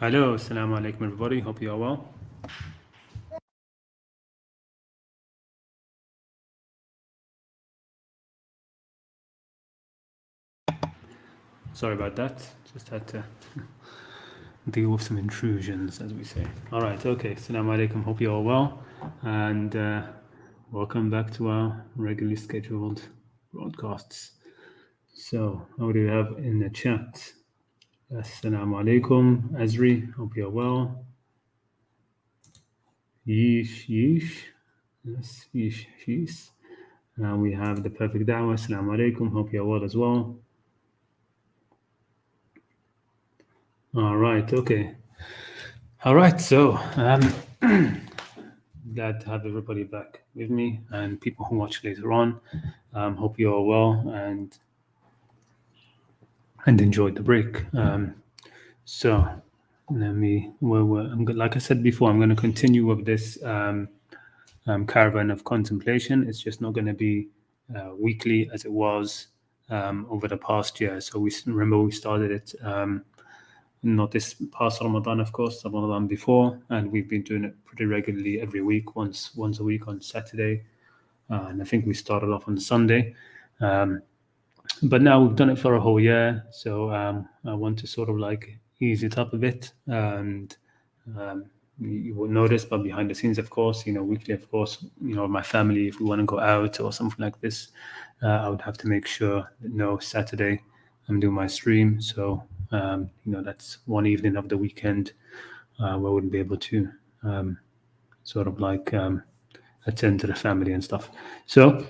Hello, assalamu alaikum everybody, hope you are well. Sorry about that, just had to deal with some intrusions, as we say. All right, okay, assalamu alaikum, hope you are well, and welcome back to our regularly scheduled broadcasts. So, what do we have in the chat? Assalamu alaikum, Azri, hope you are well. Yeesh, yes, yeesh. We have the perfect da'wah, assalamu alaikum, hope you are well as well. All right, okay. All right, so glad to have everybody back with me and people who watch later on. Hope you are well and enjoyed the break. So let me. Like I said before, I'm going to continue with this Caravan of Contemplation. It's just not going to be weekly as it was over the past year. So we started it. Not this past Ramadan, of course, Ramadan before, and we've been doing it pretty regularly every week, once a week on Saturday, and I think we started off on Sunday. But now we've done it for a whole year, so I want to sort of like ease it up a bit, and you will notice, but behind the scenes, of course, weekly, of course, my family, if we want to go out or something like this, I would have to make sure that no, Saturday I'm doing my stream, so that's one evening of the weekend where I wouldn't be able to sort of like attend to the family and stuff. So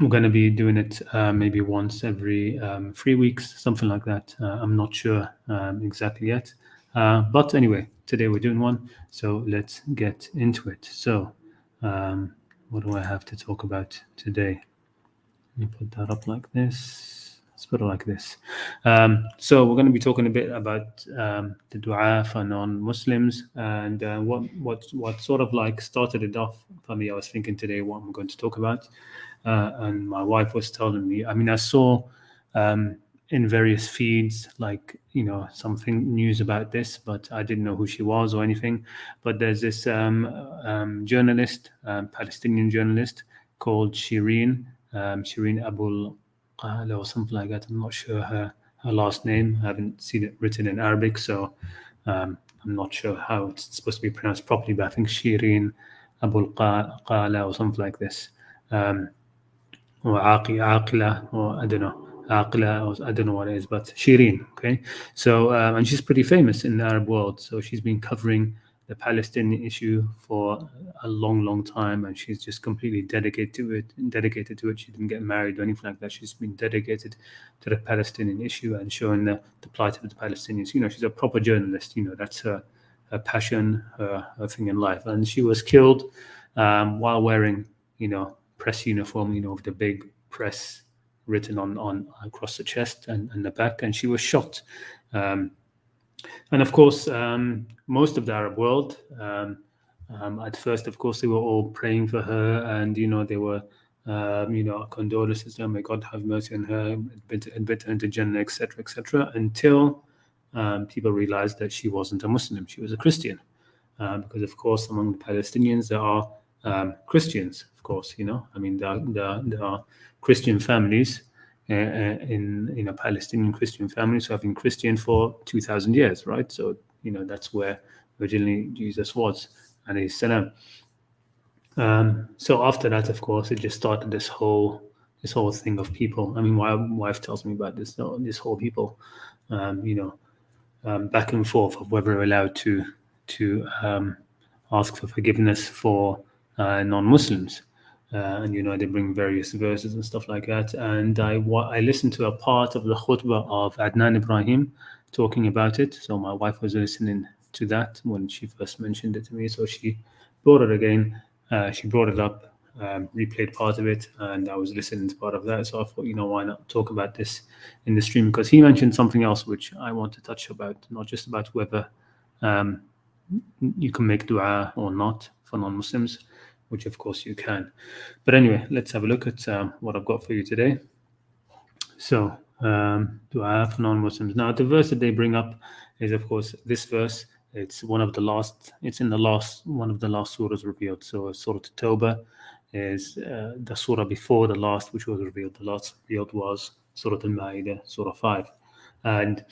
we're going to be doing it maybe once every 3 weeks, something like that. I'm not sure exactly yet. But anyway, today we're doing one. So let's get into it. So what do I have to talk about today? Let me put that up like this. Let's put it like this. So we're going to be talking a bit about the dua for non-Muslims and what sort of like started it off for me. I was thinking today what I'm going to talk about. And my wife was telling me, I mean, I saw in various feeds, like, something news about this, but I didn't know who she was or anything. But there's this journalist, Palestinian journalist called Shereen Abu Aqleh or something like that. I'm not sure her last name. I haven't seen it written in Arabic, so I'm not sure how it's supposed to be pronounced properly, but I think Shereen Abu Aqleh or something like this. Or Aqla, or I don't know, Aqla, or I don't know what it is, but Shireen. Okay, so and she's pretty famous in the Arab world. So she's been covering the Palestinian issue for a long time, and she's just completely dedicated to it. She didn't get married or anything like that. She's been dedicated to the Palestinian issue and showing the plight of the Palestinians. She's a proper journalist. That's her passion, her thing in life. And she was killed while wearing, press uniform, with the big press written on across the chest and the back, and she was shot. And of course, most of the Arab world, at first, of course, they were all praying for her, and they were, condolences. Oh, may God have mercy on her, admit her into Jannah, etc., until people realized that she wasn't a Muslim; she was a Christian. Because, of course, among the Palestinians, there are Christians, of course. I mean, there are Christian families in Palestinian Christian families who have been Christian for 2,000 years, right? So that's where originally Jesus was, alayhi salam. So after that, of course, it just started this whole thing of people. I mean, my wife tells me about this whole people, back and forth of whether we're allowed to ask for forgiveness for non-Muslims. And they bring various verses and stuff like that. And I listened to a part of the khutbah of Adnan Ibrahim talking about it. So my wife was listening to that when she first mentioned it to me. So she brought it again. She brought it up, replayed part of it, and I was listening to part of that. So I thought, why not talk about this in the stream? Because he mentioned something else which I want to touch about, not just about whether you can make dua or not for non-Muslims, which of course you can. But anyway, let's have a look at what I've got for you today. So, dua for non-Muslims. Now, the verse that they bring up is, of course, this verse. It's one of the last. It's in the last one of the last surahs revealed. So Surah Tawbah is the surah before the last, which was revealed. The last revealed was Surah Al-Ma'idah, Surah 5, and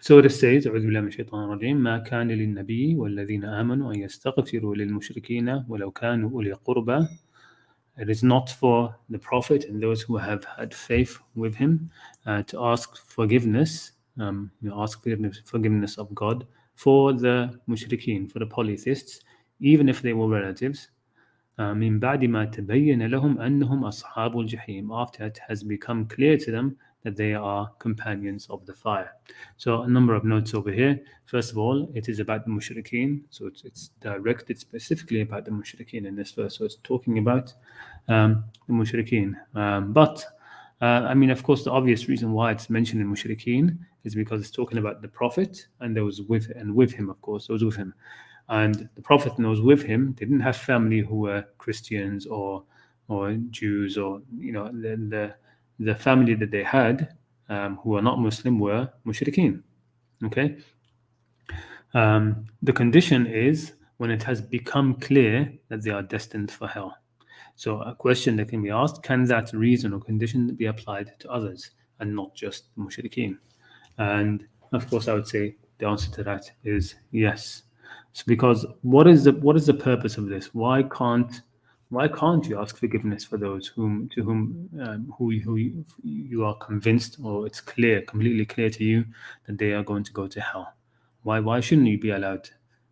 so it says, أعوذ بالله من الشيطان الرجيم ما كان للنبي والذين آمنوا أن يستغفروا للمشركين ولو كانوا أولي قربى. It is not for the Prophet and those who have had faith with him to ask forgiveness, ask forgiveness of God for the mushrikeen, for the polytheists, even if they were relatives. من بعد ما تبين لهم أنهم أصحاب الجحيم, after it has become clear to them that they are companions of the fire. So a number of notes over here. First of all, it is about the mushrikeen, so it's directed specifically about the mushrikeen in this verse. So it's talking about the mushrikeen. But I mean, of course, the obvious reason why it's mentioned in mushrikeen is because it's talking about the Prophet and those with him, of course, those with him. And the Prophet and those with him didn't have family who were Christians or Jews, or the family that they had who were not Muslim were mushrikeen. Okay. The condition is when it has become clear that they are destined for hell. So a question that can be asked: can that reason or condition be applied to others and not just mushrikeen? And of course, I would say the answer to that is yes. So because what is the purpose of this? Why can't you ask forgiveness for those who you are convinced, or it's completely clear to you that they are going to go to hell? Why shouldn't you be allowed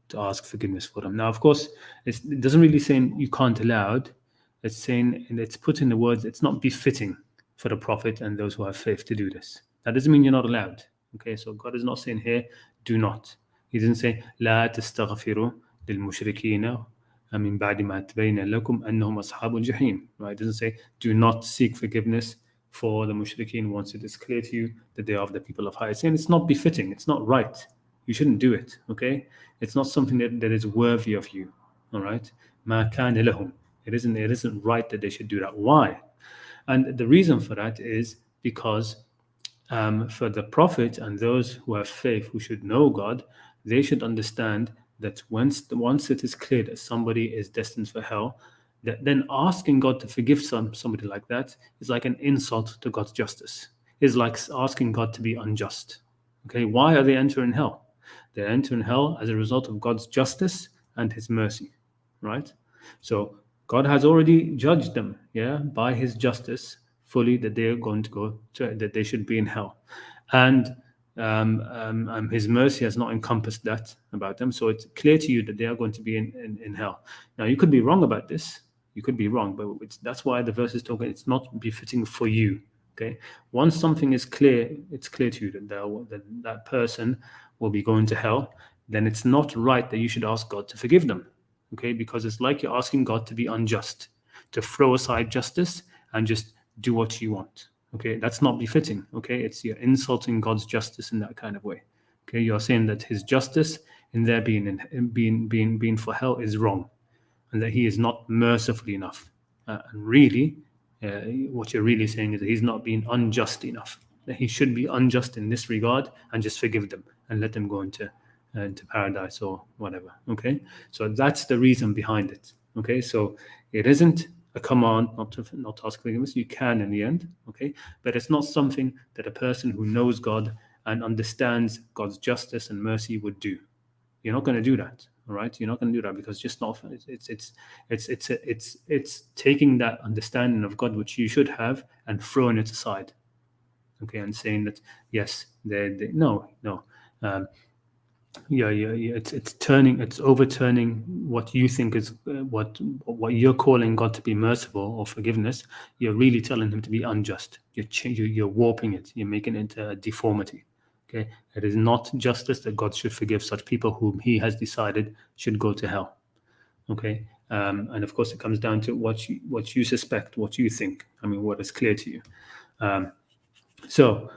to ask forgiveness for them? Now, of course, it doesn't really say you can't allowed. It's saying, and it's put in the words, it's not befitting for the Prophet and those who have faith to do this. That doesn't mean you're not allowed. Okay, so God is not saying here, do not. He doesn't say, لا تستغفروا للمشركين من بعد ما تبين لكم أنهم أصحاب الجحيم. Right? It doesn't say, do not seek forgiveness for the mushrikeen once it is clear to you that they are of the people of high. It's saying it's not befitting, it's not right. You shouldn't do it. Okay, it's not something that is worthy of you. All right, ما كان لهم. It isn't right that they should do that. Why? And the reason for that is because for the Prophet and those who have faith, who should know God, they should understand that once it is clear that somebody is destined for hell, that then asking God to forgive somebody like that is like an insult to God's justice. It's like asking God to be unjust. Okay, why are they entering hell? They enter in hell as a result of God's justice and His mercy, right? So God has already judged them, by His justice fully, that they are going to go to, that they should be in hell, and His mercy has not encompassed that about them. So it's clear to you that they are going to be in hell. Now you could be wrong about this. You could be wrong, but that's why the verse is talking. It's not befitting for you. Okay, once something is clear, it's clear to you that that person will be going to hell. Then it's not right that you should ask God to forgive them. Okay, because it's like you're asking God to be unjust, to throw aside justice and just do what you want. Okay, that's not befitting. Okay, it's you're insulting God's justice in that kind of way. Okay, you're saying that His justice in there being for hell is wrong, and that He is not merciful enough. And really, what you're really saying is that He's not being unjust enough. That He should be unjust in this regard and just forgive them and let them go into paradise or whatever. Okay, so that's the reason behind it. Okay, so it isn't a command not to ask forgiveness. You can in the end. Okay, but it's not something that a person who knows God and understands God's justice and mercy would do. You're not going to do that. All right, you're not going to do that because just not. It's taking that understanding of God which you should have and throwing it aside. Okay, and saying that yes, no. It's overturning what you think is what you're calling God to be merciful or forgiveness. You're really telling Him to be unjust. You're warping it. You're making it into a deformity. Okay, it is not justice that God should forgive such people whom He has decided should go to hell. Okay, and of course it comes down to what you suspect, what you think. I mean, what is clear to you. So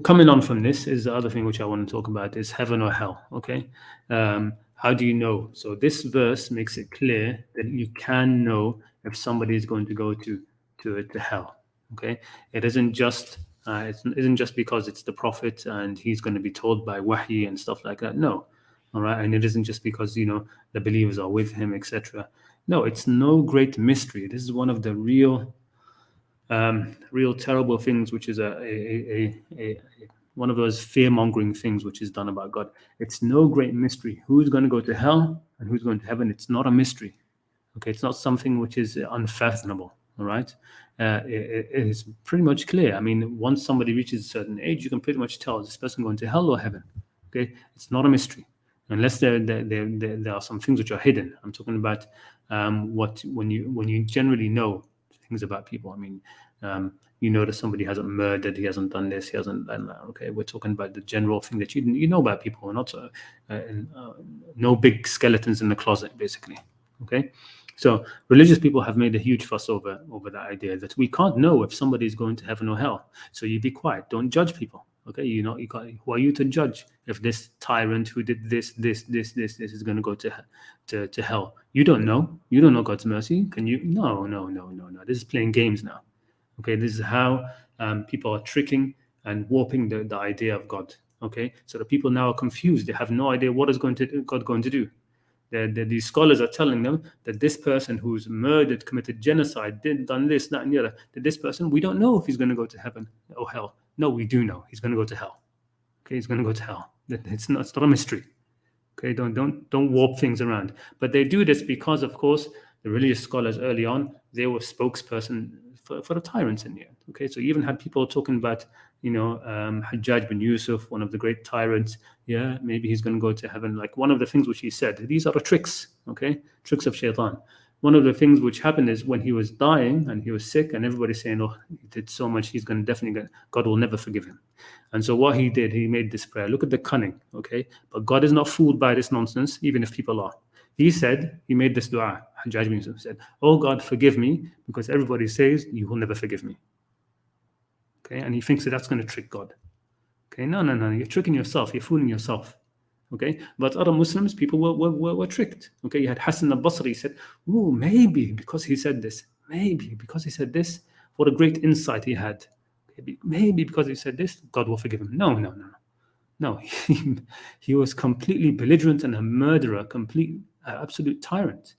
coming on from this is the other thing which I want to talk about is heaven or hell. Okay, how do you know? So this verse makes it clear that you can know if somebody is going to go to hell. Okay, it isn't just It isn't just because it's the Prophet and he's going to be told by wahi and stuff like that. No, all right. And it isn't just because the believers are with him, etc. No, it's no great mystery. This is one of the real terrible things, which is one of those fear-mongering things which is done about God. It's no great mystery. Who's going to go to hell and who's going to heaven? It's not a mystery. Okay, it's not something which is unfathomable. All right, it is pretty much clear. I mean, once somebody reaches a certain age, you can pretty much tell, is this person going to hell or heaven? Okay, it's not a mystery, unless there are some things which are hidden. I'm talking about when you generally know things about people. I mean, that somebody hasn't murdered, he hasn't done this, he hasn't done that. Okay, we're talking about the general thing that you know about people, not no big skeletons in the closet, basically. Okay, so religious people have made a huge fuss over that idea that we can't know if somebody is going to heaven or hell. So you be quiet, don't judge people. Okay, you can't. Who are you to judge if this tyrant who did this is going to go to hell? You don't know. You don't know God's mercy. Can you? No. This is playing games now. Okay, this is how people are tricking and warping the idea of God. Okay, so the people now are confused. They have no idea what is God going to do. These scholars are telling them that this person who's murdered, committed genocide, done this, that, and the other, that this person, we don't know if he's going to go to heaven or hell. No, we do know he's going to go to hell. Okay, he's going to go to hell. It's not a mystery. Okay, don't warp things around. But they do this because, of course, the religious scholars early on, they were spokesperson for the tyrants in the end. Okay, so you even had people talking about, Hajjaj bin Yusuf, one of the great tyrants. Yeah, maybe he's going to go to heaven. Like one of the things which he said, these are the tricks. Okay, tricks of shaitan. One of the things which happened is when he was dying and he was sick, and everybody's saying, "Oh, he did so much. He's going to definitely God will never forgive him." And so what he did, he made this prayer. Look at the cunning. Okay, but God is not fooled by this nonsense, even if people are. He made this dua. Hajjaj bin Yusuf said, "Oh God, forgive me, because everybody says you will never forgive me." Okay, and he thinks that's going to trick God. Okay, no, you're tricking yourself. You're fooling yourself. Okay, but other Muslims, people were tricked. Okay, you had Hassan al-Basri said, "Oh, maybe because he said this. Maybe because he said this. What a great insight he had. Maybe because he said this, God will forgive him." No. He was completely belligerent and a murderer, complete, absolute tyrant.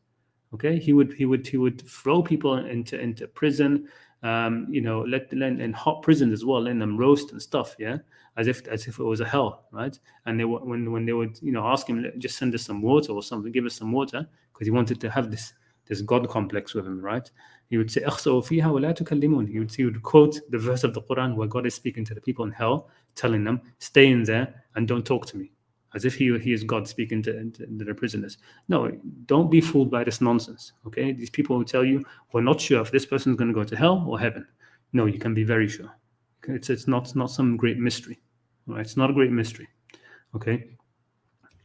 Okay, he would throw people into prison, let in hot prisons as well, letting them roast and stuff, yeah, as if it was a hell, right? And when they would ask him, just send us some water or something, give us some water, because he wanted to have this God complex with him, right? He would say, "Akhsa'u fiha wa la tukallimun." He would quote the verse of the Quran where God is speaking to the people in hell, telling them, "Stay in there and don't talk to me," as if he is God speaking to the prisoners. No, don't be fooled by this nonsense. Okay, these people will tell you, "We're not sure if this person is going to go to hell or heaven." No, you can be very sure. It's not some great mystery. Right? It's not a great mystery. Okay.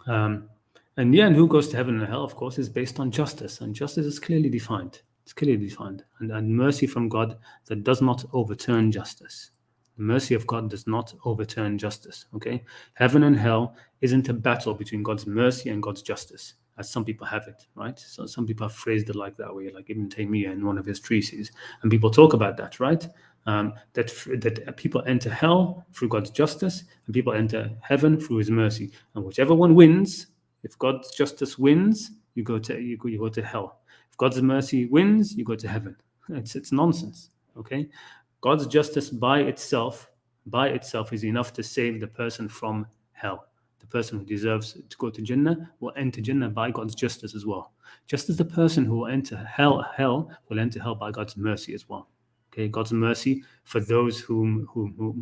And yeah, and who goes to heaven and hell, of course, is based on justice, and justice is clearly defined. It's clearly defined, and mercy from God that does not overturn justice. The mercy of God does not overturn justice. Okay, heaven and hell isn't a battle between God's mercy and God's justice, as some people have it, right? So some people have phrased it like that way, like Ibn Taymiyyah in one of his treatises, and people talk about that, right? That people enter hell through God's justice, and people enter heaven through His mercy, and whichever one wins. If God's justice wins, you go to hell. If God's mercy wins, you go to heaven. It's nonsense. Okay, God's justice by itself is enough to save the person from hell. The person who deserves to go to Jannah will enter Jannah by God's justice as well. Just as the person who will enter hell will enter hell by God's mercy as well. Okay, God's mercy for those who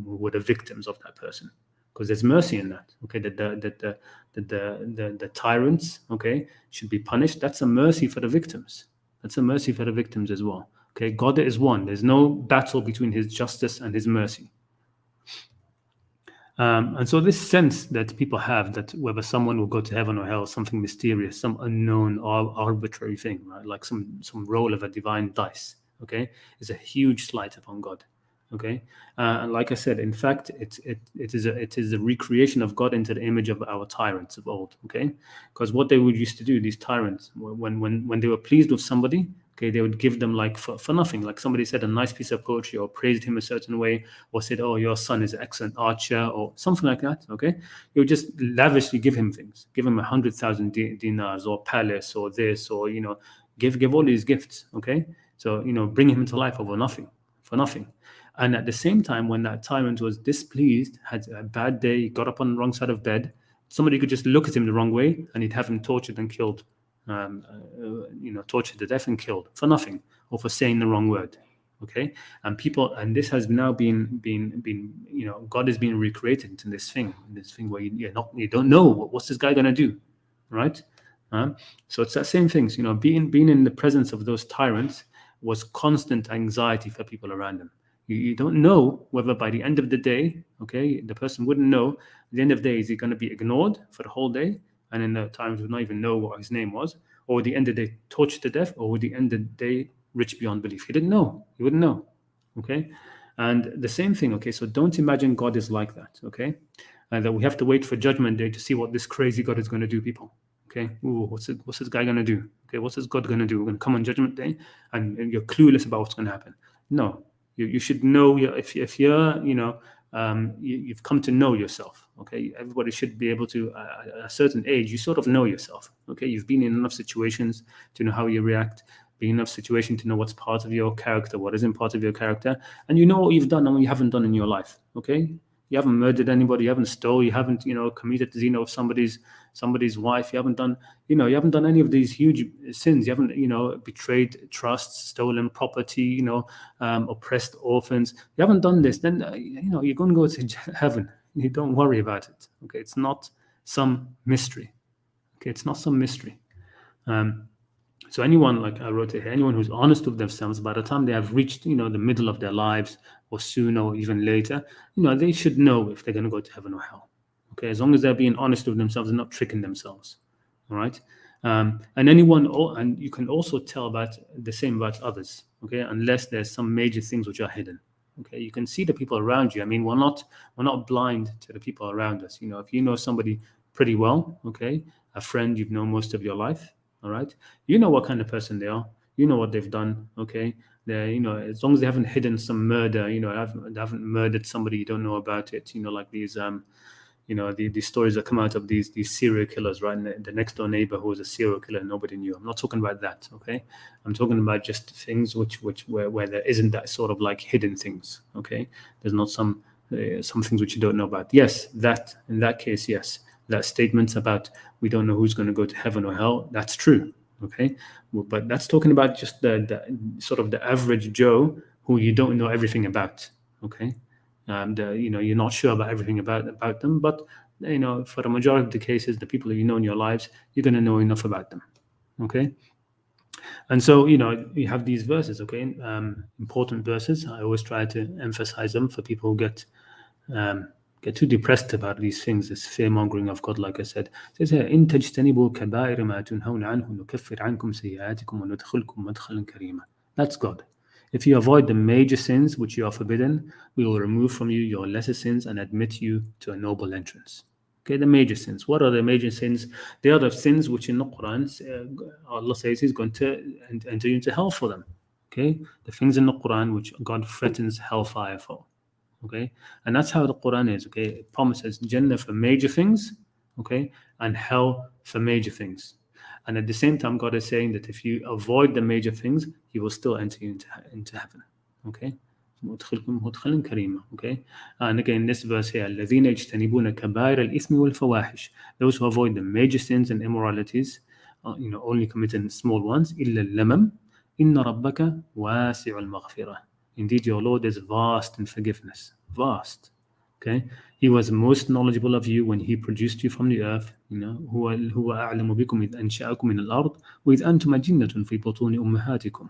were the victims of that person. Because there's mercy in that, okay? That the tyrants, okay, should be punished. That's a mercy for the victims. That's a mercy for the victims as well. Okay, God is one. There's no battle between His justice and His mercy. And so this sense that people have that whether someone will go to heaven or hell, something mysterious, some unknown or arbitrary thing, right? Like some roll of a divine dice, okay, is a huge slight upon God. Okay, and like I said, in fact, it is a recreation of God into the image of our tyrants of old. Okay, because what they would used to do, these tyrants, when they were pleased with somebody, Okay, they would give them like for nothing. Like somebody said a nice piece of poetry or praised him a certain way, or said, "Oh, your son is an excellent archer," or something like that. Okay, you would just lavishly give him things, give him 100,000 dinars or palace or this, or give all these gifts. Okay, so bring him into life over nothing, for nothing. And at the same time, when that tyrant was displeased, had a bad day, got up on the wrong side of bed, somebody could just look at him the wrong way, and he'd have him tortured and killed. Tortured to death and killed for nothing, or for saying the wrong word. Okay, and this has now been God has been recreated into this thing where you don't know what's this guy gonna do, right? So it's that same things. Being in the presence of those tyrants was constant anxiety for people around them. You don't know whether by the end of the day, okay, the person wouldn't know. At the end of the day, is he going to be ignored for the whole day? And in the times would not even know what his name was, or would the end of the day tortured to death, or would the end of the day rich beyond belief? He didn't know. He wouldn't know. Okay, and the same thing. Okay, so don't imagine God is like that. Okay, and that we have to wait for Judgment Day to see what this crazy God is going to do, people. Okay, ooh, what's this guy going to do? Okay, what's this God going to do? We're going to come on Judgment Day, and you're clueless about what's going to happen. No, you should know if you're you've come to know yourself. Okay, everybody should be able to at a certain age you sort of know yourself. Okay, you've been in enough situations to know how you react, been in enough situation to know what's part of your character, what isn't part of your character, and you know what you've done and what you haven't done in your life. Okay, you haven't murdered anybody, you haven't stole, you haven't committed zina of somebody's wife, you haven't done any of these huge sins, you haven't betrayed trust, stolen property, oppressed orphans. You haven't done this, then you're going to go to heaven. You don't worry about it. Okay, it's not some mystery. Okay, it's not some mystery. So anyone, like I wrote it here, anyone who's honest with themselves, by the time they have reached, the middle of their lives, or sooner, or even later, they should know if they're going to go to heaven or hell. Okay, as long as they're being honest with themselves and not tricking themselves. All right, and you can also tell about the same about others. Okay, unless there's some major things which are hidden. Okay, you can see the people around you. I mean, we're not blind to the people around us. If you know somebody pretty well, okay, a friend you've known most of your life. All right, you know what kind of person they are. You know what they've done. Okay, they as long as they haven't hidden some murder, they haven't murdered somebody you don't know about it. Like these the stories that come out of these serial killers, right? And the next door neighbor who was a serial killer and nobody knew. I'm not talking about that. Okay, I'm talking about just things where there isn't that sort of like hidden things. Okay, there's not some things which you don't know about. Yes, that in that case, yes. That statement about we don't know who's going to go to heaven or hell, that's true. Okay, but that's talking about just the sort of the average Joe who you don't know everything about. Okay, you're not sure about everything about them, but for the majority of the cases, the people that you know in your lives, you're going to know enough about them. Okay, and so you have these verses. Okay, important verses. I always try to emphasize them for people who get too depressed about these things, this fear-mongering of God, like I said. It says here, إِن تَجْتَنِبُوا كَبَائِرَ مَا تُنْهَوْنَ عَنْهُ نُكَفِّرْ عَنْكُمْ سَيِّئَاتِكُمْ وَنُدْخِلْكُمْ مَدْخَلًا كَرِيمًا. That's God. If you avoid the major sins which you are forbidden, we will remove from you your lesser sins and admit you to a noble entrance. Okay, the major sins. What are the major sins? They are the sins which in the Quran, Allah says He's going to enter you into hell for them. Okay, the things in the Quran which God threatens hellfire for. Okay, and that's how the Quran is. Okay, it promises Jannah for major things, okay, and hell for major things. And at the same time, God is saying that if you avoid the major things, He will still enter you into heaven. Okay. Okay, and again, this verse here, الذين يجتنبون كبائر الإثم والفواحش, those who avoid the major sins and immoralities, only committing small ones. إلا اللمم إن ربك واسع المغفرة. Indeed, your Lord is vast in forgiveness. Vast. Okay? He was most knowledgeable of you when He produced you from the earth. هو أعلم بكم إذ أنشأكم من الأرض وإذ أنتم أجنة في بطون أمهاتكم.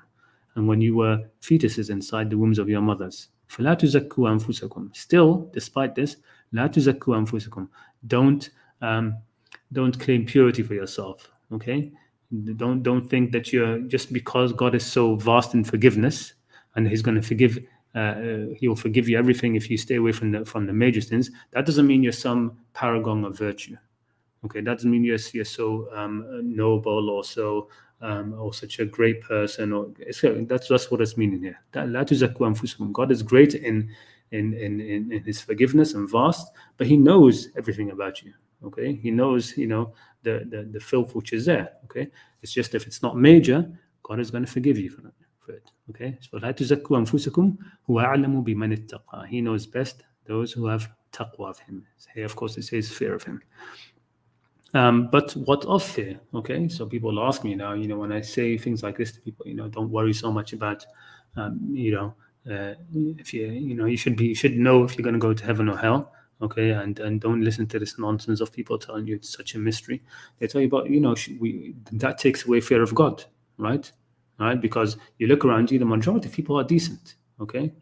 And when you were fetuses inside the wombs of your mothers. فلا تزكوا أنفسكم. Still, despite this, لا تزكوا أنفسكم. Don't claim purity for yourself. Okay? Don't think that you're just because God is so vast in forgiveness, and He's going to forgive. He will forgive you everything if you stay away from the major sins. That doesn't mean you're some paragon of virtue. Okay, that doesn't mean you're so noble or so or such a great person, or that's what it's meaning here. لا تزكوا أنفسكم. God is great in His forgiveness and vast, but He knows everything about you. Okay, He knows, the filth which is there. Okay, it's just if it's not major, God is going to forgive you for it. Okay, so لا تزكوا أنفسكم هو أعلم بمن اتقى. He knows best those who have taqwa of Him. Here, of course, it says fear of Him. But what of fear? Okay, so people ask me now, when I say things like this to people, don't worry so much about, if you should know if you're going to go to heaven or hell. Okay, and don't listen to this nonsense of people telling you it's such a mystery. They tell you about, that takes away fear of God, right? Right, because you look around you, the majority of people are decent. Okay,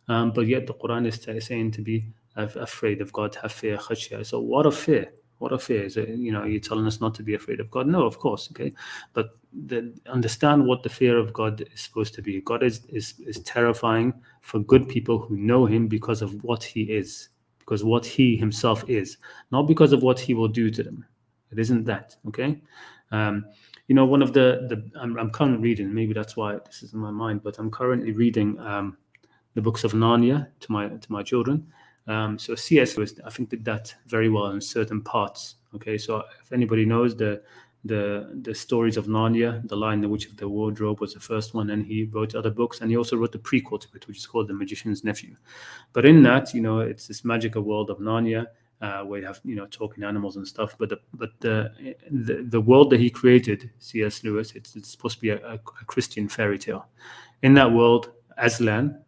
but yet the Quran is saying to be afraid of God, have fear, khashya. So what of fear? What a fear! Is it, you're telling us not to be afraid of God? No, of course, okay. But understand what the fear of God is supposed to be. God is terrifying for good people who know Him because of what He is, because what He Himself is, not because of what He will do to them. It isn't that, okay? One of I'm currently reading. Maybe that's why this is in my mind. But I'm currently reading the books of Narnia to my children. So C.S. Lewis, I think, did that very well in certain parts. Okay, so if anybody knows the stories of Narnia, The Lion, the Witch of the Wardrobe was the first one, and he wrote other books, and he also wrote the prequel to it, which is called The Magician's Nephew. But in that, it's this magical world of Narnia where you have talking animals and stuff. But the world that he created, C.S. Lewis, it's supposed to be a Christian fairy tale. In that world, Aslan,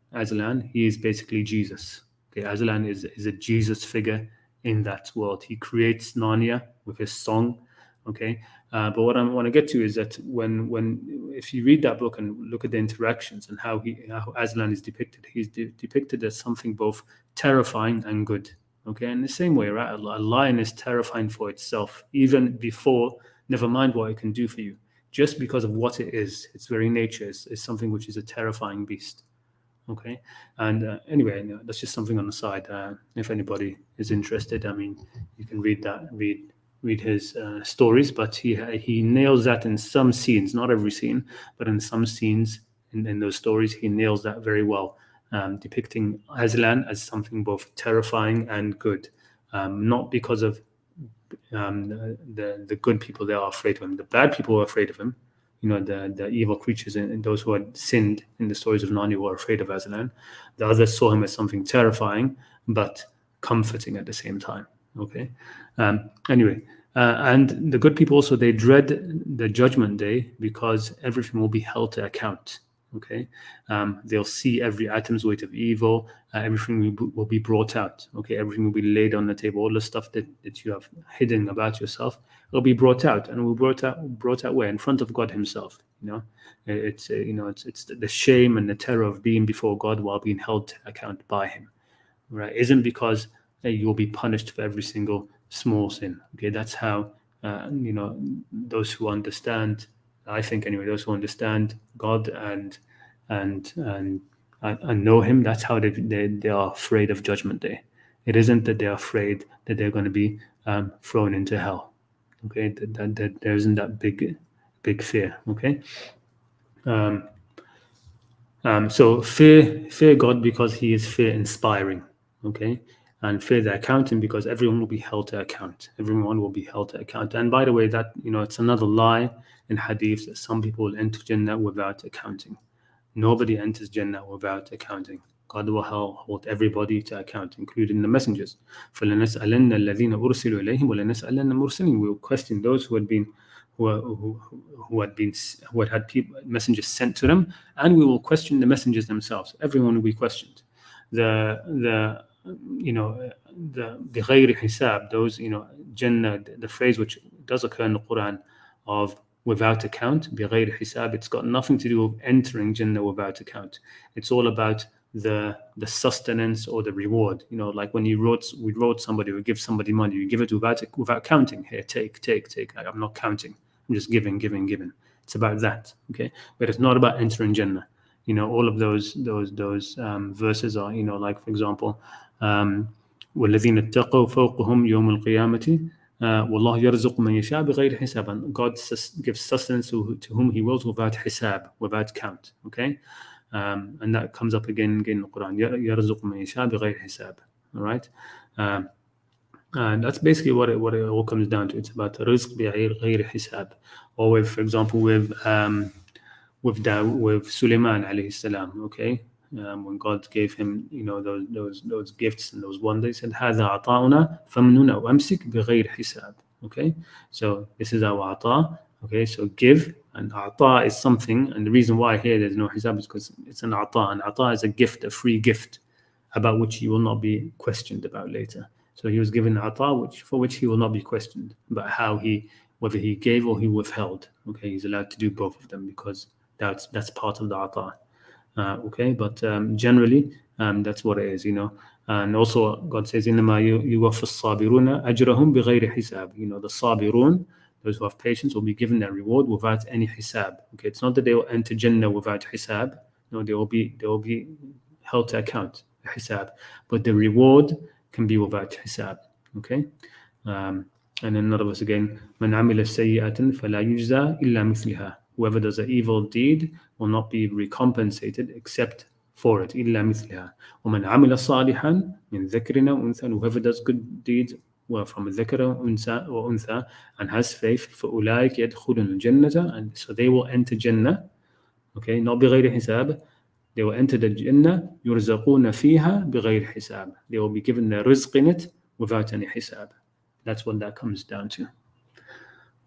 he is basically Jesus. Okay, Aslan is a Jesus figure in that world. He creates Narnia with his song. Okay, but what I want to get to is that if you read that book and look at the interactions and how Aslan is depicted, he's depicted as something both terrifying and good. Okay, in the same way, right? A lion is terrifying for itself, even before, never mind what it can do for you, just because of what it is. Its very nature is something which is a terrifying beast. Okay, and anyway, that's just something on the side. If anybody is interested, I mean, you can read his stories, but he nails that in some scenes, not every scene, but in some scenes in those stories, he nails that very well, depicting Aslan as something both terrifying and good, not because of the good people that are afraid of him. The bad people are afraid of him. The evil creatures and those who had sinned in the stories of Narnia were afraid of Aslan. The others saw him as something terrifying, but comforting at the same time. Okay. Anyway, and the good people also, they dread the judgment day because everything will be held to account. Okay, they'll see every atom's weight of evil. Everything will be brought out. Okay, everything will be laid on the table. All the stuff that you have hidden about yourself will be brought out, and will brought out where? In front of God Himself. It's the shame and the terror of being before God while being held to account by Him. Right? Isn't because you will be punished for every single small sin. Okay, that's how those who understand. I think anyway, those who understand God and know Him, that's how they are afraid of Judgment Day. It isn't that they're afraid that they're going to be thrown into hell. Okay, that there isn't that big fear. Okay, so fear God because He is fear inspiring. Okay, and fear the accounting because everyone will be held to account. Everyone will be held to account. And by the way, that it's another lie in hadith that some people will enter Jannah without accounting. Nobody enters Jannah without accounting. God will hold everybody to account, including the messengers. فَلَنَسْأَلَنَّ الَّذِينَ أُرْسِلُوا إِلَيْهِمْ وَلَنَسْأَلَنَّ الْمُرْسَلِينَ. We will question those who had messengers sent to them, and we will question the messengers themselves. Everyone will be questioned. The بغير حساب, those Jannah, the phrase which does occur in the Quran of without account, بغير حساب, it's got nothing to do with entering Jannah without account. It's all about the sustenance or the reward. Like when we wrote somebody, we give somebody money, you give it without counting. Here, take. I'm not counting. I'm just giving. It's about that. Okay, but it's not about entering Jannah. All of those verses are, like for example, وَالَّذِينَ اتَّقَوْا فَوْقَهُمْ يَوْمَ الْقِيَامَةِ وَاللَّهُ يَرْزُقُ مَنْ يَشَاءُ بِغَيْرِ حِسَابٍ. And God gives sustenance to whom He wills without hisab, without count. Okay, and that comes up again in the Quran. يَرْزُقُ مَنْ يَشَاءُ بِغَيْرِ حِسَاب. All right, and that's basically what it all comes down to. It's about rizq بغير حساب. Or with, for example, with Sulaiman alayhi salam. Okay, when God gave him, those gifts and those wonders, and هذا عطاؤنا فمنن أو أمسك بغير حساب. Okay, so this is our ata. Okay, so give, and ata is something, and the reason why here there's no hisab is because it's an ata. An ata is a gift, a free gift, about which you will not be questioned about later. So he was given ata, for which he will not be questioned about whether he gave or he withheld. Okay, he's allowed to do both of them because that's part of the ata. Okay, but generally that's what it is, And also God says, إِنَّمَا يُوَفَّى الصَّابِرُونَ أَجْرَهُمْ بِغَيْرِ حِسَاب. The sabirun, those who have patience, will be given their reward without any hisab. Okay, it's not that they will enter Jannah without hisab. No, they will be held to account, hisab, but the reward can be without hisab. Okay, and then another verse again, مَنْ عَمِلَ سَيِّئَةً فَلَا يُجْزَى إِلَّا مِثْلِهَا. Whoever does an evil deed will not be recompensated except for it. إِلَّا مِثْلِهَا. وَمَنْ عَمِلَ صَالِحًا مِنْ ذَكْرٍ وَأُنْثَى. And whoever does good deeds, from a ذكر or أنثى, and has faith, فَأُولَٰئِكَ يَدْخُلُونَ الْجَنَّةَ. And so they will enter Jannah. Okay, not بغير حساب. They will enter the Jannah, يُرْزَقُونَ فِيهَا بِغَيْرِ حِسَاب. They will be given their rizq in it without any hisab. That's what that comes down to.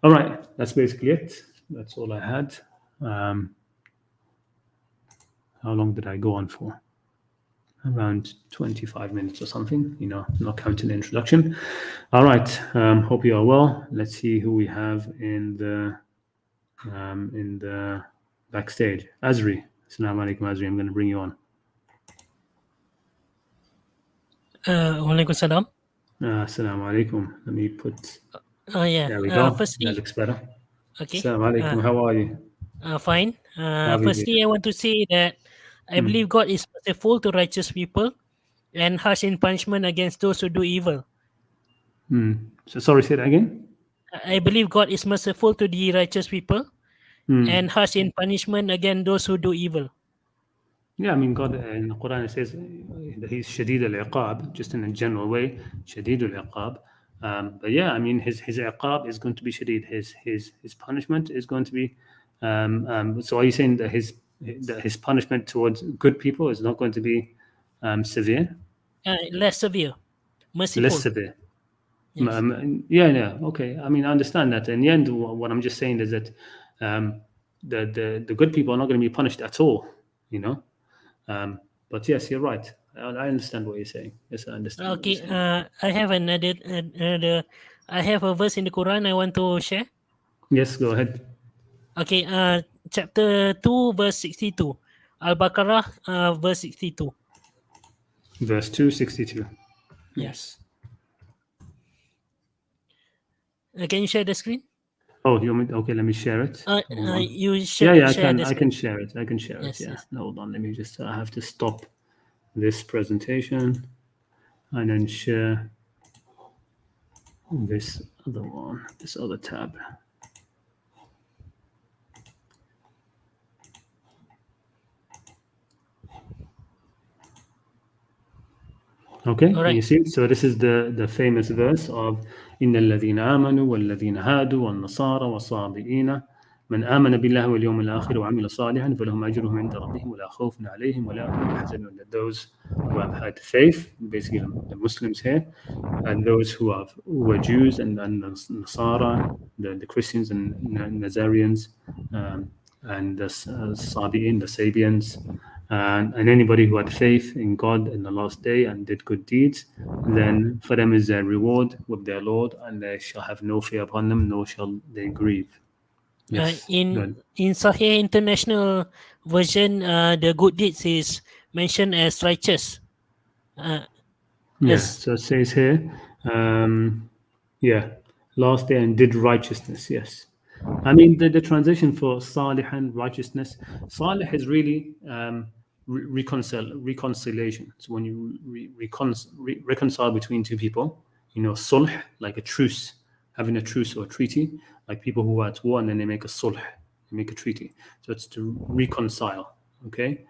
All right, that's basically it. That's all I had. How long did I go on for? Around 25 minutes or something, not counting the introduction. All right, hope you are well. Let's see who we have in the backstage. Azri. Assalamu alaikum, Azri. I'm going to bring you on. Walaikum salam. Assalamu alaikum. Let me put. Yeah. There we go. Firstly, that looks better. okay. Assalamu alaikum. How are you? Fine. Firstly, I want to say that I believe God is merciful to righteous people and harsh in punishment against those who do evil. So sorry, say that again. I believe God is merciful to the righteous people and harsh in punishment against those who do evil. Yeah, I mean, God in the Quran says that He's Shadid al-Iqab, just in a general way, Shadid al-Iqab. But yeah, I mean, His Iqab is going to be Shadid. His punishment is going to be. So are you saying that His punishment towards good people is not going to be severe? Less severe, merciful. Less severe. Yes. Yeah. Okay. I mean, I understand that. In the end, what I'm just saying is that the good people are not going to be punished at all. But yes, you're right. I understand what you're saying. Yes, I understand. Okay. I have another. I have a verse in the Quran I want to share. Yes, go ahead. Okay. Chapter 2, verse 62. Al-Baqarah, verse 62. Verse 262. Yes. Can you share the screen? Oh, you want me? Okay, let me share it. You share. Yeah, share I can share it. I can share Yes, it. Yeah. yes. Hold on. Let me just. I have to stop this presentation and then share this other one, this other tab. Okay, All right. you see, so this is the famous verse of إن الذين آمنوا والذين هادوا والنصارى والصابئين من آمن بالله واليوم الآخر وعمل صالحا فلهم أجرهم عند ربهم ولا خوف عليهم ولا هم يحزنون. That those who have had faith, basically the Muslims here, and those who were Jews and Nasara, the Christians and Nazarians, and the Sabi'in, the Sabians, and anybody who had faith in God in the last day and did good deeds, then for them is their reward with their Lord, and they shall have no fear upon them, nor shall they grieve. Yes. In Sahih International Version, the good deeds is mentioned as righteous. So it says here, last day and did righteousness. Yes. I mean, the translation for salih and righteousness, salih is really reconciliation. So when you reconcile between two people, sulh, like a truce, having a truce or treaty, like people who are at war and then they make a sulh, they make a treaty. So it's to reconcile. Okay,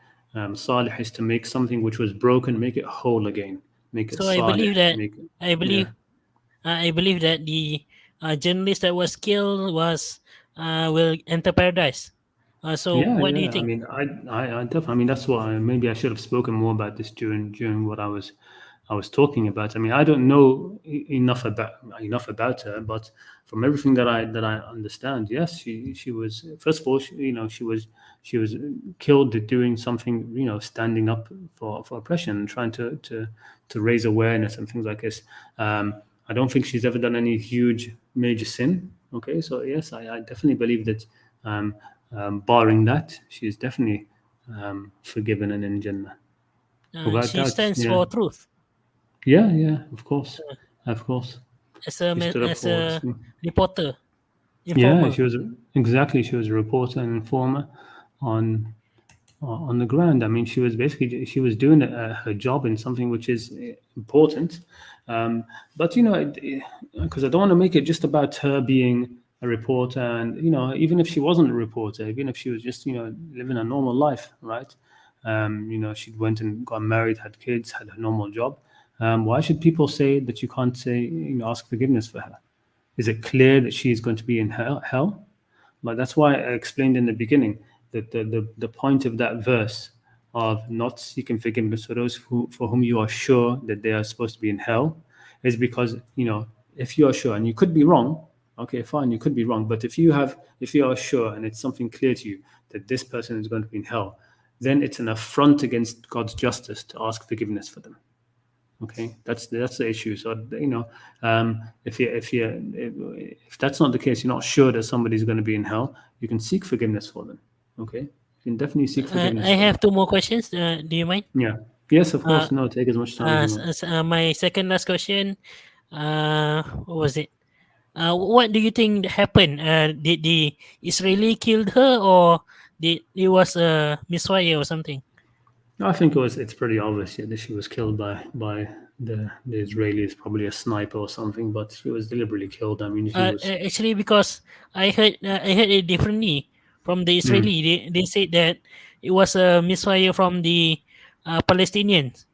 salih is to make something which was broken, make it whole again, make it So I salih, believe that make it, I yeah. believe I believe that the journalist that was killed will enter paradise. So Yeah, what do you yeah. I think? mean, I definitely. I mean, that's why maybe I should have spoken more about this during what I was talking about. I mean, I don't know enough about her, but from everything that I understand, yes, she was first of all, she was killed doing something, standing up for oppression and trying to raise awareness and things like this. I don't think she's ever done any huge major sin. Okay, so yes, I definitely believe that. Um, Barring that, she's definitely forgiven and in Jannah. Without She doubt, stands yeah. for truth Yeah, yeah, of course. Of course. She stood up as for a reporter, yeah, informer. she was a reporter and informer on on the ground. I mean, she was doing her job in something which is important. But because I don't want to make it just about her being a reporter, and even if she wasn't a reporter, even if she was just living a normal life, right? She went and got married, had kids, had a normal job. Why should people say that you can't say ask forgiveness for her? Is it clear that she is going to be in hell? But that's why I explained in the beginning that the point of that verse of not seeking forgiveness for those for whom you are sure that they are supposed to be in hell is because, if you are sure, and you could be wrong, okay, fine, you could be wrong, but if you are sure and it's something clear to you that this person is going to be in hell, then it's an affront against God's justice to ask forgiveness for them. Okay, that's the issue. So if that's not the case, you're not sure that somebody's going to be in hell. You can seek forgiveness for them. Okay, you can definitely seek forgiveness I for them. have two more questions. Do you mind? Yeah. Yes, of Uh, course. No, take as much time as you want. my second last question. What was it? What do you think happened? Did the Israeli killed her, or did it was a misfire or something? I think it's pretty obvious that she was killed by the Israelis, probably a sniper or something. But she was deliberately killed. I mean, she was. Actually, because I heard it differently from the Mm. Israeli. They said that it was a misfire from the Palestinians.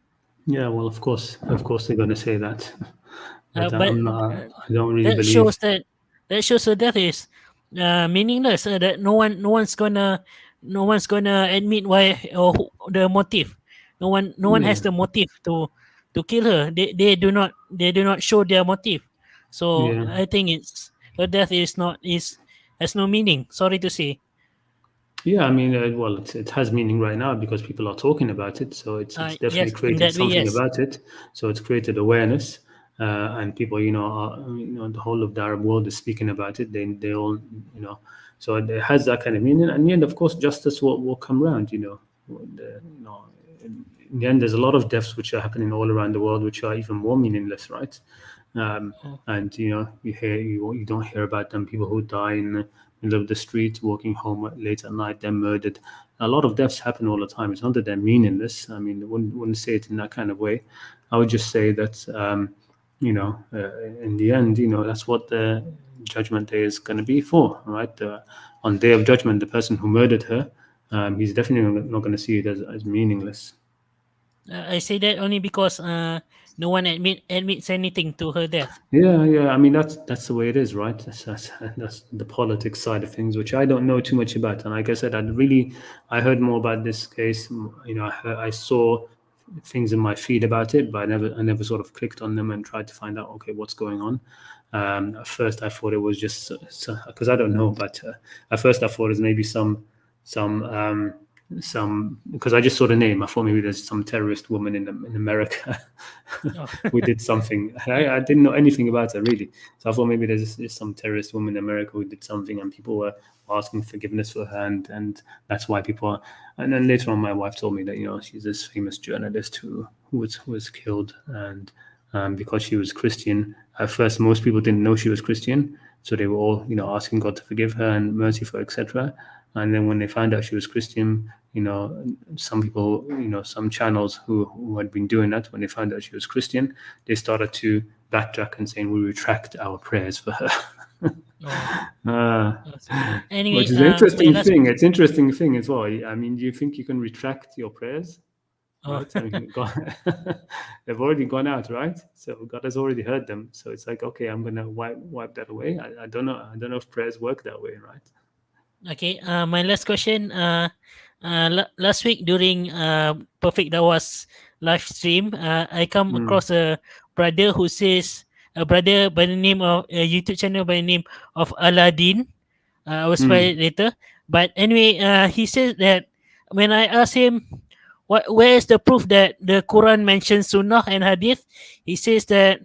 Yeah, well, of course, they're going to say that, but But I'm not. I don't really that believe. shows that shows that death is meaningless. That no one's gonna admit why or the motive. No one has Yeah, the motive to kill her. They do not show their motive. So yeah. I think it's her death is not is has no meaning. Sorry to say. Yeah, I mean, well, it has meaning right now because people are talking about it. So it's definitely Yes, in created that way, something yes. about it. So it's created awareness, and people, the whole of the Arab world is speaking about it. They all, so it has that kind of meaning. And in the end, of course, justice will come round. In the end, there's a lot of deaths which are happening all around the world, which are even more meaningless, right? And you don't hear about them. People who die in the middle of the street, walking home late at night, they're murdered. A lot of deaths happen all the time. It's not that they're meaningless. I mean, I wouldn't say it in that kind of way. I would just say that in the end, that's what the judgment day is going to be for, right? On day of judgment, the person who murdered her, he's definitely not going to see it as meaningless. I say that only because no one admits anything to her death. Yeah, yeah. I mean, that's the way it is, right? That's the politics side of things, which I don't know too much about. And like I said, I heard more about this case. I saw things in my feed about it, but I never sort of clicked on them and tried to find out, okay, what's going on. At first, I thought it was just because I don't know, but at first I thought it was maybe some because I just saw the name. I thought maybe there's some terrorist woman in America Oh. who did something. I didn't know anything about her really, so I thought maybe there's some terrorist woman in America who did something, and people were asking forgiveness for her, and that's why people. And then later on, my wife told me that she's this famous journalist who was killed, and because she was Christian. At first, most people didn't know she was Christian, so they were all asking God to forgive her and mercy for her, etc. And then when they found out she was Christian, some people, some channels who had been doing that, when they found out she was Christian, they started to backtrack and saying, we retract our prayers for her. Anyway, Which is an my interesting last thing. It's interesting thing as well. I mean, do you think you can retract your prayers? Right? I mean, God, they've already gone out, right? So God has already heard them. So it's like, okay, I'm gonna wipe that away. I don't know. I don't know if prayers work that way, right? Okay, my last question. Last week during Perfect Dawa's live stream, I come across a brother who says, a brother by the name of a YouTube channel by the name of Aladdin. I will spell it later. But anyway, he says that when I asked him, where is the proof that the Quran mentions Sunnah and Hadith? He says the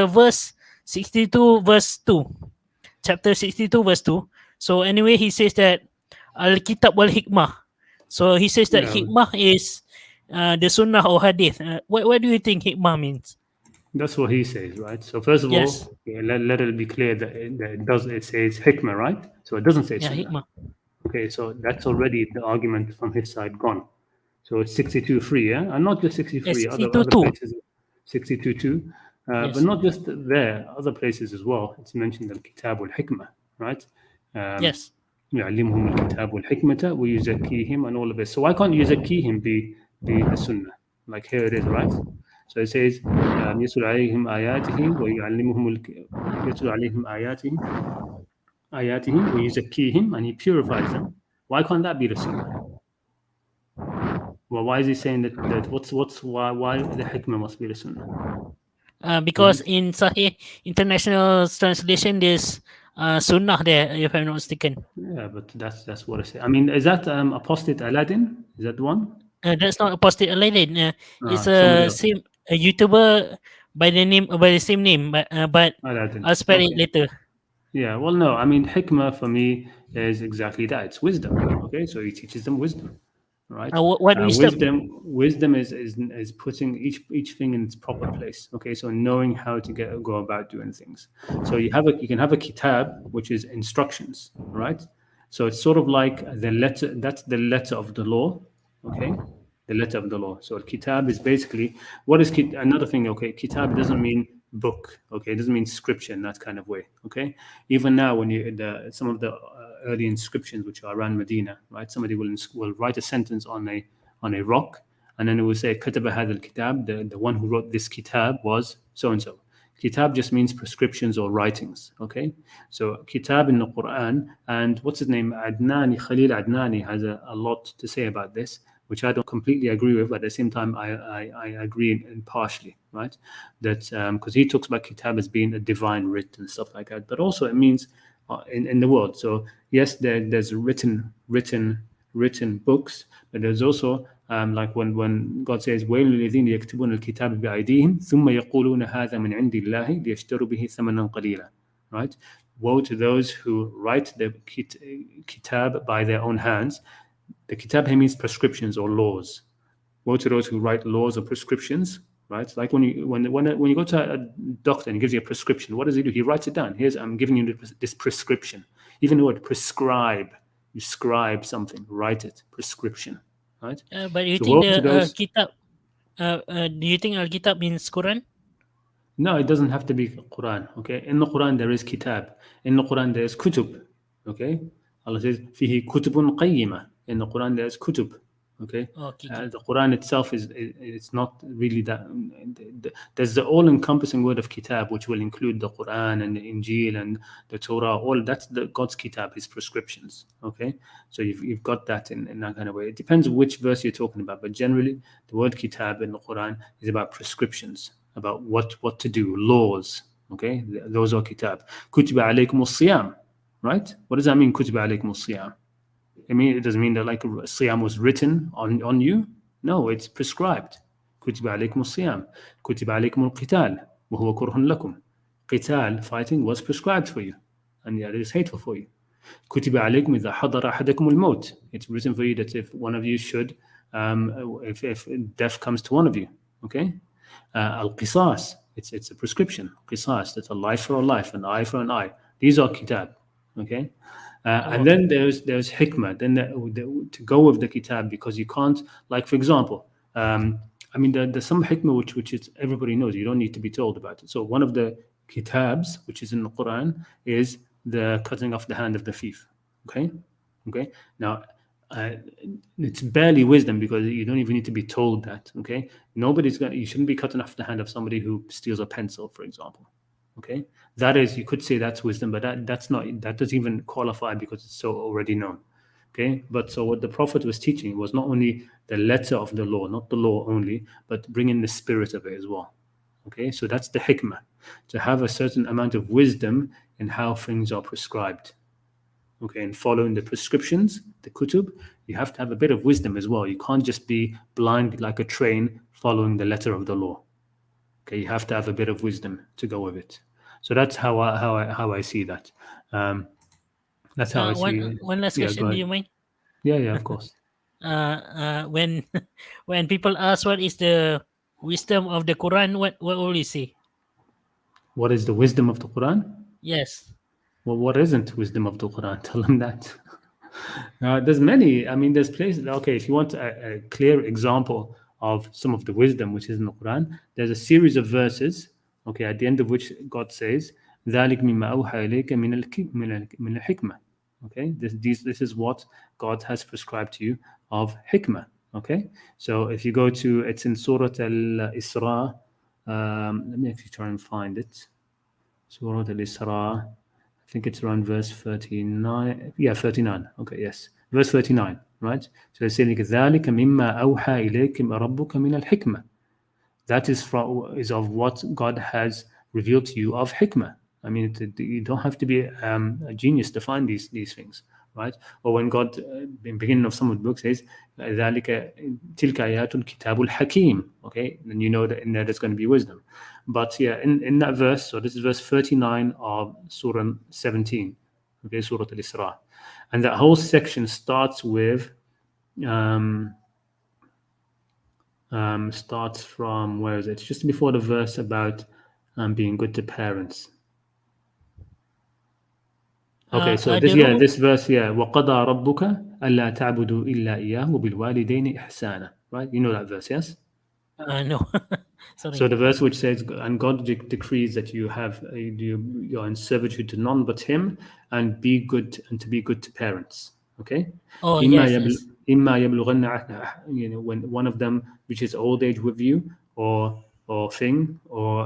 verse 62 verse 2, chapter 62 verse 2. So anyway, he says that Al-Kitab wal-Hikmah. So he says that Yeah, Hikmah is the Sunnah or Hadith. What do you think Hikmah means? that's what he says, right? So first of Yes. all, let it be clear that it says hikmah, right? So it doesn't say Yeah, sunnah. Hikmah. Okay, so that's already the argument from his side gone. So it's 62.3, yeah, and not just 63. Yes, Other 62 2. places, 62.2, but Yes. not just there. Other places as well. It's mentioned al-kitab wal-hikmah, right? Yes. يعلمهم الكتاب والحكمة ويزكيهم and all of this. So why can't يزكيهم be the sunnah? Like here it is, right? So it says يتلو عليهم آياته ويعلمهم يتلو عليهم آياته ويزكيهم, and he purifies them. Why can't that be the sunnah? Well, why is he saying that why the hikmah must be the sunnah? Because Right? in Sahih International Translation, there's Sunnah there, if I'm not mistaken. Yeah, but that's what I say. I mean, is that apostate Aladdin? Is that the one? That's not Apostate Aladdin. It's Somebody a else. same a YouTuber by the same name, but Aladdin. I'll spell it Okay. later. Yeah, well, no, I mean, hikmah for me is exactly that. It's wisdom. Okay, so he teaches them wisdom, right? What wisdom? Wisdom is putting each thing in its proper place. Okay, so knowing how to go about doing things. So you can have a kitab, which is instructions, right? So it's sort of like the letter. That's the letter of the law. Okay, the letter of the law. So kitab is basically what is another thing. Okay, kitab doesn't mean book. Okay, it doesn't mean scripture in that kind of way. Okay, even now when some of the early inscriptions which are around Medina, right? Somebody will write a sentence on a rock, and then it will say كتب هذا الكتاب. The one who wrote this kitab was so and so. Kitab just means prescriptions or writings. Okay, so kitab in the Quran, and what's his name? Khalil Adnani has a lot to say about this, which I don't completely agree with, but at the same time I agree in partially, right? That because he talks about kitab as being a divine writ and stuff like that, but also it means in the world. So yes, there's written books, but there's also like when God says وَيْلٌ لِلَّذِينَ يَكْتُبُونَ الْكِتَابَ بِأَيْدِيهِمْ ثُمَّ يَقُولُونَ هَذَا مِنْ عِنْدِ اللَّهِ لِيَشْتَرُوا بِهِ ثَمَنًا قَلِيلًا, right? Woe to those who write the kitab by their own hands. The kitab here means prescriptions or laws. Woe to those who write laws or prescriptions, right? Like when you go to a doctor and he gives you a prescription, what does he do? He writes it down. I'm giving you this prescription. Even the word prescribe, you scribe something, write it, prescription, right? But you So think woe to the those. kitab? Do you think Al-Kitab means Quran? No, it doesn't have to be Quran. Okay, in the Quran there is kitab. In the Quran there is kutub. Okay, Allah says fihi kutubun qayyimah. In the Quran there is kutub. Okay, Okay. the Quran itself it's not really that. There's the all-encompassing word of kitab, which will include the Quran and the Injil and the Torah. All that's God's kitab, His prescriptions. Okay, so you've got that in that kind of way. It depends which verse you're talking about, but generally the word kitab in the Quran is about prescriptions, about what to do, laws. Okay, those are kitab. Kutiba alaykum as-siyam, right? What does that mean? Kutiba alaykum as-siyam. It doesn't mean that like siyam was written on you. No, it's prescribed. كتب عليكم الصيام كتب عليكم القتال وهو كره لكم. Qital, fighting, was prescribed for you, and yet it is hateful for you. كتب عليكم إذا حضر أحدكم الموت. It's written for you that if one of you should, if death comes to one of you, okay. Al-qisas, it's a prescription. Qisas, that's a life for a life, an eye for an eye. These are kitab, okay. And then there's hikmah. Then to go with the kitab, because you can't, like for example, I mean, there's some hikmah which is everybody knows. You don't need to be told about it. So one of the kitabs which is in the Quran is the cutting off the hand of the thief. Okay. Now, it's barely wisdom because you don't even need to be told that. Okay. You shouldn't be cutting off the hand of somebody who steals a pencil, for example. Okay. That is, you could say that's wisdom, but that doesn't even qualify because it's so already known. Okay. But so what the Prophet was teaching was not only the letter of the law, not the law only, but bringing the spirit of it as well. Okay. So that's the hikmah, to have a certain amount of wisdom in how things are prescribed. Okay, and following the prescriptions, the kutub, you have to have a bit of wisdom as well. You can't just be blind like a train following the letter of the law. Okay, you have to have a bit of wisdom to go with it. So that's how I see that. That's how I see it. One last Yeah, question, go do ahead. you mind? Yeah, of course. When when people ask what is the wisdom of the Quran, what will you say? What is the wisdom of the Quran? Yes. Well, what isn't wisdom of the Quran? Tell them that. There's many. I mean, there's places. Okay, if you want a clear example of some of the wisdom which is in the Quran, there's a series of verses. Okay, at the end of which God says, ذَلِكَ مِمَّا أَوْحَى إِلَيْكَ مِنَ الْحِكْمَةِ. Okay, this is what God has prescribed to you of hikmah. Okay, so if you go to, it's in Surah Al-Isra. Let me actually try and find it. Surah Al-Isra. I think it's around verse 39. Yeah, 39. Okay, yes. Verse 39, right? So it's saying, ذَلِكَ مِمَّا أَوْحَى إِلَيْكَ رَبُّكَ مِنَ الْحِكْمَةِ. That is of what God has revealed to you of hikmah. I mean, you don't have to be a genius to find these things, right? Or when God, in the beginning of some of the books, says, ذَلِكَ تِلْكَ آيَاتُ الْكِتَابُ الْحَكِيمُ. Okay, then you know that in there there's going to be wisdom. But yeah, in that verse, so this is verse 39 of Surah 17, okay, Surah Al-Isra. And that whole section starts with, starts from, where is it? It's just before the verse about being good to parents. Okay, so this verse here, وَقَضَى رَبُّكَ أَلَّا تَعْبُدُوا إِلَّا إِيَّاهُ وَبِالْوَالِدَيْنِ إِحْسَانًا. Right? You know that verse, yes? No. Sorry. So the verse which says, and God decrees that you are in servitude to none but Him, and be good, and to be good to parents. Okay. Oh, yes. إِمَّا يَبْلُغَنَّ, when one of them reaches old age with you, or thing, or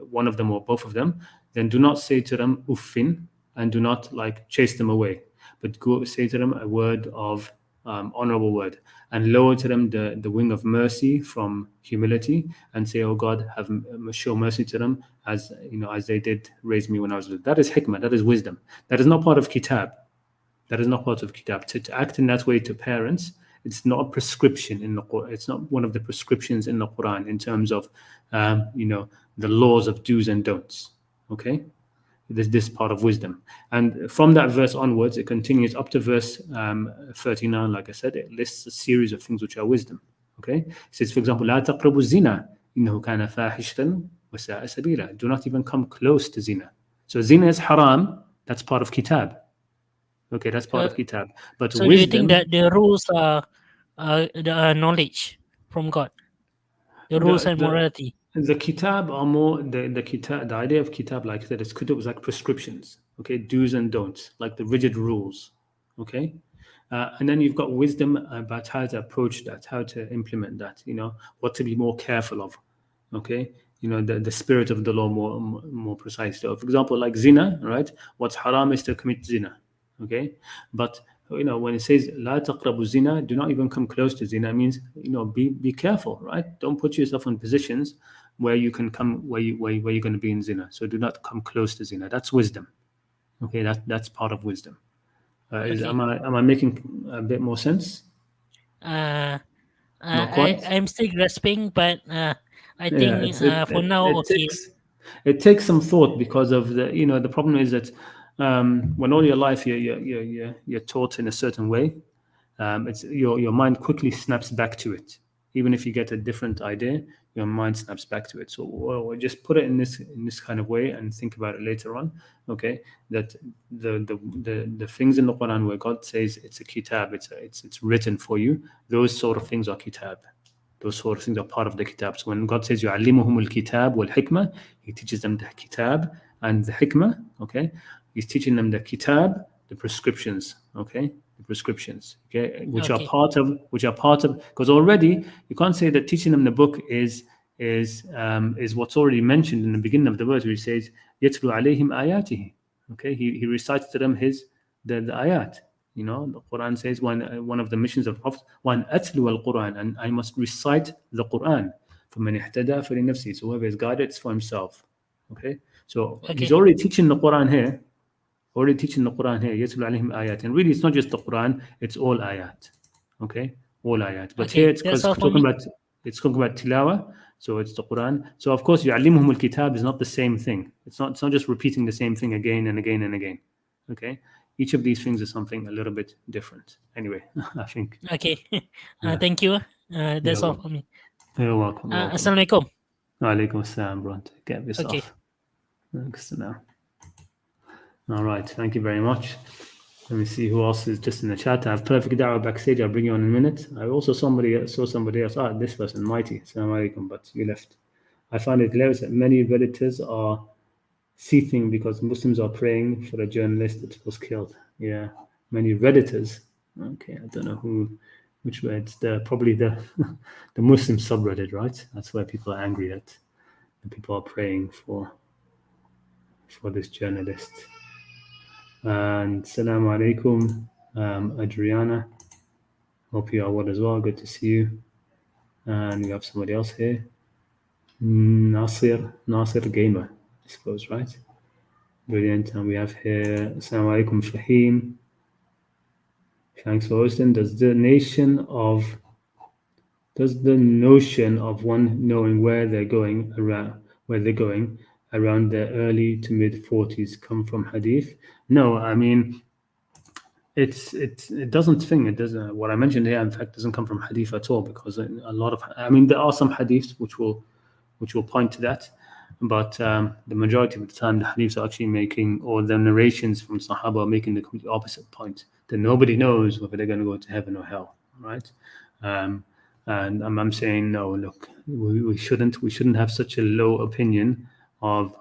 one of them or both of them, then do not say to them uffin, and do not like chase them away, but go say to them a word of honorable word, and lower to them the wing of mercy from humility, and say, oh God, show mercy to them as they did raise me when I was little. That is hikmah, that is wisdom. That is not part of kitab. That is not part of kitab. To act in that way to parents, it's not a prescription in the Quran. It's not one of the prescriptions in the Quran in terms of the laws of do's and don'ts. Okay, this part of wisdom. And from that verse onwards, it continues up to verse 39. Like I said, it lists a series of things which are wisdom. Okay, it says, for example, لا تقربوا الزنا إنه كان فاحشة وساء سبيلا. Do not even come close to zina. So zina is haram. That's part of kitab. Okay, that's part of kitab. But so wisdom, do you think that the rules are the knowledge from God? The rules and morality. The kitab are more the kitab. The idea of kitab, like I said, is kutub is like prescriptions. Okay, do's and don'ts, like the rigid rules. Okay, and then you've got wisdom about how to approach that, how to implement that. What to be more careful of. Okay, the spirit of the law more precisely. So, for example, like zina, right? What's haram is to commit zina. Okay, but when it says la taqrabu zina, do not even come close to zina, means be careful, right? Don't put yourself in positions where you can come where you're going to be in zina. So do not come close to zina. That's wisdom. Okay, that's part of wisdom. Okay. Am I making a bit more sense? Not quite. I'm still grasping, but I think for now, okay. It takes some thought because of the problem is that when all your life you're taught in a certain way, it's your mind quickly snaps back to it. Even if you get a different idea, your mind snaps back to it. So we'll just put it in this kind of way and think about it later on. Okay, that the things in the Quran where God says it's a kitab, it's written for you. Those sort of things are kitab. Those sort of things are part of the kitab. So when God says يُعَلِّمُهُمُ الْكِتَابِ وَالْحِكْمَةِ, He teaches them the kitab and the hikmah. Okay, He's teaching them the kitab, the prescriptions. Okay, the prescriptions. Okay, which are part of because already you can't say that teaching them the book is what's already mentioned in the beginning of the verse, where He says يَتْلُو عَلَيْهِمْ آيَاتِهِ. Okay, he recites to them the ayat. You know, the Quran says one of the missions of Prophet, one atlu al-Quran, and I must recite the Quran. فَمَنِ اهْتَدَى فَلِنَفْسِهِ. So whoever is guided, it's for himself. Okay, so He's already teaching the Quran here. يَتْلُو عَلَيْهِمْ آيَاتٍ. And really, it's not just the Quran; it's all ayat. Okay, all ayat. But here it's talking about tilawa. So it's the Quran. So of course, يُعَلِّمُهُمُ الْكِتَابِ is not the same thing. It's not just repeating the same thing again and again and again. Okay, each of these things is something a little bit different. Anyway, I think. Okay. Thank you. That's all for me. You're welcome. Assalamualaikum. Walaikum assalam, bro. Get this Okay. off. Thanks now. All right. Thank you very much. Let me see who else is just in the chat. I have perfect da'wah backstage. I'll bring you on in a minute. I also saw somebody else. This person, Mighty. Assalamu alaikum, but you left. I find it hilarious that many Redditors are seething because Muslims are praying for a journalist that was killed. Yeah, many Redditors. Okay, I don't know which way. It's probably the Muslim subreddit, right? That's where people are angry at. The people are praying for this journalist. And Assalamu alaikum, Adriana. Hope you are well as well. Good to see you. And we have somebody else here. Nasir Gamer, I suppose, right? Brilliant. And we have here Assalamu alaikum, Fahim. Thanks for hosting. Does the notion of one knowing where they're going around their early to mid 40s come from hadith? No, I mean it doesn't think it doesn't. What I mentioned here, in fact, doesn't come from hadith at all, because a lot of, I mean, there are some hadiths which will point to that, but the majority of the time the hadiths are actually making, or the narrations from Sahaba are making the complete opposite point, that nobody knows whether they're going to go to heaven or hell, right? And I'm saying, no, look, we shouldn't have such a low opinion of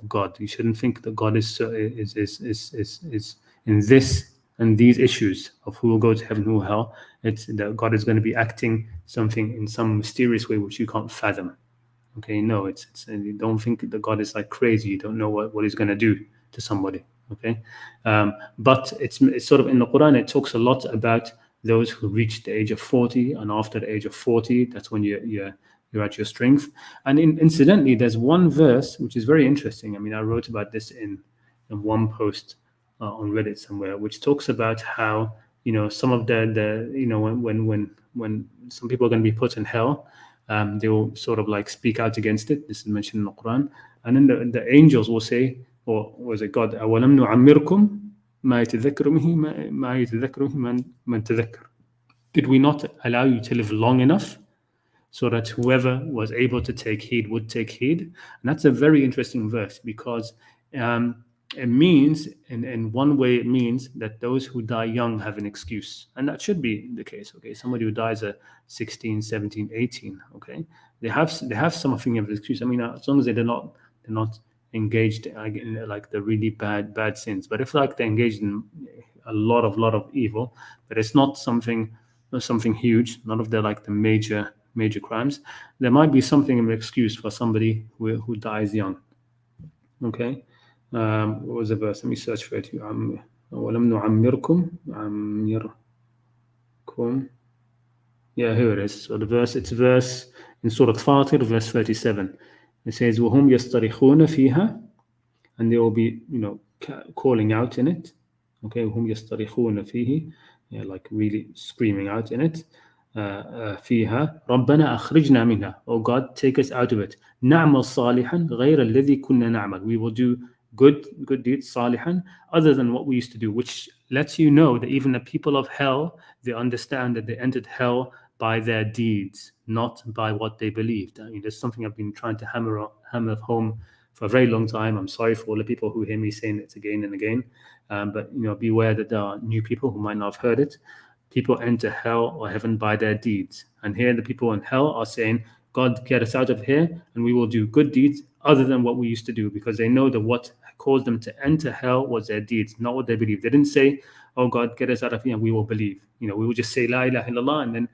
God. You shouldn't think that God is in this and these issues of who will go to heaven, who will hell. It's that God is going to be acting something in some mysterious way which you can't fathom. Okay, no, it's you don't think that God is like crazy. You don't know what He's going to do to somebody. Okay, but it's sort of in the Quran. It talks a lot about those who reach the age of 40, and after the age of 40, that's when you're at your strength. And incidentally, there's one verse which is very interesting. I mean, I wrote about this in one post on Reddit somewhere, which talks about how, you know, some of the you know, when some people are going to be put in hell, they will sort of like speak out against it. This is mentioned in the Quran, and then the angels will say, or was it God? أَوَلَمْ نُعَمِّرْكُمْ مَا يَتَذَكَّرُ مِنْ تَذَكَّرَ. Did we not allow you to live long enough so that whoever was able to take heed would take heed? And that's a very interesting verse, because it means, in one way, it means that those who die young have an excuse. And that should be the case. Okay, somebody who dies at 16, 17, 18, okay, they have something of an excuse. I mean, as long as they're not engaged in like the really bad sins. But if like they're engaged in a lot of evil, but it's not something huge, none of the like the major crimes, there might be something of an excuse for somebody who dies young. Okay, what was the verse? Let me search for it. وَلَمْ نُعَمِّرْكُمْ Yeah, here it is. So it's verse in Surah Fatir, verse 37. It says, وَهُمْ يَسْتَرِخُونَ فِيهَا, and they will be, you know, calling out in it. Okay, وَهُمْ يَسْتَرِخُونَ فِيهِ, yeah, like really screaming out in it. فِيهَا رَبَّنَا أَخْرِجْنَا مِنْهَا. Oh God, take us out of it. نَعْمَلْ صَالِحًا غَيْرَ الَّذِي كُنَّا نَعْمَلْ. We will do good deeds, salihan, other than what we used to do, which lets you know that even the people of hell, they understand that they entered hell by their deeds, not by what they believed. I mean, there's something I've been trying to hammer home for a very long time. I'm sorry for all the people who hear me saying it again and again, but beware that there are new people who might not have heard it. People enter hell or heaven by their deeds, and here the people in hell are saying, God, get us out of here, and we will do good deeds other than what we used to do, because they know that what caused them to enter hell was their deeds, not what they believed. They didn't say, oh God, get us out of here and we will believe. We will just say La ilaha illallah and then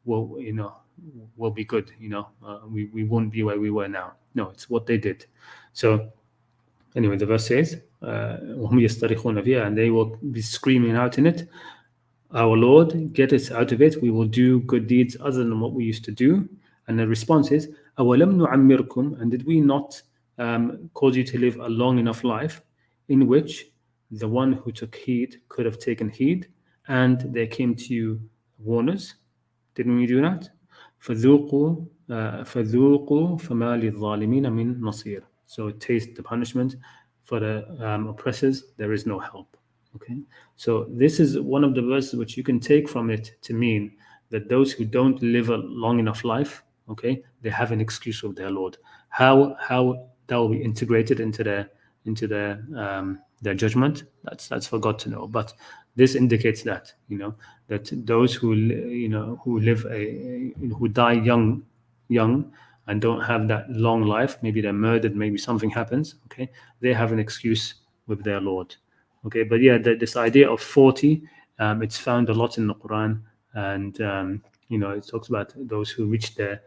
we'll be good. We won't be where we were now. No, it's what they did. So anyway, the verse says, وَهُمْ يَسْتَرِخُونَ فِيهَا, and they will be screaming out in it, our Lord, get us out of it. We will do good deeds other than what we used to do. And the response is, أَوَلَمْ نُعَمِّرْكُمْ, and did we not cause you to live a long enough life in which the one who took heed could have taken heed, and there came to you warners? Didn't we do that? فَذُوقُوا فَمَا لِلظَّالِمِينَ مِنْ نَصِيرٍ. So taste the punishment. For the oppressors, there is no help. Okay, so this is one of the verses which you can take from it to mean that those who don't live a long enough life, okay, they have an excuse with their Lord. How that will be integrated into their judgment, that's for God to know. But this indicates that that those who who die young and don't have that long life, maybe they're murdered, maybe something happens, okay, they have an excuse with their Lord. Okay, but yeah, this idea of 40, it's found a lot in the Quran, and it talks about those who reach their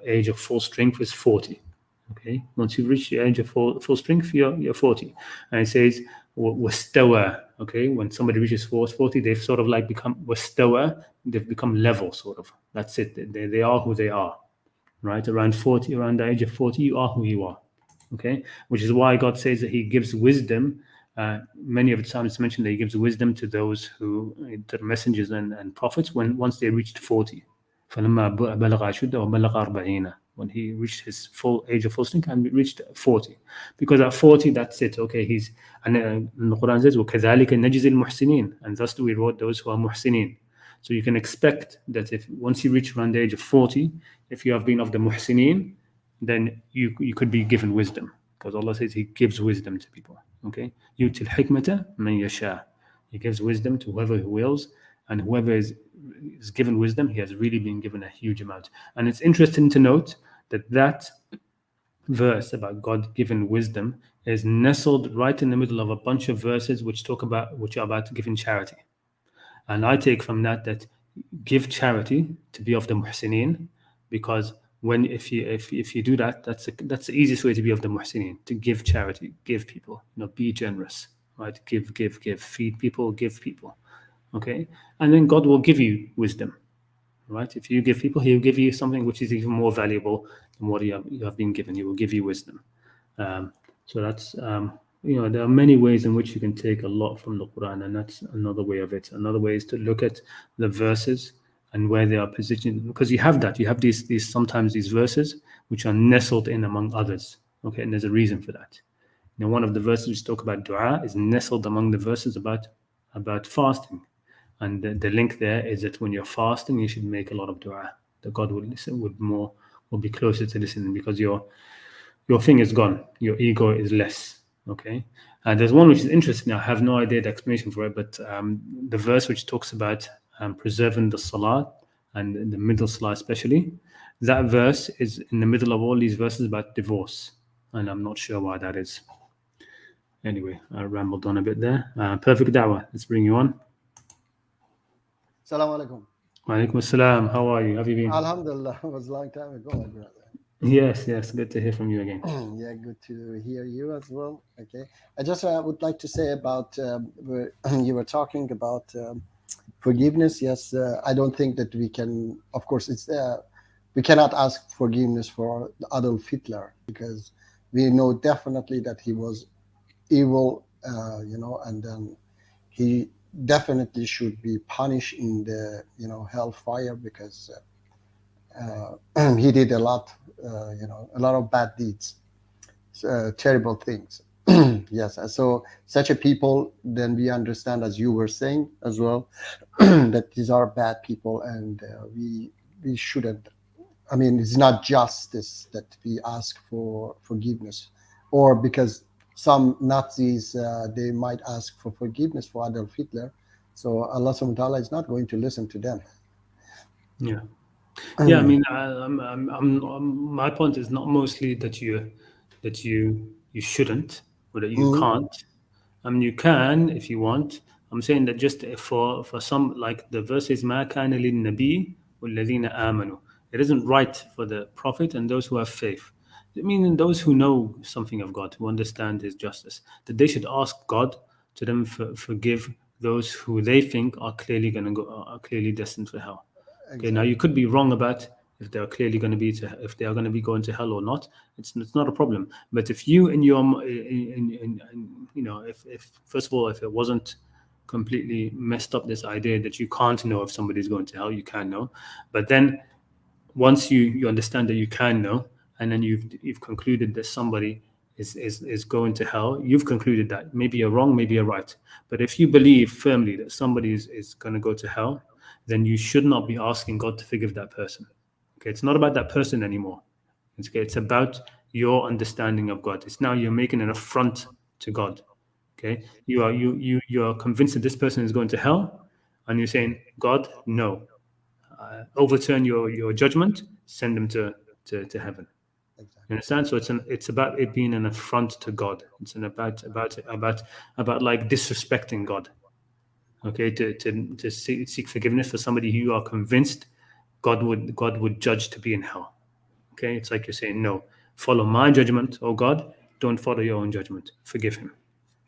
age of full strength is 40. Okay, once you've reached the age of full strength, you're 40, and it says wastawa. Okay, when somebody reaches 40, they've sort of like become wastawa. They've become level, sort of. That's it. They are who they are, right? Around the age of 40, you are who you are. Okay, which is why God says that He gives wisdom. Many of the times it's mentioned that He gives wisdom to those to the messengers and prophets once they reached 40. When he reached his full age of full strength and reached 40, because at 40, that's it. Okay, and the Quran says, وَكَذَلِكَ نَجْزِي الْمُحْسِنِينَ, and thus do we reward those who are muhsinin. So you can expect that if once you reach around the age of 40, if you have been of the muhsinin, then you could be given wisdom, because Allah says He gives wisdom to people. Okay, yu'til hikmata man yasha. He gives wisdom to whoever He wills, and whoever is given wisdom, he has really been given a huge amount. And it's interesting to note that verse about God given wisdom is nestled right in the middle of a bunch of verses which are about giving charity. And I take from that give charity to be of the muhsinin, because if you do that, that's the easiest way to be of the muhsinin, to give charity, give people, be generous, right? Give, feed people, give people. Okay, and then God will give you wisdom, right? If you give people, He will give you something which is even more valuable than what you have been given. He will give you wisdom. So that's there are many ways in which you can take a lot from the Quran, and that's another way of it. Another way is to look at the verses and where they are positioned, because you have these sometimes these verses which are nestled in among others. Okay, and there's a reason for that. One of the verses which talk about dua is nestled among the verses about fasting. And the link there is that when you're fasting, you should make a lot of dua. That God will listen, will be closer to listening, because your thing is gone, your ego is less. Okay, and there's one which is interesting. I have no idea the explanation for it, but the verse which talks about preserving the salat, and in the middle salah especially, that verse is in the middle of all these verses about divorce, and I'm not sure why that is. Anyway, I rambled on a bit there. Perfect da'wah. Let's bring you on. Assalamu alaikum. Walaikum assalam. How are you? Have you been? Alhamdulillah. It was a long time ago, my brother. Yes. Good to hear from you again. Yeah, good to hear you as well. Okay. I just would like to say about, you were talking about forgiveness. Yes, I don't think that we can, of course, we cannot ask forgiveness for Adolf Hitler, because we know definitely that he was evil, and then he definitely should be punished in the hellfire, because he did a lot of bad deeds, terrible things. Yes, so such a people, then we understand, as you were saying as well, that these are bad people, and we shouldn't. I mean, it's not justice that we ask for forgiveness, or because some Nazis they might ask for forgiveness for Adolf Hitler, so Allah subhanahu wa ta'ala is not going to listen to them. Yeah. Yeah, I mean, my point is not mostly that you shouldn't or that you Mhm. can't. I mean, you can if you want. I'm saying that just for some, like the verse is "Ma kana lin nabi walladhina amanu." It isn't right for the prophet and those who have faith. I mean, those who know something of God, who understand His justice, that they should ask God to them forgive those who they think are clearly going to go are clearly destined for hell. Okay, now you Exactly. could be wrong about if they are clearly going to be if they are going to be going to hell or not. It's not a problem. But if you in your you know, if first of all, if it wasn't completely messed up, this idea that you can't know if somebody's going to hell, you can know. But then once you understand that you can know, and then you've concluded that somebody is going to hell, you've concluded that maybe you're wrong, maybe you're right. But if you believe firmly that somebody is going to go to hell, then you should not be asking God to forgive that person. Okay, it's not about that person anymore. It's about your understanding of God. It's now you're making an affront to God. Okay, you are convinced that this person is going to hell, and you're saying, God, no, overturn your judgment, send them to heaven. You Exactly. understand? So it's about it being an affront to God. It's an about like disrespecting God. Okay, to seek forgiveness for somebody who you are convinced God would judge to be in hell. Okay, it's like you're saying, no, follow my judgment, oh God, don't follow your own judgment. Forgive him.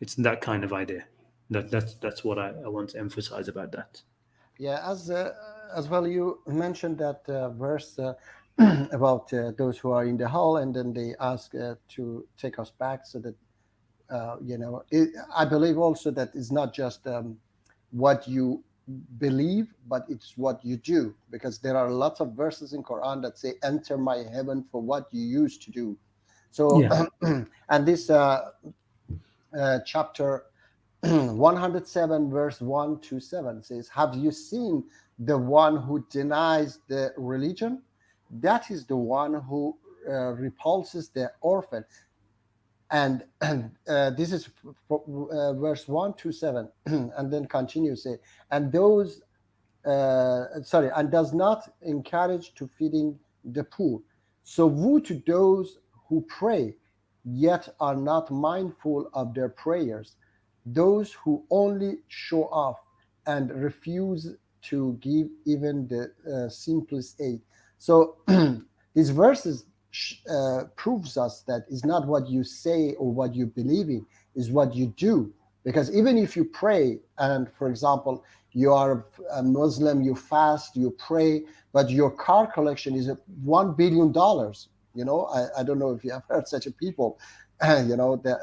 It's that kind of idea. That's what I want to emphasize about that. Yeah, as well, you mentioned that verse about those who are in the hell, and then they ask to take us back, so that I believe also that it's not just what you believe, but it's what you do, because there are lots of verses in Quran that say, "Enter my heaven for what you used to do." So, Yeah. and this chapter 107 verse 1 to 7 says, "Have you seen the one who denies the religion? That is the one who repulses the orphan." And this is verse 1 to 7, and then continue say, "And those sorry, and does not encourage to feeding the poor. So woe to those who pray, yet are not mindful of their prayers, those who only show off and refuse to give even the simplest aid." So these verses proves us that it's not what you say or what you believe in, is what you do. Because even if you pray, and for example, you are a Muslim, you fast, you pray, but your car collection is $1 billion. I don't know if you have heard such a people. The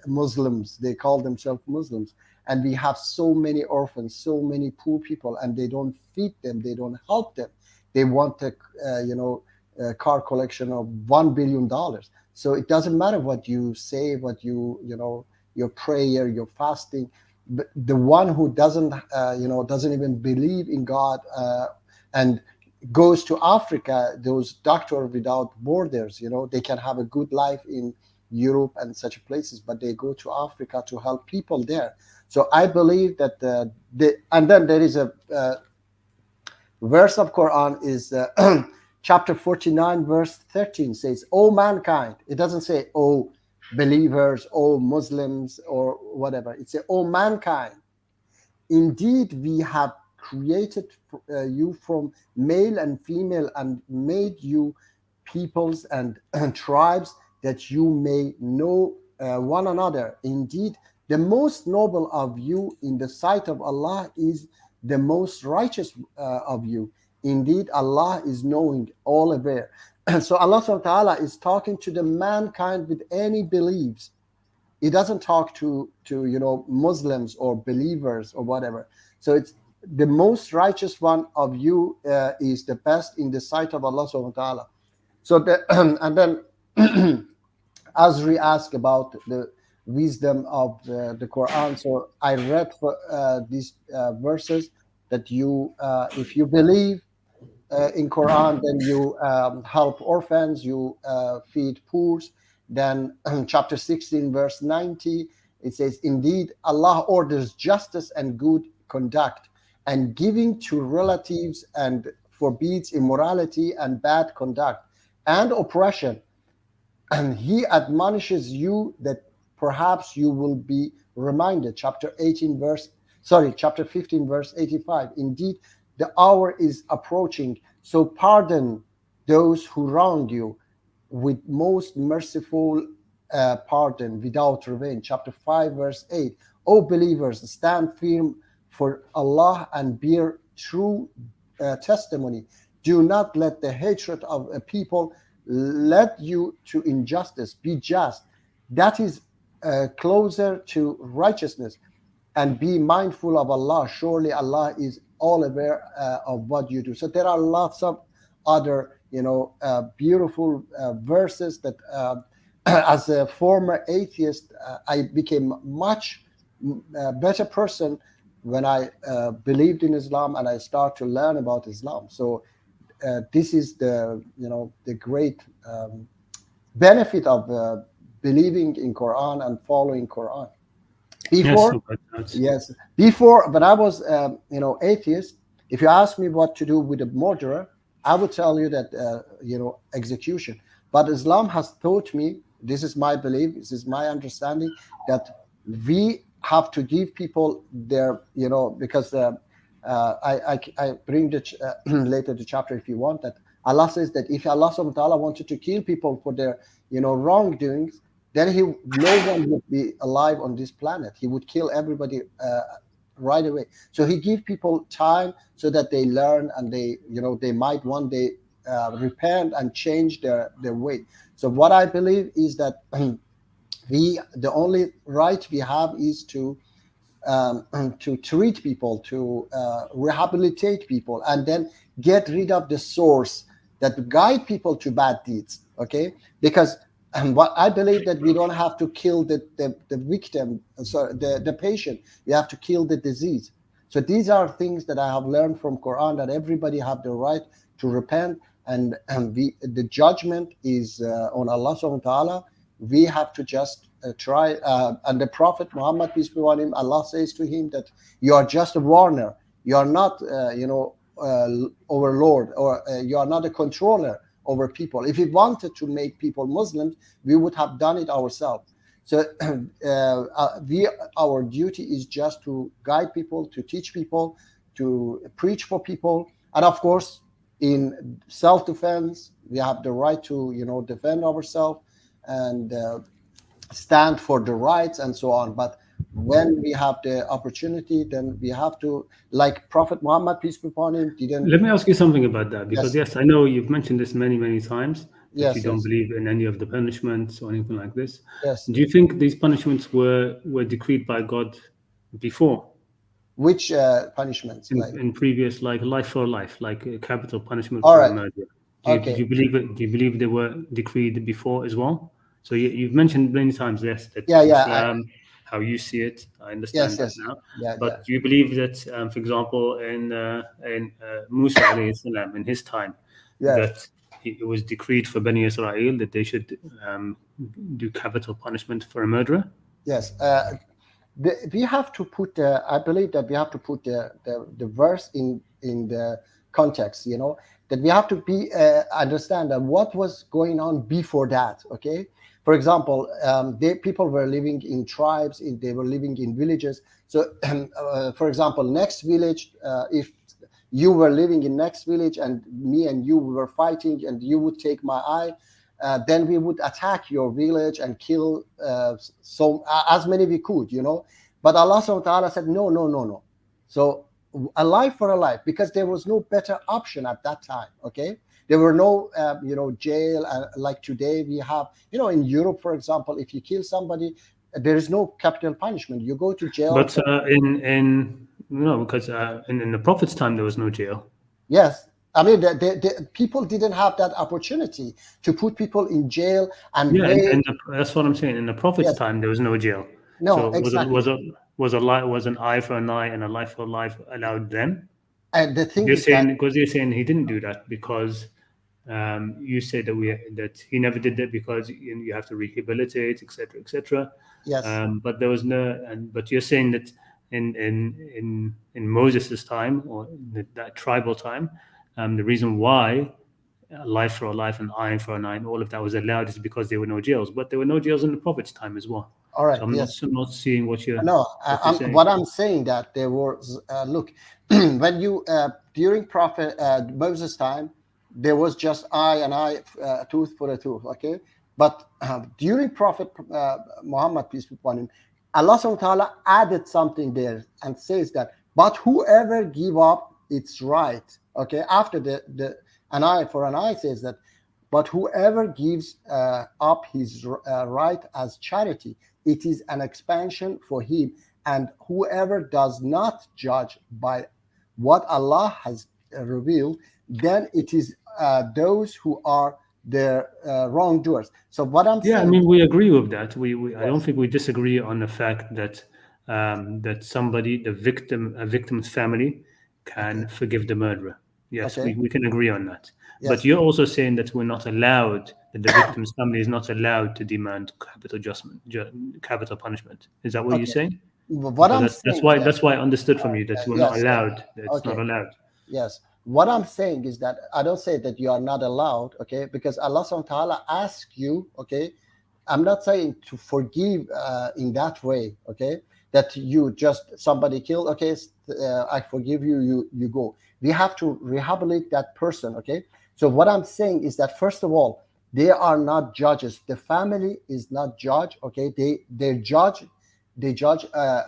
Muslims, they call themselves Muslims, and we have so many orphans, so many poor people, and they don't feed them, they don't help them. They want a car collection of $1 billion. So it doesn't matter what you say, what your prayer, your fasting. But the one who doesn't even believe in God, and goes to Africa, those Doctor Without Borders, they can have a good life in Europe and such places, but they go to Africa to help people there. So I believe that and then there is a verse of Quran is chapter 49 verse 13 says, "O mankind." It doesn't say, "Oh believers," "Oh Muslims," or whatever. It says, "O mankind, indeed we have created you from male and female, and made you peoples and tribes, that you may know one another. Indeed, the most noble of you in the sight of Allah is the most righteous of you. Indeed, Allah is knowing, all aware." So Allah subhanahu wa ta'ala is talking to the mankind with any beliefs. He doesn't talk to Muslims or believers or whatever. So it's the most righteous one of you is the best in the sight of Allah subhanahu wa ta'ala. So and then Azri asked about the wisdom of the Quran. So I read for these verses that you, if you believe in Quran, then you help orphans, you feed poor. Then chapter 16, verse 90, it says, indeed, Allah orders justice and good conduct and giving to relatives and forbids immorality and bad conduct and oppression. And he admonishes you that perhaps you will be reminded. Chapter 15, verse 85. Indeed, the hour is approaching, so pardon those who wronged you with most merciful pardon without revenge. Chapter 5, verse 8. O believers, stand firm for Allah and bear true testimony. Do not let the hatred of a people lead you to injustice. Be just. That is closer to righteousness. And be mindful of Allah. Surely Allah is all aware of what you do. So there are lots of other, beautiful verses that, as a former atheist, I became much better person when I believed in Islam and I start to learn about Islam. So this is the great benefit of believing in Quran and following Quran. Before, yes, before when I was atheist, if you ask me what to do with a murderer, I would tell you that execution. But Islam has taught me, this is my belief, this is my understanding, that we have to give people their, because I bring the later the chapter if you want, that Allah says that if Allah subhanahu wa ta'ala wanted to kill people for their wrongdoings, then no one would be alive on this planet. He would kill everybody right away. So he give people time so that they learn and they might one day repent and change their way. So what I believe is that the only right we have is to treat people, to rehabilitate people, and then get rid of the source that guide people to bad deeds. Okay, because what I believe that we don't have to kill the victim, sorry, the patient. We have to kill the disease. So these are things that I have learned from Quran, that everybody have the right to repent, and the judgment is on Allah subhanahu wa ta'ala. We have to just try. And the Prophet Muhammad, peace be upon him, Allah says to him that you are just a warner. You are not, overlord, or you are not a controller over people. If we wanted to make people Muslims, we would have done it ourselves. So our duty is just to guide people, to teach people, to preach for people, and of course, in self-defense, we have the right to defend ourselves and stand for the rights and so on. But when we have the opportunity, then we have to, like Prophet Muhammad, peace be upon him, didn't. Let me ask you something about that, because Yes. I know you've mentioned this many times, that Yes, you don't yes. believe in any of the punishments or anything like this. Yes. Do you think these punishments were decreed by God before? Which punishments? In previous, like life for life, like a capital punishment All for right. a murder. Okay. Do you believe it? Do you believe they were decreed before as well? So you've mentioned many times, yes, that Islam, how you see it, I understand that now. But do you believe that, for example, in Musa alayhi salam, in his time, that it was decreed for Bani Israel that they should do capital punishment for a murderer? Yes. We have to put. I believe that we have to put the verse in the context. That we have to be understand that what was going on before that. Okay. For example, people were living in tribes. They were living in villages. So, for example, next village, if you were living in next village and me and you were fighting, and you would take my eye, then we would attack your village and kill as many we could, But Allah subhanahu wa ta'ala said, no. So a life for a life, because there was no better option at that time, okay? There were no, jail, like today we have, in Europe, for example, if you kill somebody, there is no capital punishment. You go to jail. But because in the Prophet's time, there was no jail. Yes. I mean, the people didn't have that opportunity to put people in jail and Yeah, wait. and that's what I'm saying. In the Prophet's Yes, time, there was no jail. no, So exactly. was an eye for an eye and a life for a life allowed then? And the thing You're is that, saying because you're saying he didn't do that because you said that he never did that because you have to rehabilitate, etc., etc. yes, But there was no, but you're saying that in Moses' time or that tribal time, the reason why a life for a life, an eye for an eye, and all of that was allowed is because there were no jails. But there were no jails in the Prophet's time as well. all right, So I'm yes. not seeing No, saying. what I'm saying that there was, look, when you, during Prophet Moses' time, there was just eye and eye, tooth for a tooth, okay? But during Prophet Muhammad, peace be upon him, Allah subhanahu wa ta'ala added something there and says that, but whoever give up its right, okay, after the an eye for an eye says that, but whoever gives up his right as charity, it is an expansion for him. And whoever does not judge by what Allah has revealed, then it is those who are the wrongdoers. So what I'm Yeah, I saying, mean, we agree with that. We I don't yes, think we disagree on the fact that that somebody, a victim's family, can okay, forgive the murderer. Yes, okay, we can agree on that. But yes, you're also saying that we're not allowed, that the victim's family is not allowed to demand capital adjustment, capital punishment. Is that what you're okay. saying? What Because I'm that's saying is why that, I understood from you that we're not yes, allowed. That it's not okay. allowed. Yes. What I'm saying is that I don't say that you are not allowed, okay? Because Allah subhanahu wa ta'ala asks you, okay? I'm not saying to forgive in that way, okay? That you just somebody killed, okay? I forgive you, you go. We have to rehabilitate that person, okay? So what I'm saying is that first of all, they are not judges. The family is not judge, okay? They judge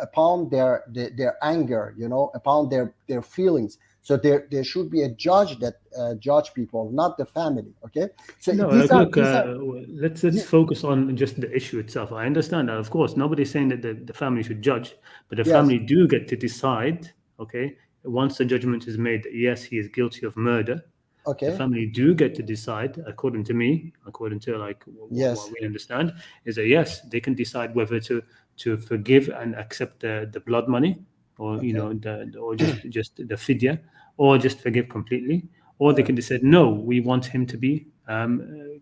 upon their anger, upon their feelings. So there should be a judge that judge people, not the family. Okay, so No, these are look, these are let's focus on just the issue itself. I understand that, of course, nobody's saying that the family should judge, but the yes, family do get to decide. Okay, once the judgment is made that yes, he is guilty of murder, the okay, family do get to decide, according to me, according to like what yes, we understand, is that yes, they can decide whether to forgive and accept the blood money, or okay, or just the fidya, or just forgive completely, or all they right, can decide no, we want him to be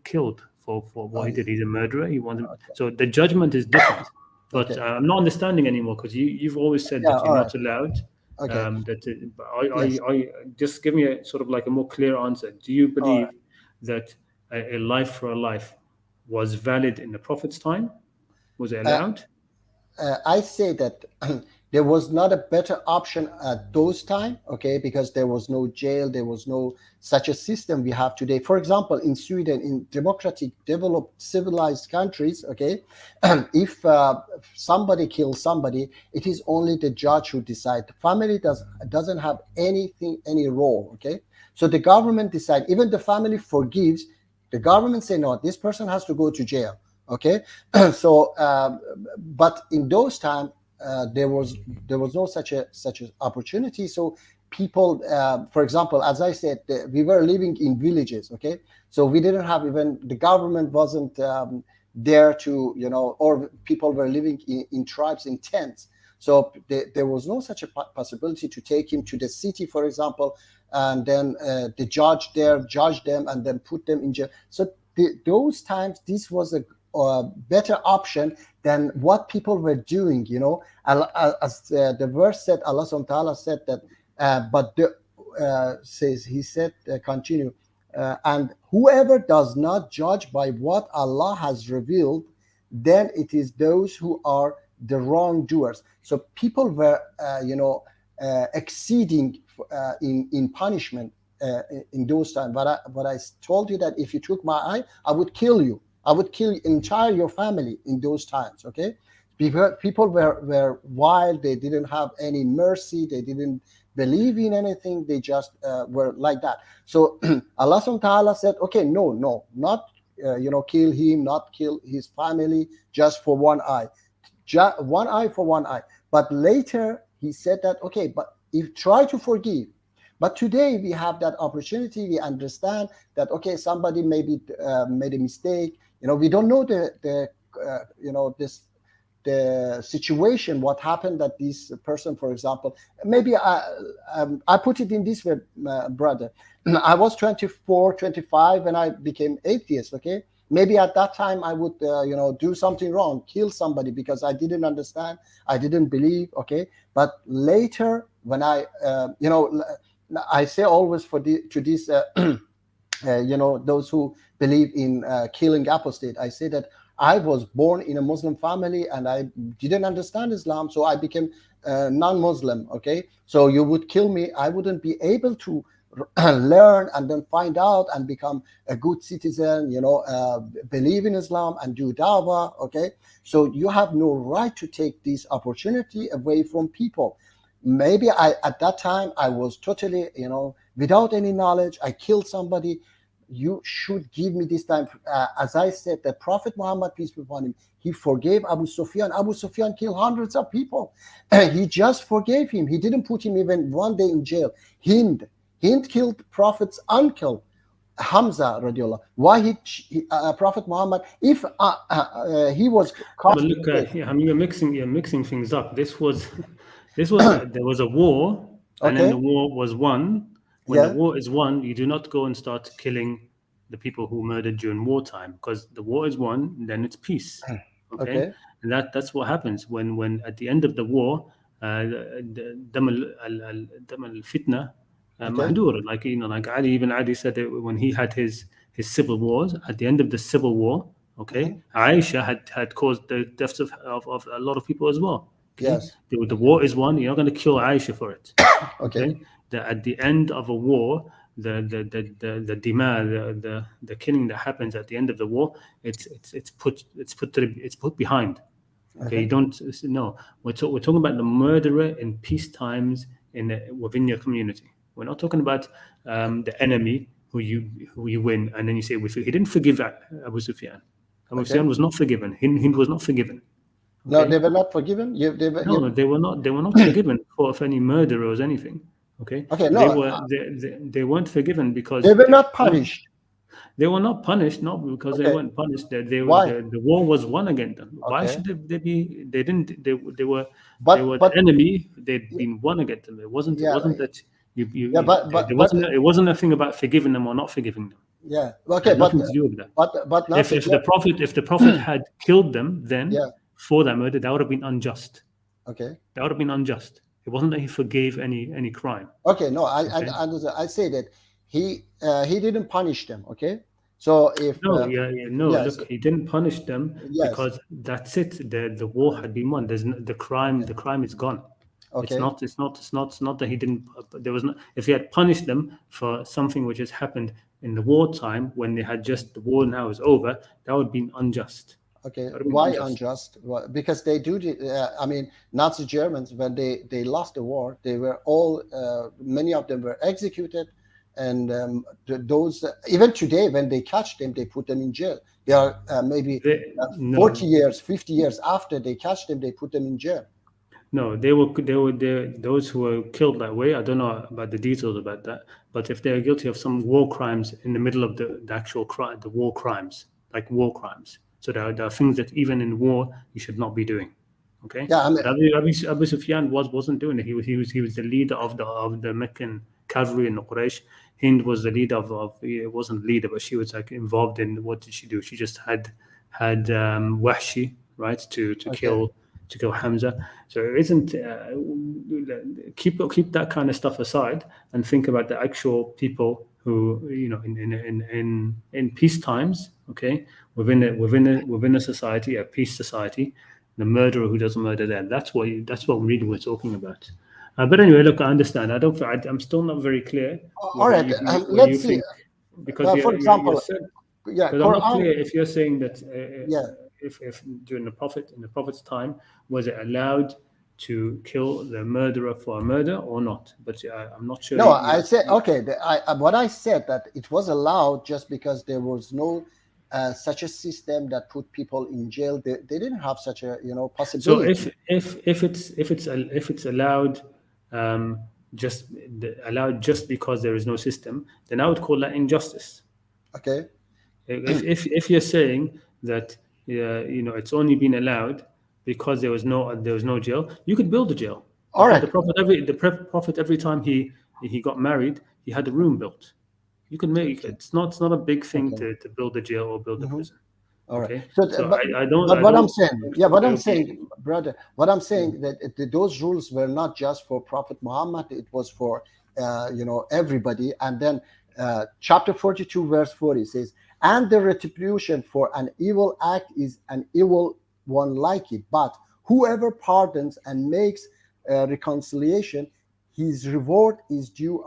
killed for what he okay, did. He's a murderer. He wants him. So the judgment is different. But okay, I'm not understanding anymore because you've always said yeah, that you're all right, not allowed. okay, But yes, just give me a sort of like a more clear answer. Do you all right. believe that a life for a life was valid in the Prophet's time? Was it Uh, allowed? I say that there was not a better option at those time, okay, because there was no jail, there was no such a system we have today. For example, in Sweden, in democratic, developed, civilized countries, okay, if somebody kills somebody, it is only the judge who decide. The family doesn't have any role, okay. So the government decide. Even the family forgives. The government say no, this person has to go to jail, okay. So but in those times there was no such a opportunity. So people, for example, as I said, we were living in villages, okay. So we didn't have, even the government wasn't there to, or people were living in tribes, in tents. So there was no such a possibility to take him to the city, for example, and then the judge there judge them and then put them in jail. So those times, this was a better option than what people were doing. As the verse said, Allah subhanahu wa ta'ala said that, but the says, he said, continue, and whoever does not judge by what Allah has revealed, then it is those who are the wrongdoers. So people were, exceeding in punishment in those times. But I told you that if you took my eye, I would kill you. I would kill entire your family in those times. Okay, people were wild. They didn't have any mercy. They didn't believe in anything. They just were like that. So Allah subhanahu wa ta'ala said, okay, no, not kill him, not kill his family, just for one eye, one eye for one eye. But later he said that, okay, but if try to forgive, But today we have that opportunity. We understand that, okay, somebody maybe made a mistake. We don't know the situation, what happened that this person, for example, maybe I put it in this way, brother. I was 24, 25 when I became atheist, okay? Maybe at that time I would, do something wrong, kill somebody because I didn't understand, I didn't believe, okay? But later, when I say always to these, those who believe in killing apostate, I say that I was born in a Muslim family and I didn't understand Islam, so I became non-Muslim, okay? So you would kill me, I wouldn't be able to learn and then find out and become a good citizen, believe in Islam and do dawah, okay? So you have no right to take this opportunity away from people. Maybe at that time I was totally, without any knowledge, I killed somebody. You should give me this time. As I said, the Prophet Muhammad, peace be upon him, he forgave Abu Sufyan. Abu Sufyan killed hundreds of people. He just forgave him. He didn't put him even one day in jail. Hind killed Prophet's uncle, Hamza radiallahu. Why Prophet Muhammad, if he was caught. But look, you're mixing things up. This was there was a war, and then the war was won. When the war is won, you do not go and start killing the people who murdered during wartime, because the war is won, then it's peace. Okay? And that's what happens when at the end of the war, dam al fitna mahdur, like Ali ibn Adi said that when he had his civil wars, at the end of the civil war, Aisha had caused the deaths of a lot of people as well. Okay? Yes. The war is won. You're not going to kill Aisha for it. Okay. At the end of a war, the killing that happens at the end of the war, it's put behind. Okay, you don't no. We're talking about the murderer in peace times within your community. We're not talking about the enemy who you win and then you say he didn't forgive Abu Sufyan. Abu Sufyan was not forgiven. Hind was not forgiven. Okay? No, they were not forgiven. They were not. They were not forgiven for any murder or anything. Okay. No. They weren't forgiven because they were not punished. They were not punished, not because they weren't punished. Why? The war was won against them. Why should they be? They didn't. They were the enemy. They'd been won against them. It wasn't. It wasn't that it wasn't a thing about forgiving them or not forgiving them. Yeah. Okay. Nothing to do with that. But if the prophet had killed them, then for that murder, that would have been unjust. Okay. That would have been unjust. It wasn't that he forgave any crime. Okay. No, I say that he didn't punish them. Okay. So if look, he didn't punish them because that's it. The war had been won. The crime is gone. Okay. It's not that he didn't. There was not. If he had punished them for something which has happened in the wartime when they had just the war now is over, that would be unjust. Okay, why unjust? Because they do. Nazi Germans, when they lost the war, they were all many of them were executed, and those even today when they catch them, they put them in jail. They are maybe 40 years, 50 years after they catch them, they put them in jail. No, they were those who were killed that way. I don't know about the details about that, but if they're guilty of some war crimes in the middle of the actual crime, the war crimes, like war crimes. So there are things that even in war you should not be doing. Okay. Yeah, Abu Sufyan wasn't doing it. He was the leader of the Meccan cavalry in the Quraysh. Hind was the leader of it wasn't leader, but she was like involved in what did she do? She just had Wahshi, right, to kill Hamza. So it isn't keep that kind of stuff aside and think about the actual people who in peace times, okay, within a society, a peace society, the murderer who doesn't murder them. That's what really we're talking about. But anyway, look, I understand. I'm still not very clear. All right, let's see. Because for example, I'm not clear if you're saying that. If during the prophet's time, was it allowed to kill the murderer for a murder or not? But I'm not sure. No, I said okay. What I said that it was allowed just because there was no such a system that put people in jail. They didn't have such a possibility. So if it's allowed allowed just because there is no system, then I would call that injustice. Okay. If you're saying that it's only been allowed because there was no jail, you could build a jail. All right. The Prophet every time he got married, he had a room built. You can make it. It's not a big thing to build a jail or build a prison. All right. Okay. So, but I don't. what I'm saying, Okay. saying, brother, what I'm saying that those rules were not just for Prophet Muhammad; it was for everybody. And then chapter 42, verse 40 says, "And the retribution for an evil act is an evil one like it. But whoever pardons and makes reconciliation, his reward is due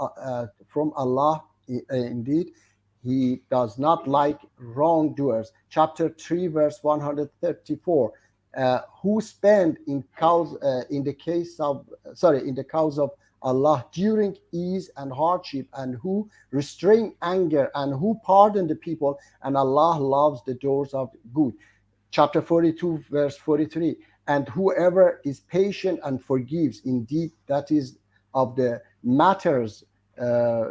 from Allah. Indeed, He does not like wrongdoers." Chapter 3, verse 134. Who spend in the cause of Allah during ease and hardship, and who restrain anger, and who pardon the people, and Allah loves the doors of good. Chapter 42, verse 43. And whoever is patient and forgives, indeed that is of the matters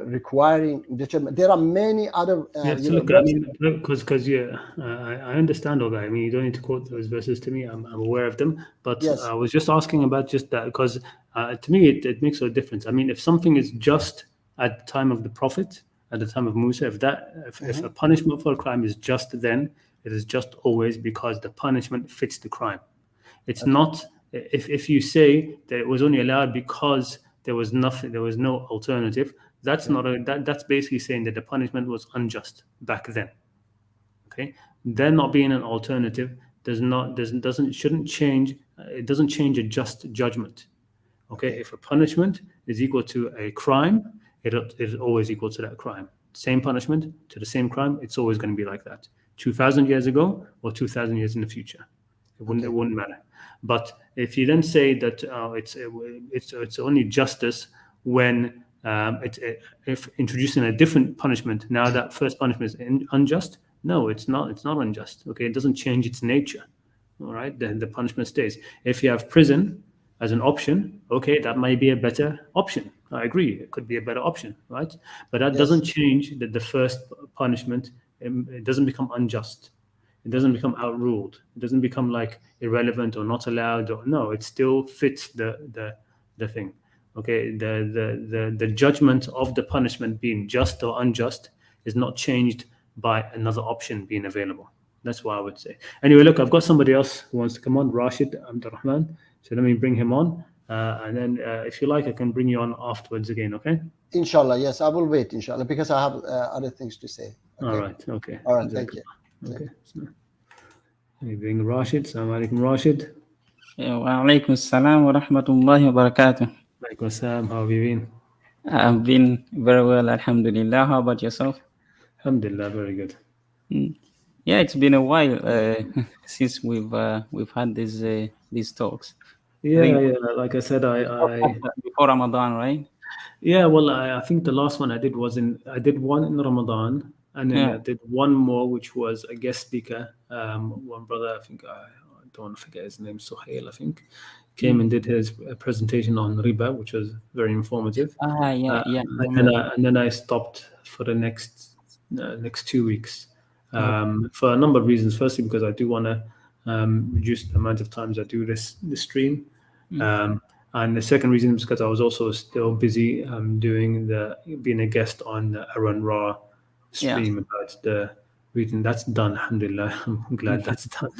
requiring determination. There are many other look, I mean, because I understand all that. I mean, you don't need to quote those verses to me. I'm aware of them, but Yes. I was just asking about just that because to me it makes a difference. I mean, if something is just at the time of the Prophet, at the time of Musa, if a punishment for a crime is just then, it is just always because the punishment fits the crime. It's not if you say that it was only allowed because there was no alternative. That's that's basically saying that the punishment was unjust back then. Okay, there not being an alternative shouldn't change. It doesn't change a just judgment. Okay, if a punishment is equal to a crime, it is always equal to that crime. Same punishment to the same crime, it's always going to be like that. 2,000 years ago or 2,000 years in the future, it wouldn't matter. But if you then say that it's only justice when if introducing a different punishment, now that first punishment is unjust. No, it's not. It's not unjust. Okay, it doesn't change its nature. All right, then the punishment stays. If you have prison as an option, okay, that might be a better option. I agree, it could be a better option, right? But that doesn't change that the first punishment it doesn't become unjust. It doesn't become outruled. It doesn't become like irrelevant or not allowed. Or no, it still fits the thing. Okay, the judgment of the punishment being just or unjust is not changed by another option being available. That's what I would say. Anyway, look, I've got somebody else who wants to come on, Rashid Abdurrahman. So let me bring him on, and then if you like, I can bring you on afterwards again. Okay. Inshallah, yes, I will wait. Inshallah, because I have other things to say. Okay? All right. Okay. All right. Thank you. Okay. So, let me bring Rashid. Assalamu alaikum, Rashid. Wa alaikum assalam wa rahmatullahi wa barakatuh. Alaikum assalam. How have you been? I've been very well, alhamdulillah. How about yourself? Alhamdulillah, very good. Yeah, it's been a while since we've had these talks. Yeah. Like I said, before Ramadan, right? Yeah, well, I think the last one I did one in Ramadan, and then I did one more, which was a guest speaker. One brother, I think I don't want to forget his name, Suhail, I think, came and did his presentation on riba, which was very informative. And then I stopped for the next 2 weeks for a number of reasons. Firstly, because I do want to reduce the amount of times I do this stream. And the second reason is because I was also still busy being a guest on the Aaron Ra stream about the reading. That's done, alhamdulillah. I'm glad that's done.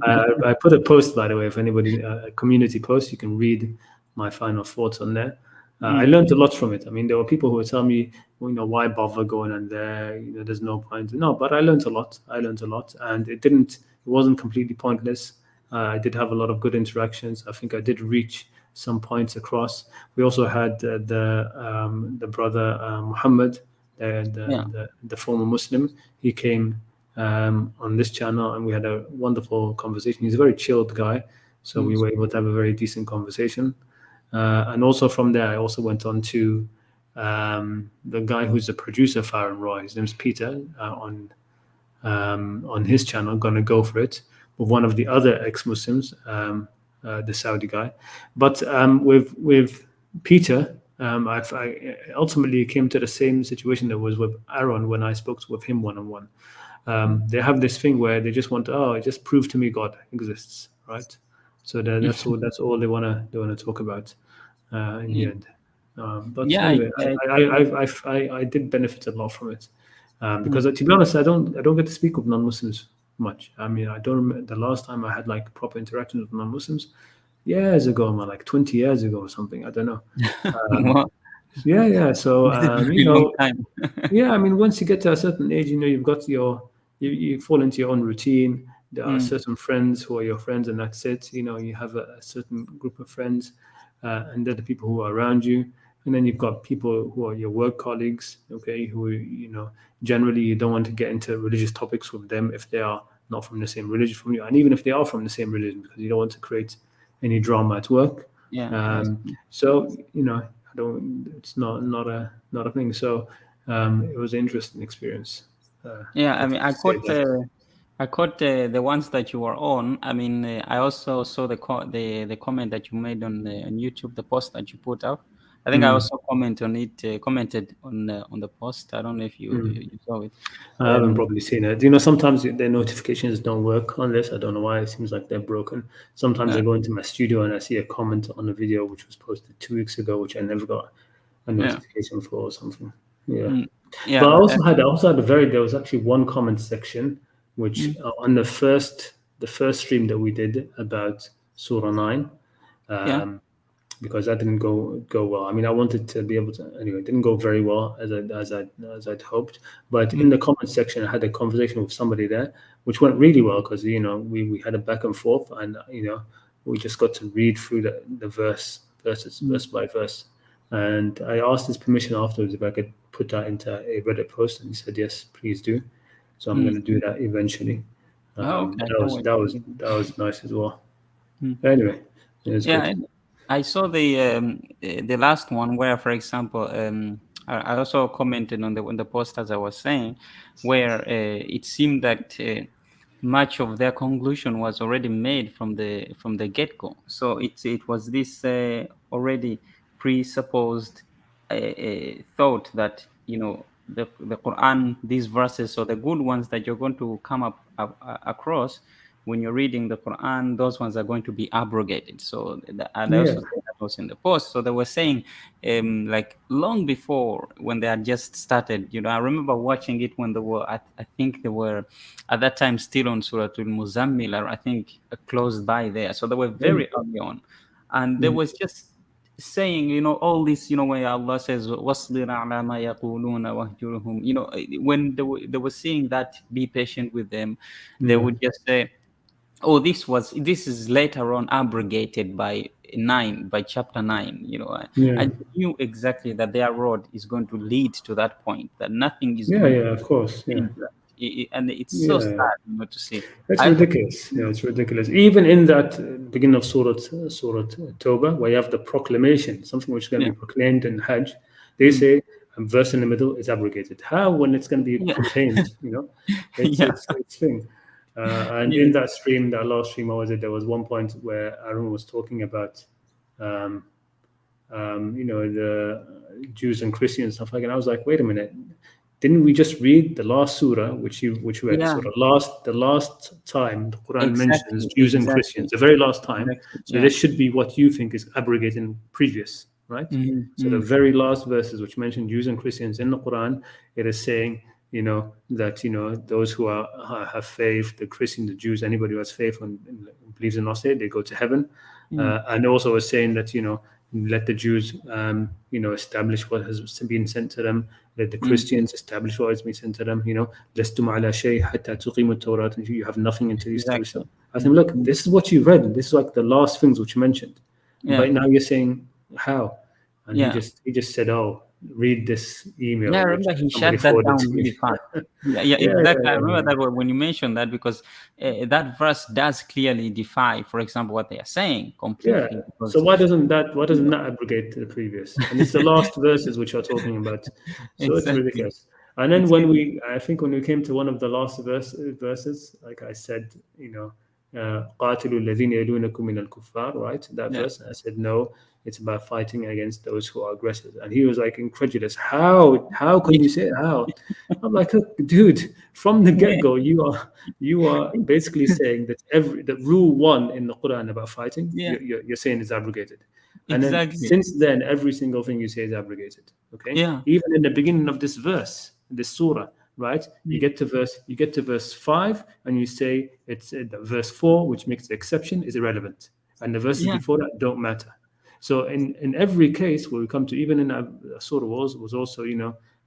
I put a post, by the way, if anybody, a community post, you can read my final thoughts on there. I learned a lot from it. I mean, there were people who would tell me, why bother going on there? There's no point. No, but I learned a lot. And it wasn't completely pointless. I did have a lot of good interactions. I think I did reach some points across. We also had the brother Muhammad, the former Muslim. He came on this channel, and we had a wonderful conversation. He's a very chilled guy, so we were able to have a very decent conversation. And also from there, I also went on to the guy who's the producer of Aaron Roy. His name's Peter on his channel. Gonna go for it with one of the other ex-Muslims, the Saudi guy. But with Peter, I ultimately came to the same situation that was with Aaron when I spoke with him one-on-one. They have this thing where they just want to, just prove to me God exists, right? So that's all they wanna talk about in the end. But Yeah, anyway, I did benefit a lot from it because to be honest, I don't get to speak with non-Muslims much. I mean, I don't remember the last time I had like proper interactions with non-Muslims years ago, man, like 20 years ago or something. I don't know. Well, Yeah. So it's a very long time. yeah, I mean, once you get to a certain age, you've got you fall into your own routine. There are certain friends who are your friends, and that's it. You have a certain group of friends, and they're the people who are around you. And then you've got people who are your work colleagues, okay, who, generally you don't want to get into religious topics with them if they are not from the same religion from you. And even if they are from the same religion, because you don't want to create any drama at work. Yeah, that's So, I don't, it's not a thing. So it was an interesting experience. Yeah, I I'd mean, have to say that. I caught the ones that you were on. I mean, I also saw the comment that you made on YouTube, the post that you put out. I think I also commented on the post. I don't know if you saw it. I haven't probably seen it. Sometimes their notifications don't work on this. I don't know why. It seems like they're broken. Sometimes I Yeah, go into my studio and I see a comment on a video which was posted 2 weeks ago, which I never got a yeah, notification for or something. Yeah. But yeah, there was actually one comment section which on the first stream that we did about Surah 9, yeah, um, because that didn't go well. I mean, I wanted to be able to anyway. It didn't go very well as I'd hoped. But in the comment section, I had a conversation with somebody there, which went really well because we had a back and forth, and we just got to read through the verse by verse. And I asked his permission afterwards if I could put that into a Reddit post, and he said yes, please do. So I'm going to do that eventually. Oh, okay. I That can't was wait. that was nice as well. Mm. Anyway, it was Yeah, good. and I saw the last one where, for example, I also commented on the post as I was saying, where it seemed that much of their conclusion was already made from the get go. So it was this already presupposed thought that the Quran, these verses, or the good ones that you're going to come across when you're reading the Quran, those ones are going to be abrogated. So, and I Yeah. also said that was in the post. So they were saying, like long before when they had just started, I remember watching it when they were, I think they were at that time still on Surah Al-Muzammil, or I think close by there. So they were very early on. And there was just saying, all this, where Allah says, "Wasbir ala ma yaquluna wahjurhum," when they were saying that, be patient with them, they Yeah. would just say, "Oh, this is later on abrogated by chapter 9." Yeah. I knew exactly that their road is going to lead to that point, that nothing is Yeah, going to of course. Yeah. change that. And it's so Yeah. sad, to see. It's I hope. ridiculous. It's ridiculous. Even in that beginning of Surah Tawbah, where you have the proclamation, something which is going Yeah, to be proclaimed in Hajj, they say a verse in the middle is abrogated. How when it's going to be yeah, proclaimed? It's yeah, it's thing. And yeah, in that stream, that last stream, what was it? There was one point where Aaron was talking about, um, the Jews and Christians and stuff like that. And I was like, wait a minute, didn't we just read the last surah which you read? yeah. So the last time the Quran mentions Exactly, Jews and Christians, exactly, the very last time. exactly. So Yeah. this should be what you think is abrogating previous, right? So the Mm-hmm. very last verses which mention Jews and Christians in the Quran, it is saying, that those who have faith, the Christians, the Jews, anybody who has faith and believes in us, they go to heaven. And also is saying that let the Jews establish what has been sent to them. Let the Christians establish what has been sent to them. لستم على شيء حتى تقيموا التوراة. You have nothing until you establish Exactly. them. I think, look, this is what you read. This is like the last things which you mentioned. Yeah. But now you're saying how? And Yeah. he just said, oh, read this email Yeah, I which remember he somebody shut that forwarded down to me. really fast. Yeah, Yeah, exactly. I remember that when you mentioned that, because that verse does clearly defy, for example, what they are saying yeah. completely. So Because why doesn't that abrogate the previous? And it's the last verses which are talking about. So it's exactly, ridiculous. And then it's when I think when we came to one of the last verses, like I said, قاتلوا الذين يلونكم من الكفار, right? That Yeah. verse. I said, no, it's about fighting against those who are aggressors. And he was like incredulous. How can you say it? How? I'm like, look, dude, from the get-go, you are basically saying that that rule 1 in the Quran about fighting, Yeah. you're saying is abrogated. And then Exactly. since then, every single thing you say is abrogated. Okay. Yeah. Even in the beginning of this verse, this surah, right? You get to verse 5, and you say it's verse 4, which makes the exception, is irrelevant, and the verses Yeah. before that don't matter. So in every case where we come to, even in surah was also,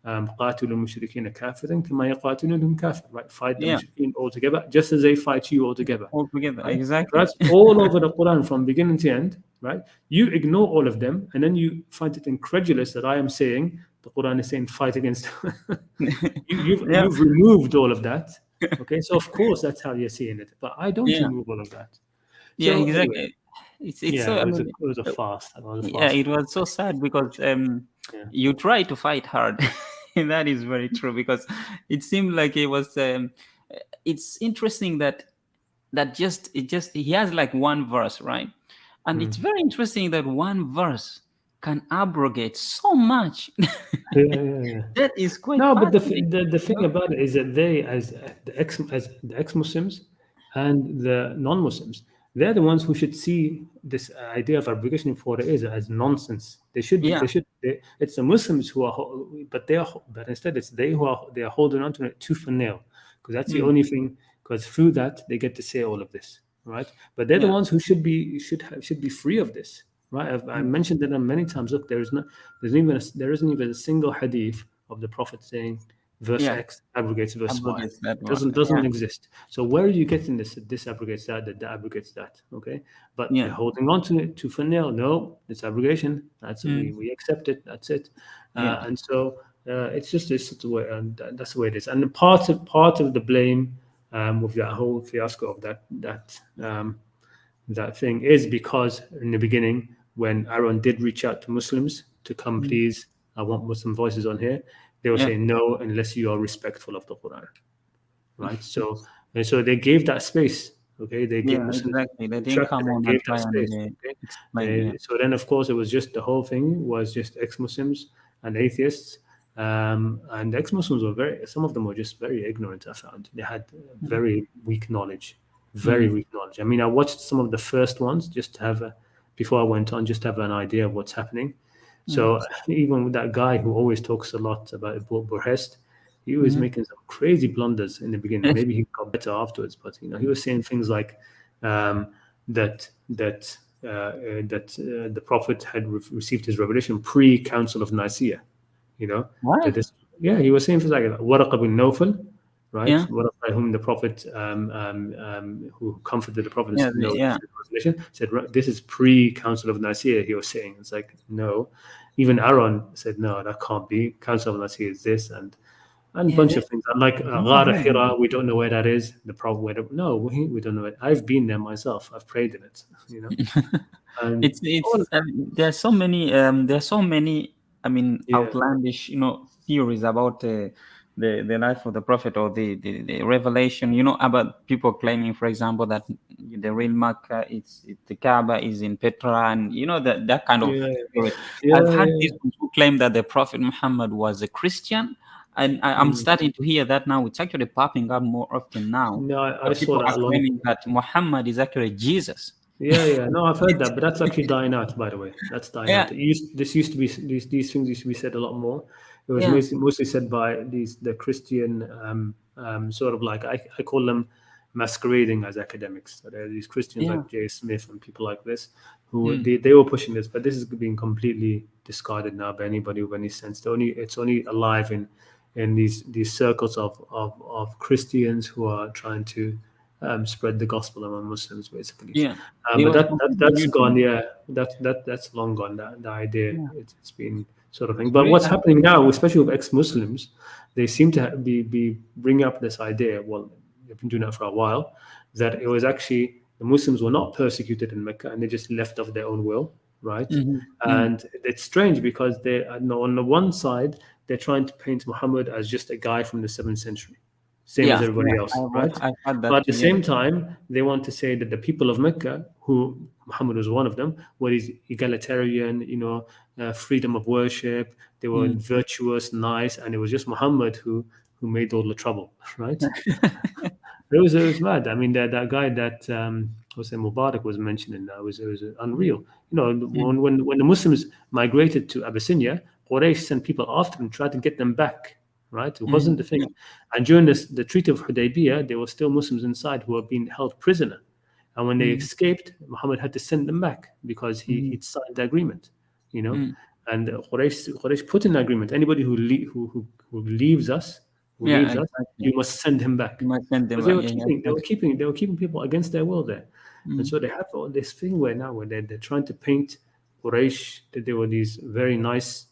قاتلوا المشركين كافرا كما يقاتلونهم كافر, right? Fight the Yeah. mushrikeen all together, just as they fight you all together. All together. Right? Exactly. That's all over the Quran from beginning to end, right? You ignore all of them, and then you find it incredulous that I am saying the Quran is saying fight against. You've removed all of that, okay? So of course that's how you're seeing it, but I don't Yeah. remove all of that. Yeah. So Exactly. anyway, It's yeah, so. I mean, it was a fast. It was a yeah, fast. it was so sad because Yeah. you try to fight hard. And that is very true, because it seemed like it was. It's interesting that he has like one verse, right? And it's very interesting that one verse can abrogate so much. Yeah. That is quite No, but fascinating. the thing about it is that they, as the ex-Muslims and the non-Muslims, they're the ones who should see this idea of abrogation for what it is, as nonsense. Yeah. It's the Muslims who are, but instead it's they are holding on to it tooth and nail, because that's the only thing. Because through that they get to say all of this, right? But they're the Yeah. ones who should be free of this, right? I mentioned it many times. Look, there isn't even a single hadith of the Prophet saying verse Yeah. X abrogates verse Y. Abrogates that It one. doesn't exist. So where are you getting this? This abrogates that abrogates that. Okay, but Yeah. they're holding on to it tooth and nail. No, it's abrogation. That's we accept it. That's it. Yeah. And so it's just the way, and that's the way it is. And part of the blame with that whole fiasco of that thing is because in the beginning, when Aaron did reach out to Muslims to come, please, I want Muslim voices on here, they were saying no unless you are respectful of the Quran, right? So they gave that space. Okay, they gave Muslims exactly. They didn't come on gave and try that and space. Okay? explain. So then, of course, it was just the whole thing was just ex-Muslims and atheists. And ex-Muslims were some of them were just very ignorant. I found they had very weak knowledge, very weak knowledge. I mean, I watched some of the first ones just to have before I went on, just to have an idea of what's happening. So even with that guy who always talks a lot about Burhest, he was making some crazy blunders in the beginning. Maybe he got better afterwards, but he was saying things like that the Prophet had received his revelation pre-Council of Nicaea. What? He was saying things like Waraq bin Nawfal, right? Yeah. Waraq, whom the Prophet who comforted the Prophet said this is pre-Council of Nicaea. He was saying it's like no. Even Aaron said no, that can't be. Council of Nicaea is this and a bunch of things. Like Ghar Hira, we don't know where that is. The Prophet, we don't know it. I've been there myself. I've prayed in it. And there's so many I mean outlandish theories about the life of the Prophet or the revelation, about people claiming, for example, that the real Makkah the Kaaba is in Petra, and that kind of theory. I've had people who claim that the Prophet Muhammad was a Christian, and I'm starting to hear that now. It's actually popping up more often now. No, I saw People that are claiming that Muhammad is actually Jesus. No, I've heard that, but that's actually dying out. By the way, that's dying out. This used to be these things used to be said a lot more. It was mostly said by the Christian sort of like I call them masquerading as academics. So there are these Christians like J. Smith and people like this who they were pushing this, but this is being completely discarded now by anybody with any sense. It's only alive in these circles of Christians who are trying to spread the gospel among Muslims, basically. But that's gone. That's long gone. The idea it's been sort of thing. But what's happening now, especially with ex-Muslims, they seem to be bringing up this idea. Well, they've been doing that for a while. That it was actually the Muslims were not persecuted in Mecca, and they just left of their own will, right? And it's strange because they on the one side they're trying to paint Muhammad as just a guy from the 7th century. same Yeah, as everybody yeah, else, I've right? I've heard But that at the too. Yeah. same time, they want to say that the people of Mecca, who Muhammad was one of them, were these egalitarian, freedom of worship. They were virtuous, nice, and it was just Muhammad who made all the trouble, right? It was mad. I mean, that guy that Hossein Mubarak was mentioning, that it was unreal. When the Muslims migrated to Abyssinia, Quraysh sent people after them, tried to get them back. Right, it wasn't the thing. And during the Treaty of Hudaybiyah, there were still Muslims inside who were being held prisoner. And when they escaped, Muhammad had to send them back because he'd signed the agreement. And Quraysh put in the agreement: anybody who leaves us, Yeah, exactly. you must send him back. You must send them Because they back. were Yeah, keeping people against their will there. And so they have all this thing where they're trying to paint Quraysh that they were these very nice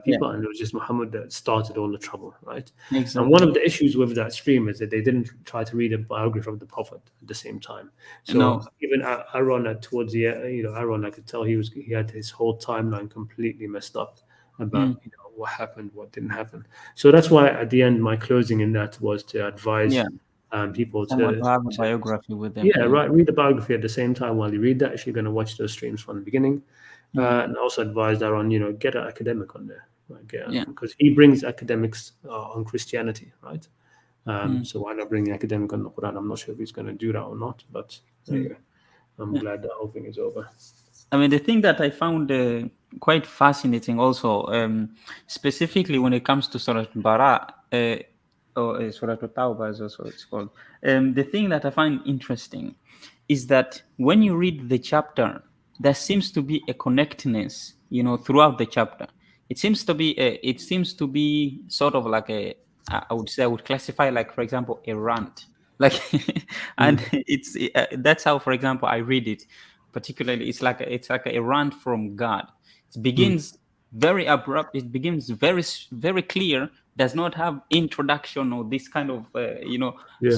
people, and it was just Muhammad that started all the trouble, right? exactly. And one of the issues with that stream is that they didn't try to read a biography of the Prophet at the same time. So No. even Aaron, towards the Aaron, I could tell he had his whole timeline completely messed up about what happened, what didn't happen. So that's why at the end, my closing in that was to advise people Someone to to have a biography with them. read the biography at the same time while you read that, if you're going to watch those streams from the beginning. And also advise Aaron, get an academic on there, because he brings academics on Christianity, right? So why not bring the academic on the Quran? I'm not sure if he's going to do that or not, but anyway, I'm glad the whole thing is over. I mean, the thing that I found quite fascinating also, specifically when it comes to Surah Bara, or Surah Tawbah is also it's called. The thing that I find interesting is that when you read the chapter, there seems to be a connectedness, throughout the chapter. It seems to be sort of like I would classify, like, for example, a rant. Like, and that's how, for example, I read it. Particularly, it's like a rant from God. It begins very abrupt. It begins very, very clear. Does not have introduction or this kind of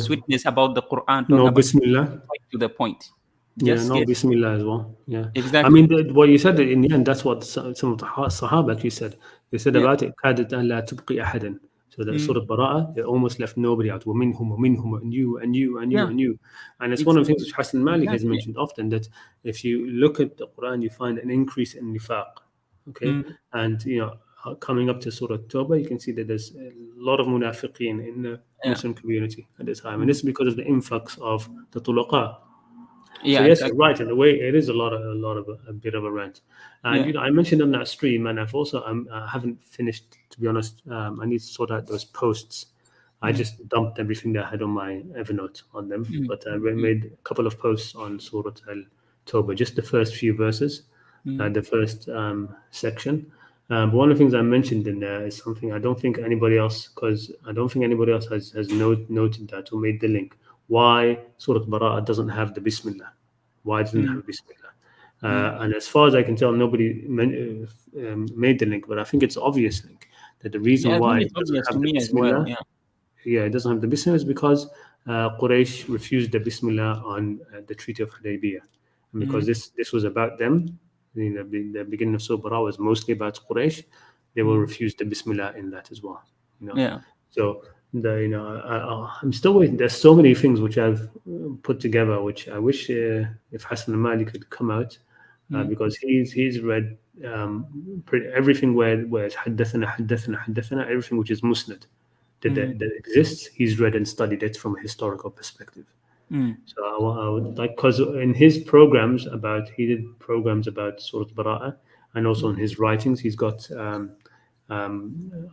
sweetness about the Quran. No Bismillah. To the point. No Bismillah as well. Yeah, exactly. I mean, what you said in the end, that's what some of the Sahaba actually said. They said about it, كادت أن لا تبقي أحدا. So the Surah Bara'ah, it almost left nobody out. وَمِنْهُمْ, and you, and you, and you, and you. And it's one of the things which Hassan Malik has mentioned often, that if you look at the Quran, you find an increase in nifaq. Okay? And, coming up to Surah Tawbah, you can see that there's a lot of munafiqeen in the Muslim community at this time. And this is because of the influx of the tulaqa. Yeah, so yes, exactly. right. In a way, it is a bit of a rant. And I mentioned on that stream, and I've also I haven't finished, to be honest. I need to sort out those posts. I just dumped everything that I had on my Evernote on them, but I made a couple of posts on Surah Al-Tawbah, just the first few verses, the first section. But one of the things I mentioned in there is something I don't think anybody else has noted that or made the link. Why Surah Bara'ah doesn't have the Bismillah? Why doesn't it have Bismillah? And as far as I can tell, nobody made the link, but I think it's obvious link that the reason why it doesn't have the Bismillah, it doesn't have the Bismillah is because Quraysh refused the Bismillah on the Treaty of Hudaybiyah, and because this was about them. The beginning of Surah Bara'ah was mostly about Quraysh. They will refuse the Bismillah in that as well. So I'm still waiting. There's so many things which I've put together, which I wish if Hassan al-Mali could come out, because he's read everything where it's haddathana, everything which is musnad that exists. He's read and studied it from a historical perspective. So I would like, because in his programs he did programs about Surah Bara'ah, and also in his writings he's got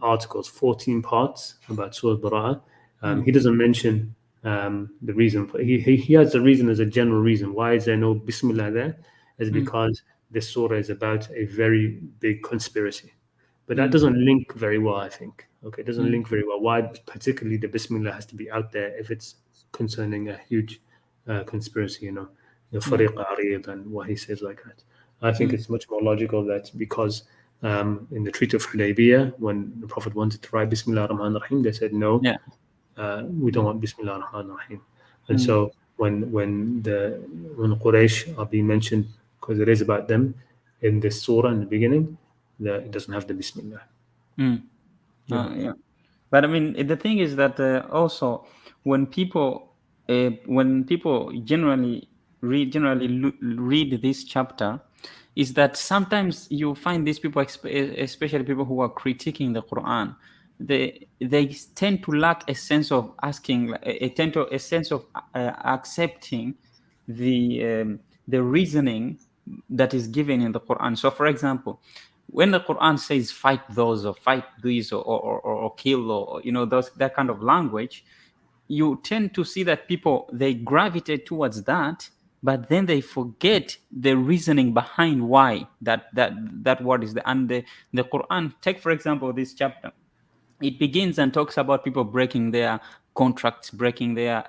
articles, 14 parts about Surah Bara'ah. He doesn't mention the reason for he has the reason as a general reason. Why is there no Bismillah there? Is because this surah is about a very big conspiracy. But that doesn't link very well, I think. Okay, it doesn't link very well. Why particularly the Bismillah has to be out there if it's concerning a huge conspiracy, Fariq Arid and what he says like that. I think it's much more logical that because in the Treaty of Hudaybiyah, when the Prophet wanted to write Bismillah ar-Rahman ar-Rahim, they said no, we don't want Bismillah ar-Rahman ar-Rahim. And so when Quraysh are being mentioned, because it is about them in this surah in the beginning, it doesn't have the Bismillah. But I mean, the thing is that also when people generally read this chapter, is that sometimes you find these people, especially people who are critiquing the Quran, they tend to lack a sense of asking, a sense of accepting the reasoning that is given in the Quran. So, for example, when the Quran says fight those or fight these or kill or that kind of language, you tend to see that people, they gravitate towards that, but then they forget the reasoning behind why that word is there. And the Quran, take for example this chapter, it begins and talks about people breaking their contracts, breaking their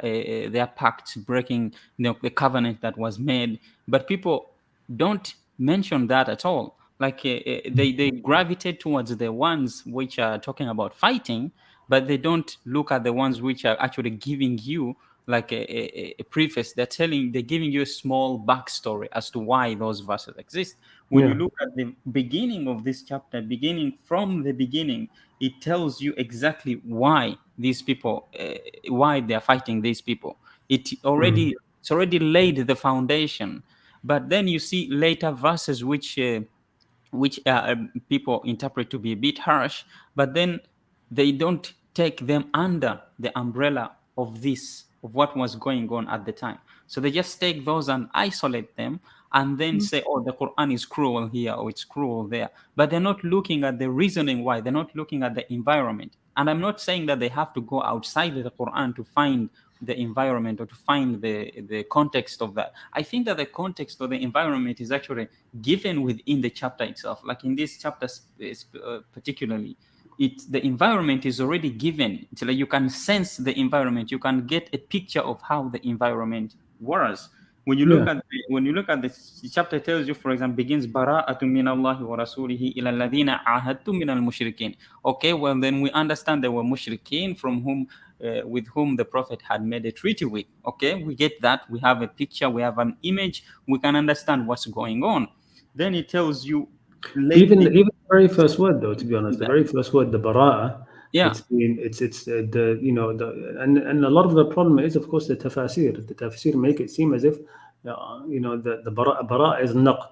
pacts, breaking the covenant that was made. But people don't mention that at all. Like they gravitate towards the ones which are talking about fighting, but they don't look at the ones which are actually giving you like a preface. They're giving you a small backstory as to why those verses exist. When you Yeah. look at the beginning of this chapter, beginning from the beginning, it tells you exactly why these people, why they are fighting these people. It's already laid the foundation. But then you see later verses which people interpret to be a bit harsh, but then they don't take them under the umbrella of what was going on at the time. So they just take those and isolate them and then say, oh, the Quran is cruel here or it's cruel there. But they're not looking at the reasoning why. They're not looking at the environment. And I'm not saying that they have to go outside the Quran to find the environment or to find the context of that. I think that the context or the environment is actually given within the chapter itself. Like in this chapter particularly, the environment is already given. It's like you can sense the environment. You can get a picture of how the environment was. When you look at the chapter, tells you, for example, begins bara'atun min Allah wa rasulihi ila alladhina ahadtum min al-mushrikeen. Okay, well then we understand there were mushrikeen with whom the Prophet had made a treaty with. Okay, we get that. We have a picture. We have an image. We can understand what's going on. Then it tells you Even the very first word, though, to be honest, the very first word, the bara'a, Yeah. it's the and a lot of the problem is, of course, the tafsir. The tafsir make it seem as if the bara'a is naqd,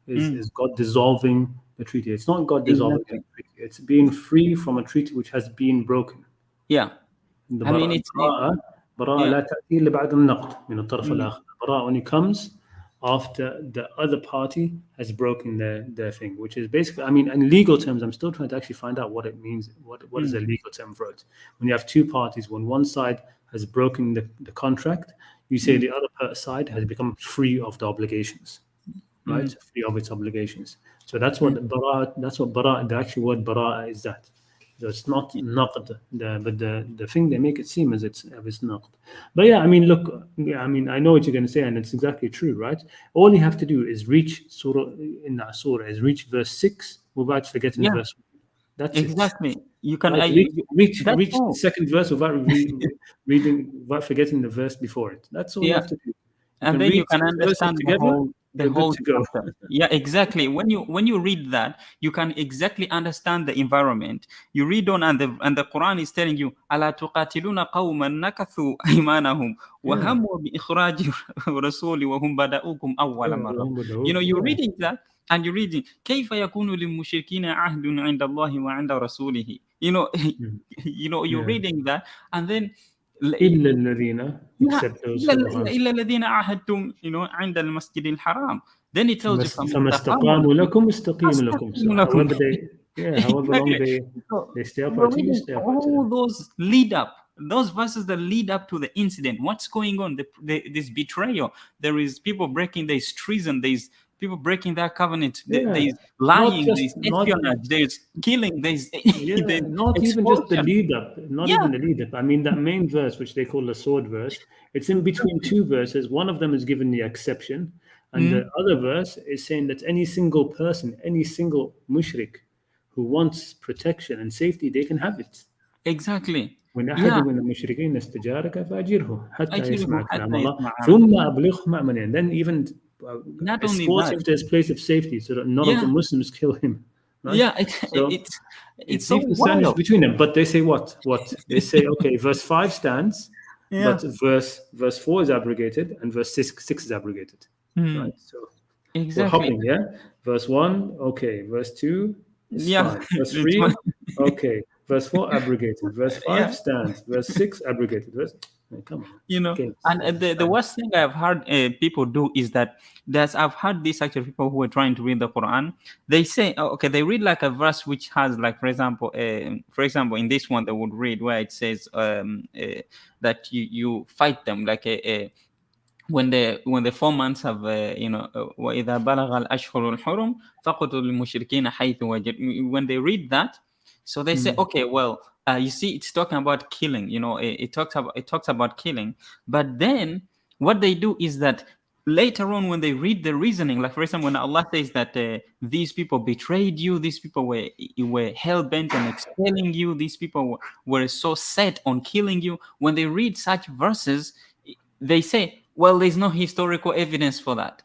is God dissolving the treaty. It's not God dissolving the treaty. It's being free from a treaty which has been broken. Yeah. The I mean, براءة لا تأتي إلا بعد النقد من الطرف الآخر. براءة only comes after the other party has broken their thing, which is basically, I mean, in legal terms, I'm still trying to actually find out what it means. What is a legal term for it? When you have two parties, when one side has broken the contract, you say the other side has become free of the obligations, right? Free of its obligations. So that's what bara, the actual word bara is that. So it's not naqd, but the thing they make it seem as it's naqd. But yeah, I mean, look, I mean, I know what you're going to say, and it's exactly true, right? All you have to do is reach reach verse 6 without forgetting verse 1. That's exactly. it. You can reach the second verse without reading, without forgetting the verse before it. That's all you have to do. And then you can understand the whole chapter. Yeah, exactly. When you read that, you can exactly understand the environment. You read on, and the Quran is telling you, "Ala tuqatiluna qawman nakathu aymanahum wa hammu bi ikhraj rasuli wa hum bada'ukum awwala marra." You're reading that, and you're reading, "Kayfa yakunu lil mushrikina ahdun 'inda Allahi wa 'inda rasulihi." You're reading that, and then إلا الذين except those إلا الذين عاهدتم عند المسجد الحرام. Then it tells you فما استقاموا لكم استقيموا لكم. So however long they stay upright to you, stay upright to them. All those lead up, those verses that lead up to the incident. What's going on? This betrayal. There is people breaking. There's treason. There's people breaking their covenant. There's lying. There's espionage. There's killing. There's not even just the lead up. Not even the lead up. I mean, that main verse, which they call the sword verse, it's in between two verses. One of them is given the exception, and the other verse is saying that any single person, any single mushrik who wants protection and safety, they can have it. Exactly. وإن أحد من المشركين استجارك فأجره حتى يسمع كلام الله ثم أبلغه مأمنا. And then even escort him to his place of safety so that none of the Muslims kill him. right? Yeah, So it's so even stands wild. between them. But they say what? They say, okay, verse 5 stands, Yeah. but verse 4 is abrogated, and verse 6 is abrogated, right? So we're Exactly. hopping, yeah. Verse 1, okay. Verse 2 is Yeah. fine. Verse It's one- 3, okay. Verse 4 abrogated. Verse 5 yeah. stands. Verse 6 abrogated. Come on, okay. And the worst thing I've heard people do is that I've heard these actual people who are trying to read the Quran. They say, oh, okay, they read like a verse which has, like, for example, in this one they would read where it says that you fight them, like when the 4 months have وإذا بلغ الأشهر الحرم فقتلوا المشركين حيث وجد. When they read that, so they say, okay, well, you see, it's talking about killing. It talks about killing, but then what they do is that later on, when they read the reasoning, like for example, when Allah says that these people betrayed you, these people were hell bent on expelling you, these people were so set on killing you. When they read such verses, they say, well, there's no historical evidence for that.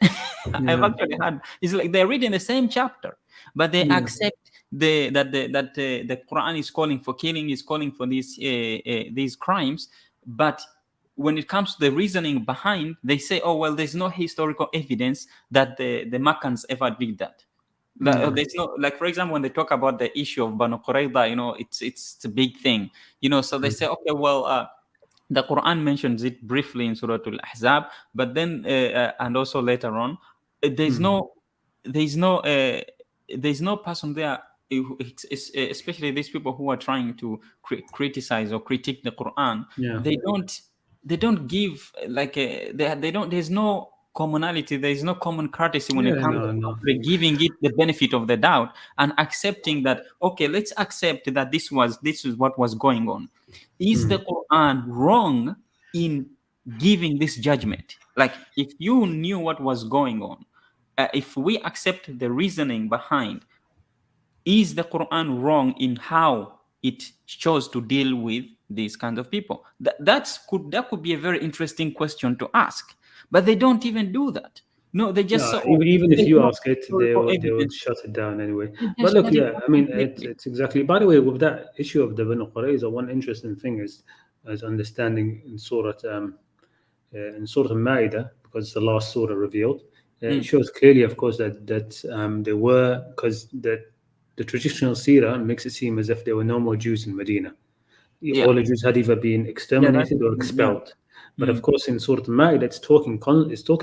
I've actually had, it's like they're reading the same chapter, but they accept the Quran is calling for killing, is calling for these crimes. But when it comes to the reasoning behind, they say, oh, well, there's no historical evidence that the Makkans ever did that. There's no, like, for example, when they talk about the issue of Banu Qurayza, it's a big thing, so they say, okay, well, the Quran mentions it briefly in Surah Al-Ahzab, but then and also later on, there's no person there, especially these people who are trying to criticize or critique the Quran. They don't give, like, they don't. There's no commonality. There is no common courtesy when it comes to giving it the benefit of the doubt and accepting that, okay, let's accept that this is what was going on. Is the Quran wrong in giving this judgment? Like, if you knew what was going on, if we accept the reasoning behind, is the Quran wrong in how it chose to deal with these kinds of people? That could be a very interesting question to ask, but they don't even do that. No, they just say, even if there's you no ask it, they historical would evidence. shut it down anyway. They But just look, shut it yeah, down I mean, completely. it's exactly. By the way, with that issue of the Banu Qurayza, one interesting thing is as understanding in Surah Al-Ma'idah, because it's the last surah revealed. It shows clearly, of course, that there were, because the traditional seerah makes it seem as if there were no more Jews in Medina. Yeah. All the Jews had either been exterminated or expelled. But of course, in Surah Al-Ma'idah, it's talking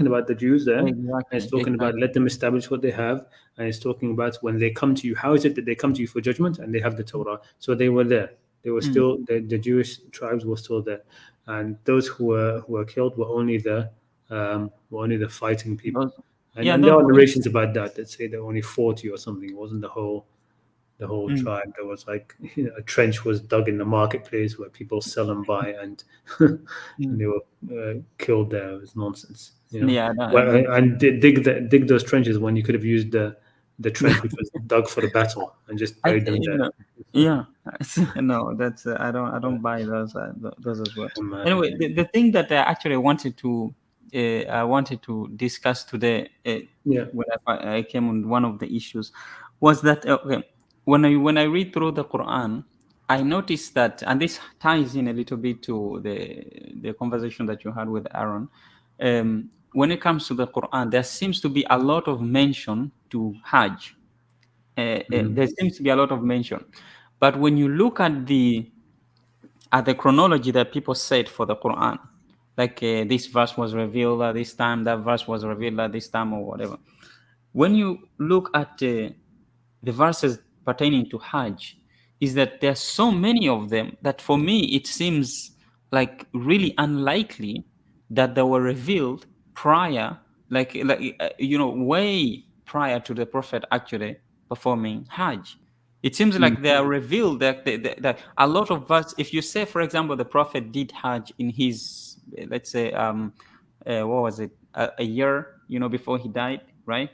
about the Jews there. And it's talking about let them establish what they have. And it's talking about when they come to you, how is it that they come to you for judgment? And they have the Torah. So they were there. They were still, the Jewish tribes were still there. And those who were killed were only the fighting people. And there are narrations about that say there were only 40 or something. It wasn't the whole tribe. There was like a trench was dug in the marketplace where people sell and buy, and and they were killed there. It was nonsense. And dig those trenches when you could have used the trench which was dug for the battle and just buried them there. Yeah. No, that's I don't buy those as well. Anyway, the thing that I actually wanted to discuss today, when I came on one of the issues, was that okay, when I read through the Quran, I noticed that, and this ties in a little bit to the conversation that you had with Aaron. When it comes to the Quran, there seems to be a lot of mention to Hajj. There seems to be a lot of mention, but when you look at the chronology that people said for the Quran, like this verse was revealed at this time, that verse was revealed at this time, or whatever. When you look at the verses pertaining to Hajj, is that there are so many of them that for me it seems like really unlikely that they were revealed prior, way prior to the Prophet actually performing Hajj. It seems like they are revealed that a lot of us, if you say, for example, the Prophet did Hajj in his, let's say, what was it, a year, before he died, right?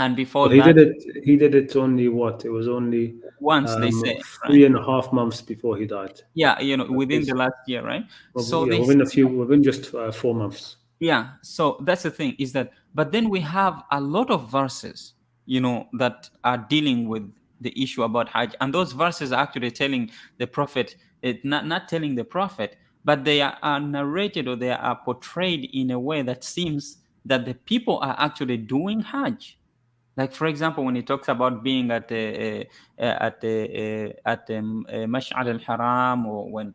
And before Well, that, he did it only what? It was only once, they say, right? 3.5 months before he died. Yeah, within the last year, right? So within just 4 months. Yeah, so that's the thing, is that, but then we have a lot of verses, that are dealing with the issue about Hajj. And those verses are actually telling the Prophet, not telling the Prophet, but they are narrated, or they are portrayed in a way that seems that the people are actually doing Hajj. Like, for example, when he talks about being at Mash'ar al-Haram, or when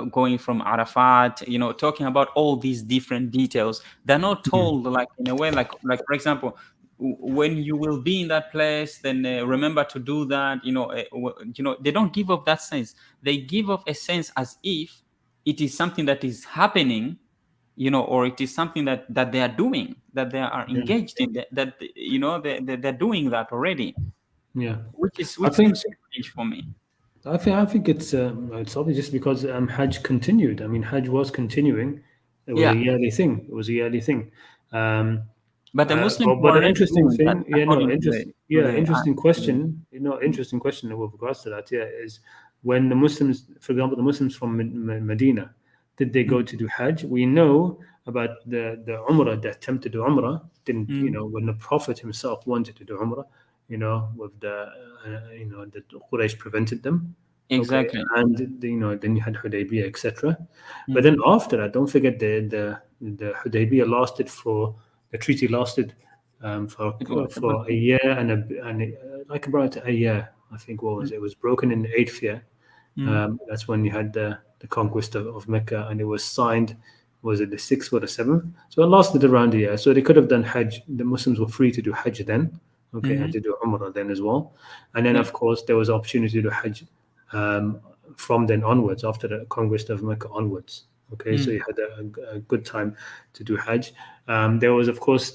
going from Arafat, talking about all these different details. They're not told like in a way, like for example, when you will be in that place, then remember to do that. They don't give off that sense. They give off a sense as if it is something that is happening, or it is something that they are doing, that they are engaged in, that they're doing that already, Yeah, which I think seems strange for me. I think it's obvious just because Hajj continued. I mean, Hajj was continuing. It was a Yeah, yearly thing. It was a yearly thing. but the Muslims But were an already interesting doing that thing, according to the interesting ayah. question. Interesting question with regards to that. Yeah, is when the Muslims, for example, the Muslims from Medina, did they go to do Hajj? We know about the Umrah, the attempt to do Umrah. Didn't when the Prophet himself wanted to do Umrah, with the Quraysh prevented them. Okay, Exactly. and then you had Hudaybiyah, etc. But then after that, don't forget the Hudaybiyah lasted for the treaty lasted It was for a year like about a year. I think it was broken in the 8th year. That's when you had the conquest of Mecca, and it was signed. Was it the 6th or the 7th? So it lasted around a year. So they could have done Hajj. The Muslims were free to do Hajj then, okay, and to do Umrah then as well. And then, Yeah. of course, there was opportunity to do Hajj from then onwards, after the conquest of Mecca onwards. Okay, so you had a good time to do Hajj. There was, of course,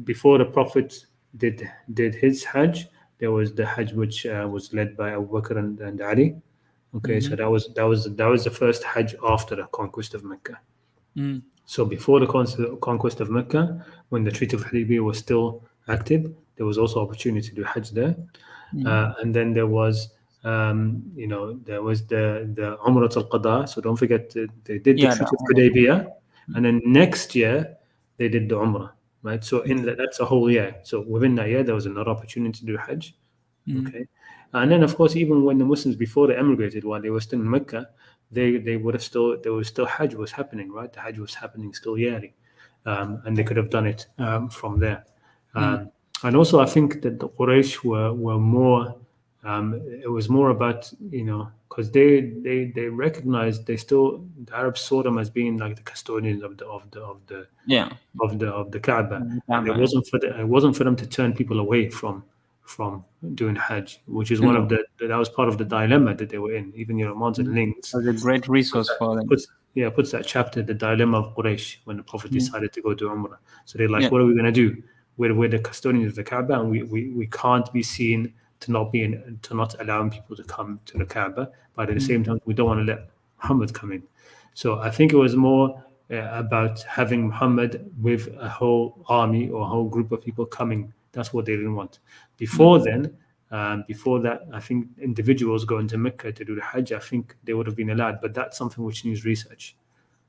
before the Prophet did his Hajj, there was the Hajj which was led by Abu Bakr and Ali. Okay, so that was the first Hajj after the conquest of Mecca. So before the conquest of Mecca, when the Treaty of Hudaybiyah was still active, there was also opportunity to do Hajj there. And then there was, there was the Umrah al-Qada. So don't forget, they did the Yeah, Treaty of Hudaybiyah, and then next year they did the Umrah, right? So that's a whole year. So within that year, there was another opportunity to do Hajj. Okay, and then of course, even when the Muslims before they emigrated, while they were still in Mecca, there was still Hajj was happening, right? The Hajj was happening still yearly, and they could have done it from there. And also, I think that the Quraysh were more. It was more about because they recognized the Arabs saw them as being like the custodians of yeah. the Kaaba, and Kaaba, it wasn't for them to turn people away from doing Hajj, which is that was part of the dilemma that they were in. Even Mountain Links was a great resource for them. puts that chapter, the dilemma of Quraysh, when the Prophet decided to go to Umrah. So they're like, Yeah. what are we going to do? We're the custodians of the Kaaba, and we can't be seen to not allowing people to come to the Kaaba, but at the same time we don't want to let Muhammad come in. So I think it was more about having Muhammad with a whole army or a whole group of people coming. That's what they didn't want. Before that, I think individuals going to Mecca to do the Hajj, I think they would have been allowed, but that's something which needs research.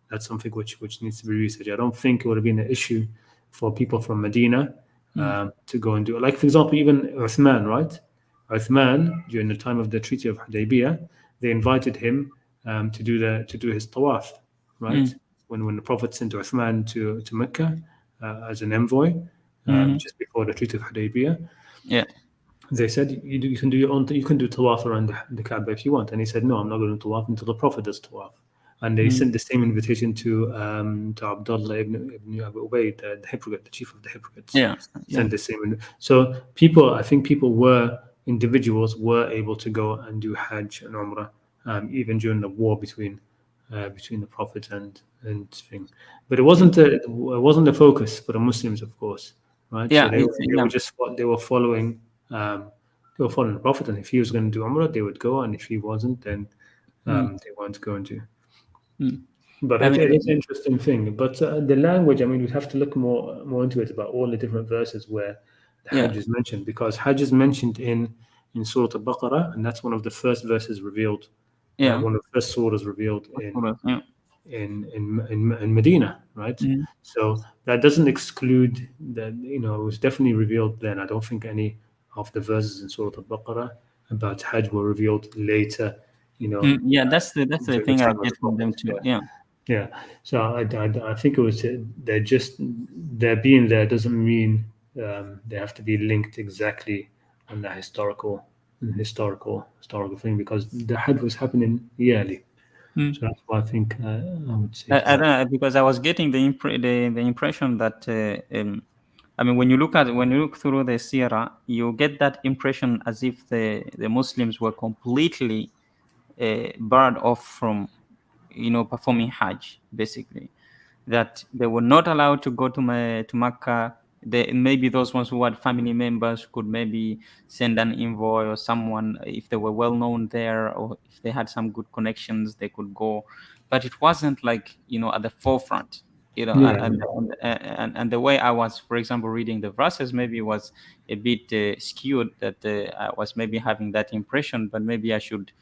That's something which needs to be researched. I don't think it would have been an issue for people from Medina to go and do it. Like, for example, even Uthman, right? Uthman, during the time of the Treaty of Hudaybiyah, they invited him to do his tawaf, right? When the Prophet sent Uthman to Mecca as an envoy just before the Treaty of Hudaybiyah, Yeah. they said you can do your own. You can do tawaf around the Kaaba if you want, and he said no, I'm not going to tawaf until the Prophet does tawaf. And they sent the same invitation to Abdullah ibn Abu Ubayd, the hypocrite, the chief of the hypocrites. Yeah. Sent the same. So I think individuals were able to go and do Hajj and Umrah, even during the war between the Prophet and thing. But it wasn't the focus for the Muslims, of course, right? Yeah, So they were following the Prophet, and if he was going to do Umrah, they would go, and if he wasn't, then they weren't going to. But it is an interesting thing. But the language, I mean, we'd have to look more into it about all the different verses where the Hajj is mentioned, because Hajj is mentioned in Surah Al-Baqarah, and that's one of the first verses revealed. Yeah. One of the first surahs revealed Yeah. in Medina, right? So that doesn't exclude that it was definitely revealed then. I don't think any of the verses in Surah Al-Baqarah about Hajj were revealed later, Yeah, that's the during the thing I time of get the from them Prophet. too. Yeah. Yeah. Yeah, so I think it was their being there doesn't mean they have to be linked exactly on that historical thing, because the Hajj was happening yearly. Mm. So that's why I think I would say I to don't that. know, because I was getting the impression that I mean, when you look through the Sierra, you get that impression as if the Muslims were completely barred off from performing Hajj, basically, that they were not allowed to go to Mecca. Maybe those ones who had family members could maybe send an envoy, or someone, if they were well known there, or if they had some good connections, they could go. But it wasn't like at the forefront. Yeah, And the way I was, for example, reading the verses, maybe was a bit skewed. That I was maybe having that impression, but maybe I should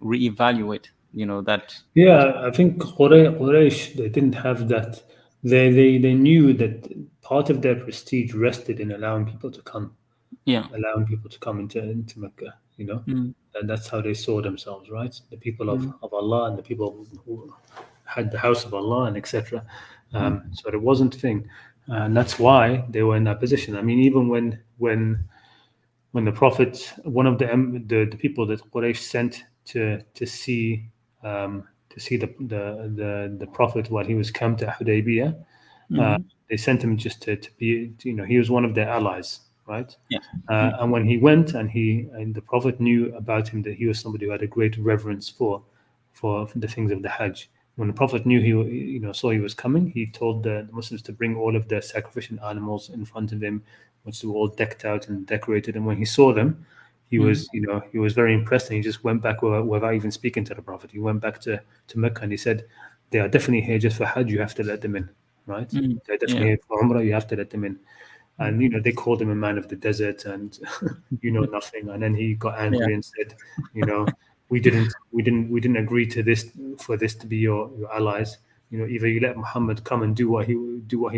reevaluate. That. yeah. I think Quraysh, they didn't have that. They knew that part of their prestige rested in allowing people to come. Yeah. Into Mecca, Mm, and that's how they saw themselves, right? The people of, mm, of Allah, and the people who had the house of Allah, and etc. mm, So it wasn't a thing, and that's why they were in that position. I mean, even when the Prophet, one of the people that Quraysh sent to see the Prophet while he was camped at Hudaybiyah, mm. they sent him just to be, he was one of their allies, right? Yeah. Mm, And when he went, and the Prophet knew about him that he was somebody who had a great reverence for the things of the Hajj. When the Prophet knew saw he was coming, he told the Muslims to bring all of their sacrificial animals in front of him, which were all decked out and decorated. And when he saw them, mm, he was very impressed, and he just went back without even speaking to the Prophet. He went back to Mecca, and he said, "They are definitely here just for Hajj. You have to let them in, right? mm. They're definitely Yeah. here for Umrah. You have to let them in." Mm. And they called him a man of the desert, and nothing. And then he got Yeah. angry and said, we didn't agree to this, for this to be your allies. Either you let Muhammad come and do what he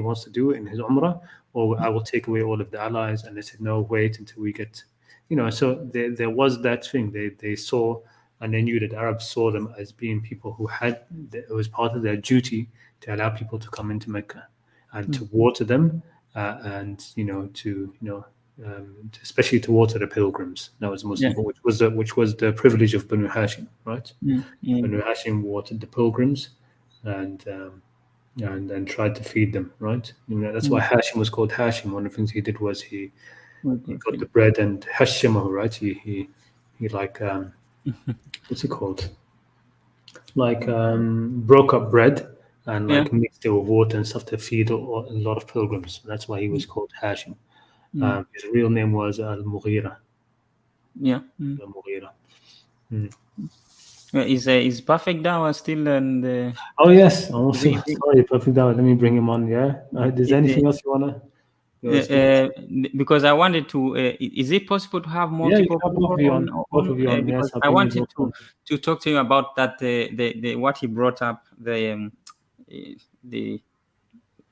wants to do in his Umrah, or I will take away all of the allies. And they said, no, wait until we get, so there was that thing. They saw, and they knew that Arabs saw them as being people who it was part of their duty to allow people to come into Mecca and Mm. to water them, and especially to water the pilgrims. That was the most Yeah. important, which was the privilege of Banu Hashim, right? Mm, mm, Banu Hashim watered the pilgrims, and and tried to feed them, right? That's why mm. Hashim was called Hashim. One of the things he did was he got Okay. the bread and Hashimahu, right? He like what's it called? Like broke up bread and Yeah. like mixed it with water and stuff to feed a lot of pilgrims. That's why he was called Hashim. Mm. His real name was Al-Mughira. Yeah. Mm. Al-Mughira. Is Perfect Dawa still and Oh yes, also the, sorry, perfect. Let me bring him on. Yeah. Is there the, anything else you wanna speak? because I wanted to. Is it possible to have Yeah, you can multiple have both people of you on. Both on of you on. Yes, because I'll I bring you wanted both on. to talk to him about that the what he brought up the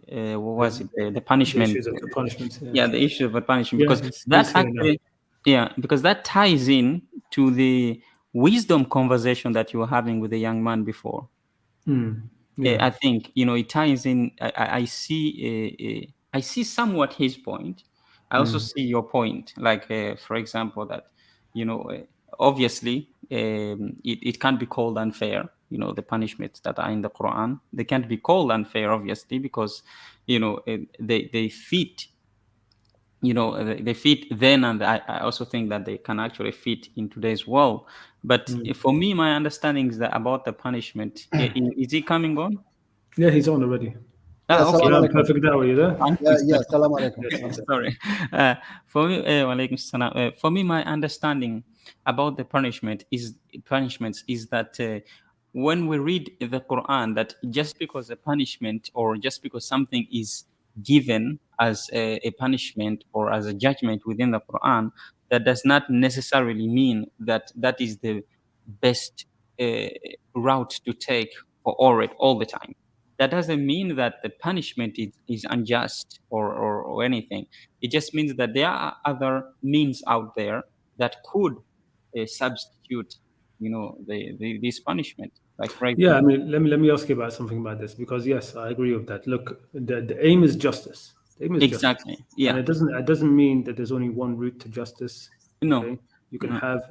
what was it the The punishment. issues of the punishment. Yeah, Yes. the issue of the punishment, Yeah, because he's that here now. actually, yeah, because that ties in to the wisdom conversation that you were having with the young man before. Yeah. I think it ties in. I see I see somewhat his point. I also see your point. Like for example, that obviously it can't be called unfair. The punishments that are in the Quran, they can't be called unfair, obviously, because they fit. They fit then, and I also think that they can actually fit in today's world. But for me, my understanding is that about the punishment. Is he coming on? Yeah, he's on already. Yeah, Okay. salam Yeah, alaikum. perfect. Are you there? Yeah, salam alaikum. Yes. Sorry. For me, walaikum salam. For me, my understanding about the punishments is that when we read the Quran, that just because a punishment or just because something is given as a punishment or as a judgment within the Quran, that does not necessarily mean that that is the best uh, route to take for all the time. that doesn't mean that the punishment is unjust or anything. It just means that there are other means out there that could substitute, this punishment. Like, for Yeah, I example, mean, let me ask you about something about this, because yes, I agree with that. Look, the aim is justice. The aim is justice, exactly, and yeah, it doesn't mean that there's only one route to justice. no, Okay, you can no, have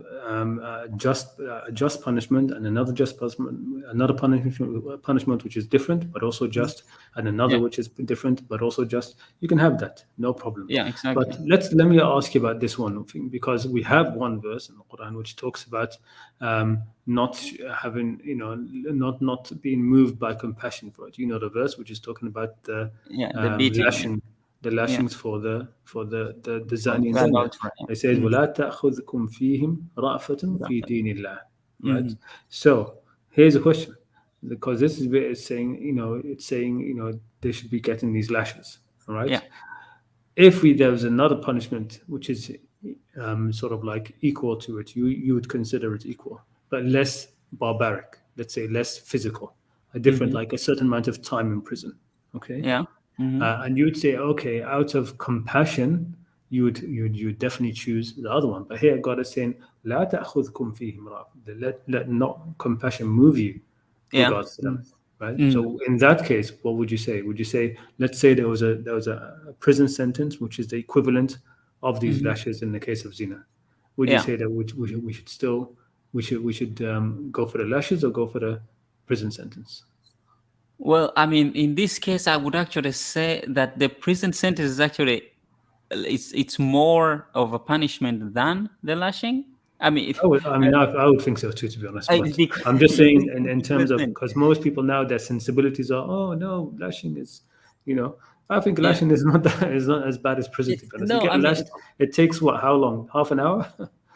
just punishment, and another just punishment, another punishment which is different but also just, and another yeah, which is different but also just. You can have that, no problem. yeah, But exactly, let me ask you about this one thing, because we have one verse in the Quran which talks about not having, not being moved by compassion for it. You know the verse which is talking about the yeah, the beating, yeah, lashing, the yeah, lashings for the for zani and the zania. adulterer, It says, yeah. وَلَا تَأْخُذْكُمْ فِيهِمْ رَأْفَةٌ فِي Exactly. دِينِ اللَّهِ. Right? Hmm. So here's a question, because this is where it's saying, they should be getting these lashes. All Yeah. right. If there was another punishment which is sort of like equal to it, you would consider it equal, but less barbaric, let's say less physical, a different, Hmm. like a certain amount of time in prison. Okay. Yeah. Hmm. And you would say, okay, out of compassion, you would definitely choose the other one. But here God is saying, لا تأخذكم فيهم رأفة. Let not compassion move you Yeah. regards to them. Right. Mm. So in that case, what would you say? Would you say, let's say there was a prison sentence, which is the equivalent of these Hmm. lashes in the case of zina? Would you Yeah. say that we should go for the lashes or go for the prison sentence? Well, I mean, in this case, I would actually say that the prison sentence is actually it's more of a punishment than the lashing. I mean, if, I would think so too, to be honest. But because I'm just saying, in terms of, listen, because most people now, their sensibilities are, oh no, lashing is, you know, I think yeah, lashing is not that is not as bad as prison, to be honest. You no, get I mean, lashed, it takes what? How long? Half an hour,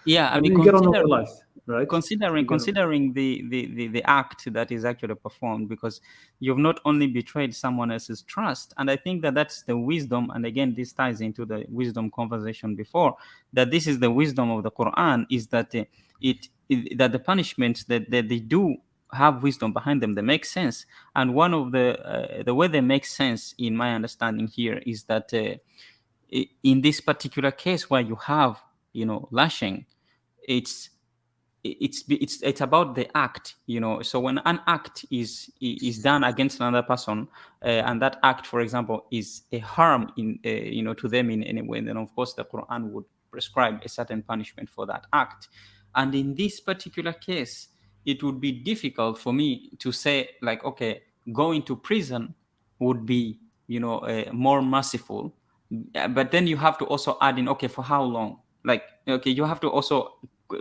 yeah, I and mean, then you get on with your life, right? considering You get considering the act that is actually performed, because you've not only betrayed someone else's trust, and I think that that's the wisdom, and again this ties into the wisdom conversation before, that this is the wisdom of the Quran, is that that the punishments that they do have wisdom behind them, they make sense. And one of the way they make sense in my understanding here is that in this particular case where you have, lashing, it's it's about the act, so when an act is done against another person, and that act, for example, is a harm in to them in any way, then of course the Quran would prescribe a certain punishment for that act. And in this particular case, it would be difficult for me to say, like, okay, going to prison would be, more merciful. But then you have to also add in, okay, for how long? Like, okay, you have to also, put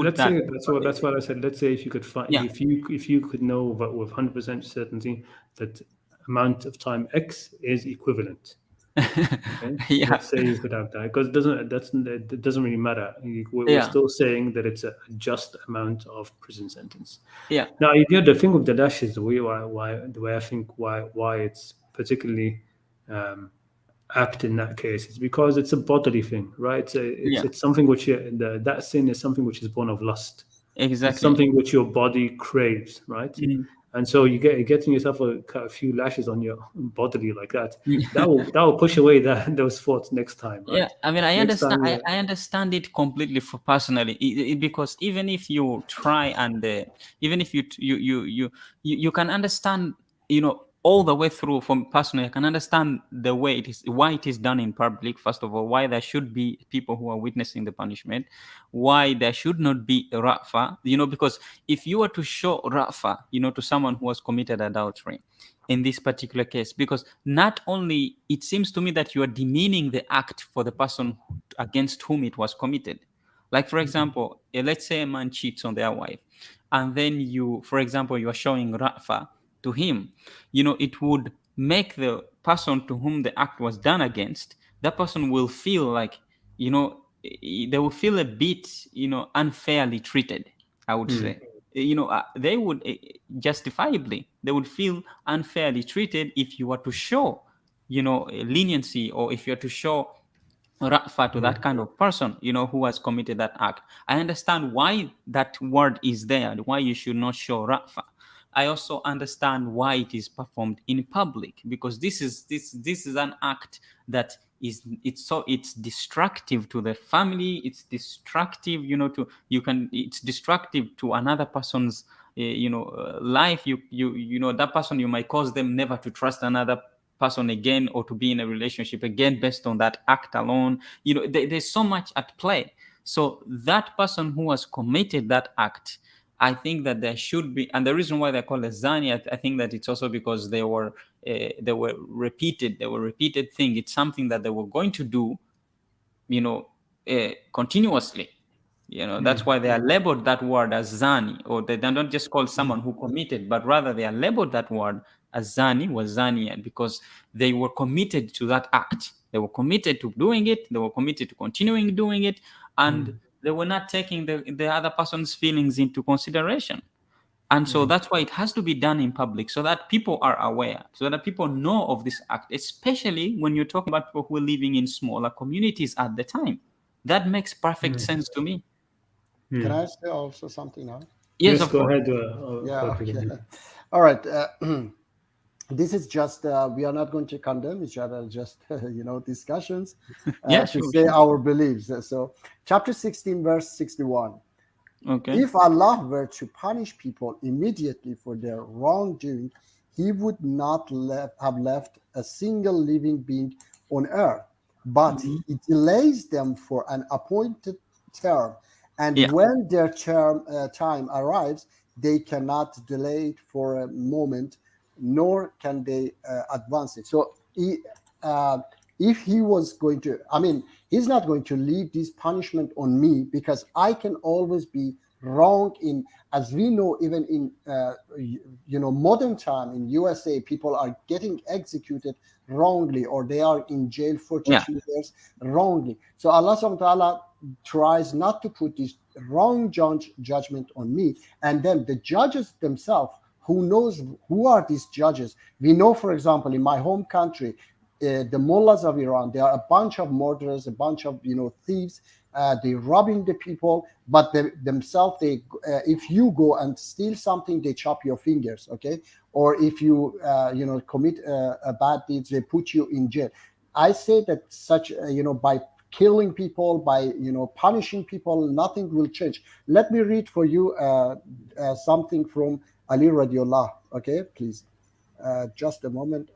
let's that. say that's what I said. Let's say if you could find, Yeah. if you could know with 100% certainty that amount of time X is equivalent. Okay, Yeah. let's say you could have that, because it doesn't really matter. We're Yeah. still saying that it's a just amount of prison sentence. Yeah. Now, the thing with the dash is the way I think why it's particularly um, apt in that case is because it's a bodily thing, right? Yeah. It's something which that sin is something which is born of lust. It's Exactly. something which your body craves, right? Mhm. And so getting yourself a few lashes on your body like that, that will push away those thoughts next time, Yeah, right? I mean, I Next understand. time, I understand it completely for personally, because even if you try and even if you can understand, all the way through. From personally, I can understand the way it is, why it is done in public. First of all, why there should be people who are witnessing the punishment, why there should not be a rafa. Because if you were to show rafa, to someone who has committed adultery, in this particular case, because not only it seems to me that you are demeaning the act for the person against whom it was committed. Like, for example, let's say a man cheats on their wife, and then you, for example, you are showing rafa to him. It would make the person to whom the act was done against, that person will feel like, they will feel a bit, unfairly treated, I would mm, say. They would, justifiably, they would feel unfairly treated if you were to show, leniency, or if you are to show rafa to that mm, kind of person, who has committed that act. I understand why that word is there, why you should not show rafa. I also understand why it is performed in public, because this is an act that it's destructive to the family. It's destructive, it's destructive to another person's life. That person, you might cause them never to trust another person again, or to be in a relationship again based on that act alone. There's so much at play. So that person who has committed that act, I think that there should be, and the reason why they're called a zani, I think that it's also because they were repeated thing. It's something that they were going to do, continuously. That's why they are labeled that word as zani, or they don't just call someone who committed, but rather they are labeled that word as zani was zanian, because they were committed to that act. They were committed to doing it. They were committed to continuing doing it, and they were not taking the other person's feelings into consideration. And so that's why it has to be done in public, so that people are aware, so that people know of this act, especially when you're talking about people who are living in smaller communities at the time. That makes perfect sense to me. Can I say also something now? Yes, of go course. ahead. Okay. All right. This is just, we are not going to condemn each other, just, discussions to say our beliefs. So chapter 16, verse 61. Okay. If Allah were to punish people immediately for their wrongdoing, he would not have left a single living being on earth, but he delays them for an appointed term. And when their time arrives, they cannot delay it for a moment, nor can they advance it. So if he was going to, he's not going to leave this punishment on me, because I can always be wrong in, as we know, even in modern time in USA, people are getting executed wrongly, or they are in jail for 2 years wrongly. So Allah subhanahu wa ta'ala tries not to put this wrong judgment on me. And then the judges themselves, who knows who are these judges? We know, for example, in my home country, the mullahs of Iran, they are a bunch of murderers, a bunch of thieves. They're robbing the people, but themselves, if you go and steal something, they chop your fingers, okay? Or if you commit a bad deeds, they put you in jail. I say that such by killing people, by punishing people, nothing will change. Let me read for you something from Ali radiallahu. Okay, please, just a moment.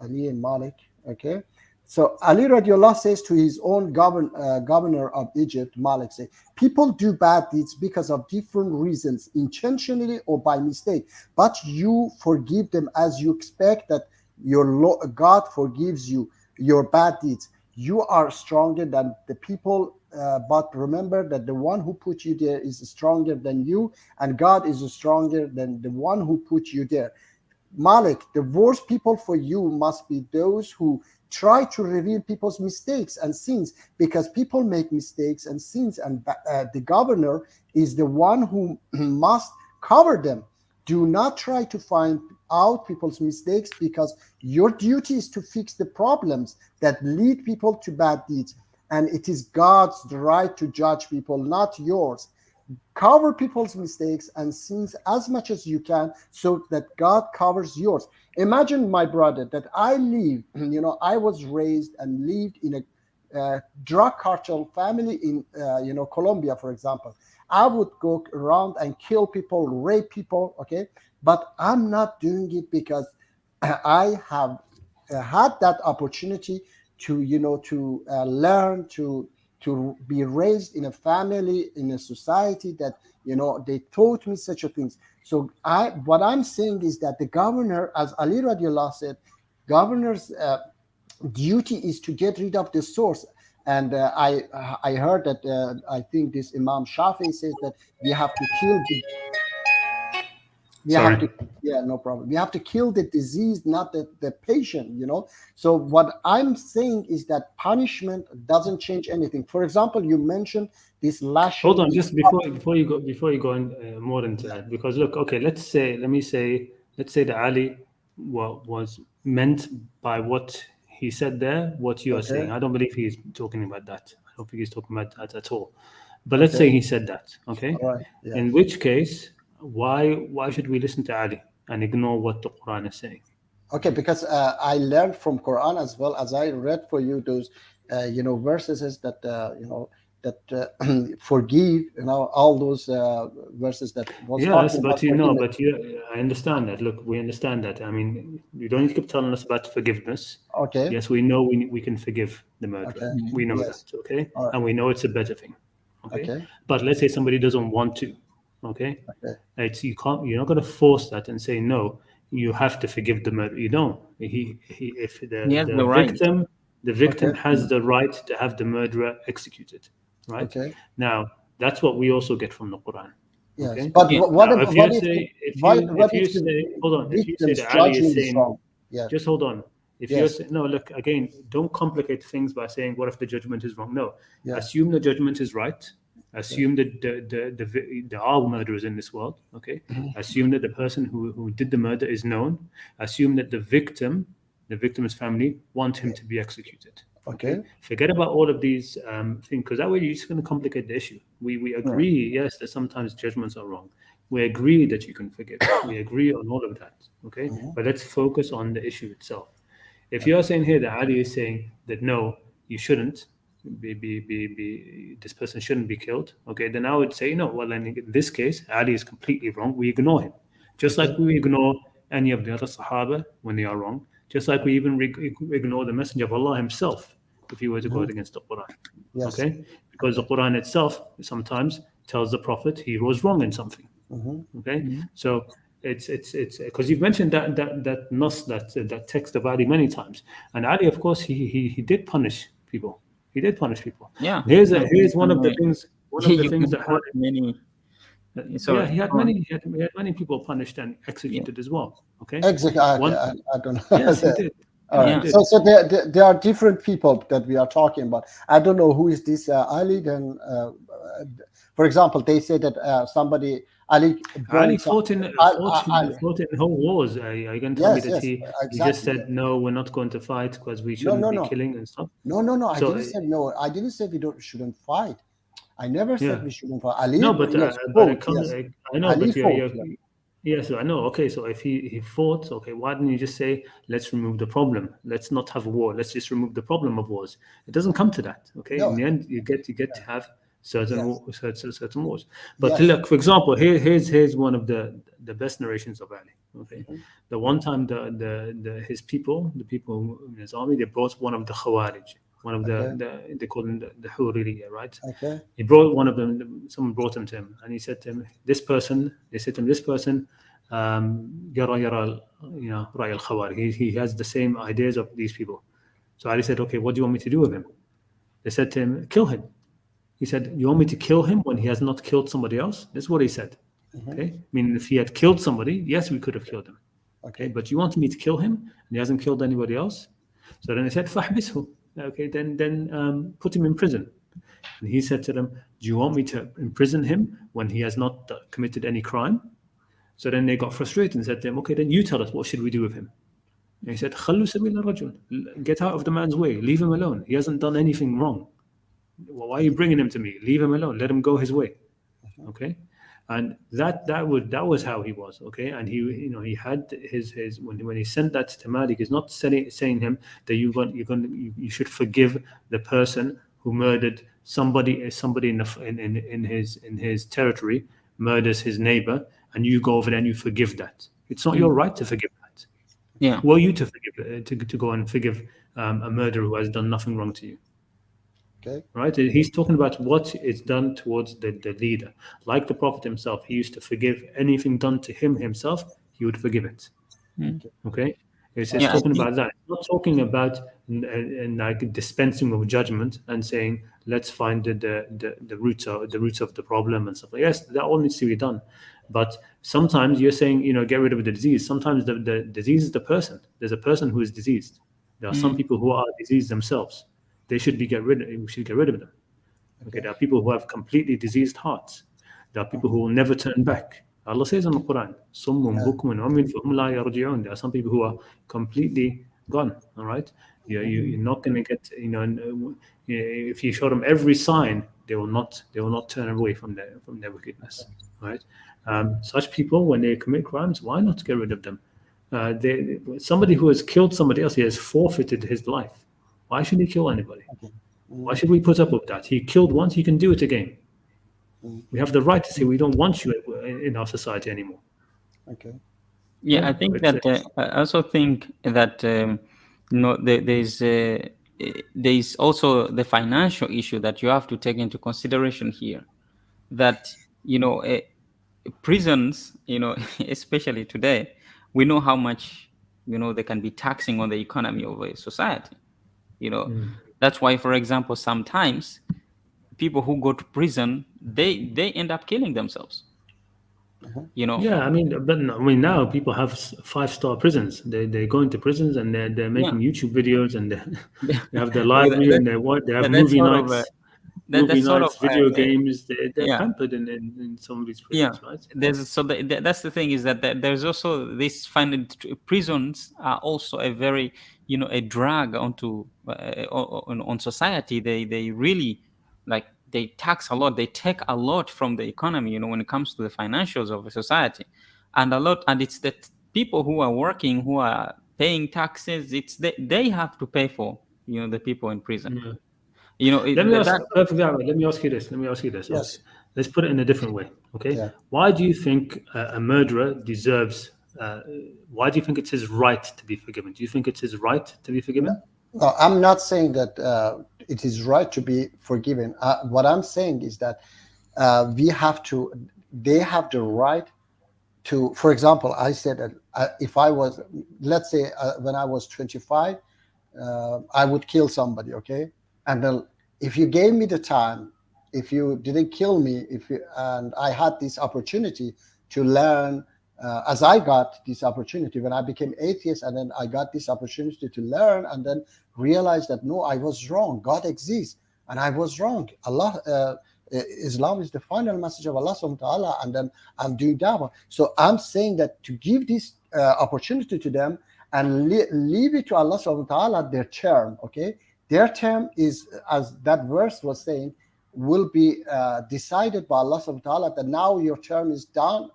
Ali and Malik. Okay, so Ali radiallahu says to his own governor of Egypt, Malik, say, people do bad deeds because of different reasons, intentionally or by mistake, but you forgive them as you expect that your God forgives you your bad deeds. You are stronger than the people, but remember that the one who put you there is stronger than you, and God is stronger than the one who put you there. Malik, the worst people for you must be those who try to reveal people's mistakes and sins, because people make mistakes and sins, and the governor is the one who must cover them. Do not try to find out people's mistakes, because your duty is to fix the problems that lead people to bad deeds, and it is God's right to judge people, not yours. Cover people's mistakes and sins as much as you can, so that God covers yours. Imagine, my brother, that I live, I was raised and lived in a drug cartel family in Colombia, for example. I would go around and kill people, rape people, okay? But I'm not doing it because I have had that opportunity to learn, to be raised in a family, in a society that, they taught me such a things. So what I'm saying is that the governor, as Ali radiallahu said, governor's duty is to get rid of the source. And I heard that I think this Imam Shafi says that we have to kill no problem. We have to kill the disease, not the patient, So what I'm saying is that punishment doesn't change anything. For example, you mentioned this lashing. Hold on, just before you go on more into that, because look, okay, let's say that Ali was meant by what he said there, what you are saying. I don't believe he's talking about that. I don't think he's talking about that at all. But let's say he said that, okay? All right. Yeah. In which case, why should we listen to Ali and ignore what the Quran is saying? Okay, because I learned from Quran as well as I read for you those, verses is that that forgive, all those verses that was Yes, talking but about forgiveness. I understand that. Look, we understand that. I mean, you don't need to keep telling us about forgiveness. Okay. Yes, we know we can forgive the murderer. Okay. We know Yes. that, okay? All right. And we know it's a better thing, okay? Okay. But let's say somebody doesn't want to, okay? Okay. You're not going to force that and say no. You have to forgive the murderer. You don't. If He has the right. the victim Okay. has the right to have the murderer executed, right? Okay. Now that's what we also get from the Quran. Yes. Okay. But Yeah. what Now, if if you what if say the hold on, if you say victim's that Ali is judgment is saying, wrong? Yeah. just hold on. If you're Yes. saying, no, look again, don't complicate things by saying what if the judgment is wrong. No, Yeah. assume the judgment is right. Assume that there are murderers in this world. Okay. Assume that the person who did the murder is known. Assume that the victim's family want him to be executed. Okay. Forget about all of these things, because that way you're just going to complicate the issue. We agree, yes, that sometimes judgments are wrong. We agree that you can forgive. We agree on all of that. Okay. But let's focus on the issue itself. If you're saying here that Ali is saying that no, you shouldn't this person shouldn't be killed, okay, then I would say no. Well, in this case, Ali is completely wrong. We ignore him, just like we ignore any of the other Sahaba when they are wrong. Just like we even ignore the Messenger of Allah himself if he were to go against the Quran. Yes. Okay, because the Quran itself sometimes tells the Prophet he was wrong in something. Okay, so it's because you've mentioned that nas, that text of Ali many times, and Ali, of course, he did punish people. He did punish people. Yeah. Here's one of the things. One of the things that had many. yeah, he had many people punished and executed as well. Okay. Exactly. I don't know. Yes, he did. All right. Yeah. So there are different people that we are talking about. I don't know who is this Ali. Then, for example, they say that somebody Ali fought in whole wars. Are you going to tell me that he just said no, we're not going to fight because we shouldn't be killing and stuff? No. I didn't say no. I didn't say we shouldn't fight. I never said we shouldn't fight. Ali, no, but yes, I know, Ali but fought, yes, I know. Okay, so if he fought, okay, why didn't you just say let's remove the problem? Let's not have war. Let's just remove the problem of wars. It doesn't come to that. Okay, in the end, you get to have certain wars. But look, for example, here's one of the best narrations of Ali. Okay, the one time his people, the people in his army, they brought one of the Khawarij. One of they call them the Hurriya, right? Okay. He brought one of them. Someone brought him to him, and he said to him, "This person." They said to him, "This person, yara, Ray al-Khawari. He has the same ideas of these people." So Ali said, "Okay, what do you want me to do with him?" They said to him, "Kill him." He said, "You want me to kill him when he has not killed somebody else?" This is what he said. Okay, I mean, if he had killed somebody, yes, we could have killed him. Okay, but you want me to kill him and he hasn't killed anybody else? So then he said, "Fahbishu." Okay, then put him in prison. And he said to them, "Do you want me to imprison him when he has not committed any crime?" So then they got frustrated and said to him, "Okay, then you tell us, what should we do with him?" And he said, "Khallu sabila rajul." Get out of the man's way. Leave him alone. He hasn't done anything wrong. Well, why are you bringing him to me? Leave him alone. Let him go his way. Okay, and that was how he was. Okay, and he had his when he sent that to Malik, he's not saying him that you should forgive the person who murdered somebody in his territory, murders his neighbor, and you go over there and you forgive that. It's not your right to forgive that. Yeah. Who are you to forgive to go and forgive a murderer who has done nothing wrong to you? Okay. Right? He's talking about what is done towards the leader. Like the Prophet himself, he used to forgive anything done to him himself, he would forgive it. Okay? It's talking about that. It's not talking about like dispensing of judgment and saying, let's find the roots of the problem and stuff. Yes, that all needs to be done. But sometimes you're saying, get rid of the disease. Sometimes the disease is the person. There's a person who is diseased. There are some people who are diseased themselves. We should get rid of them. Okay, there are people who have completely diseased hearts. There are people who will never turn back. Allah says in the Quran, there are some people who are completely gone. All right, you're not going to get. If you show them every sign, They will not turn away from their wickedness, right? Such people, when they commit crimes, why not get rid of them? Somebody who has killed somebody else, he has forfeited his life. Why should he kill anybody? Why should we put up with that? He killed once, he can do it again. We have the right to say we don't want you in our society anymore. Okay. Yeah, Yeah, I think it's- that I also think that there's also the financial issue that you have to take into consideration here. That prisons, especially today, we know how much they can be taxing on the economy of a society. That's why, for example, sometimes people who go to prison, they end up killing themselves. Yeah, I mean, now people have 5-star prisons. They go into prisons and they're making YouTube videos, and they have their Well, library, and they have that's movie sort of nights, that's sort of video games. They're yeah. pampered in some of these Yeah, prisons, right? that's the thing, is that there's also this prisons are also a very a drag onto on society. They really, like, they tax a lot, they take a lot from the economy, when it comes to the financials of a society, and it's that people who are working, who are paying taxes, it's they have to pay for the people in prison. Yeah. Let me ask, that perfect. Let me ask you this. Yes. Okay. Let's put it in a different way. Okay. Yeah. Why do you think a murderer deserves? Why do you think it's his right to be forgiven? Do you think it's his right to be forgiven? No, I'm not saying that it is right to be forgiven. What I'm saying is that they have the right to, for example, I said that if I was, let's say, when I was 25, I would kill somebody, okay? And then if you gave me the time, if you didn't kill me, and I had this opportunity to learn, as I got this opportunity when I became atheist, and then I got this opportunity to learn, and then realized that no, I was wrong. God exists, and I was wrong. Islam is the final message of Allah subhanahu wa ta'ala, and then I'm doing da'wah. So I'm saying that to give this opportunity to them and leave it to Allah subhanahu wa ta'ala, their term, okay? Their term is, as that verse was saying, will be decided by Allah subhanahu wa ta'ala, that now your term is done,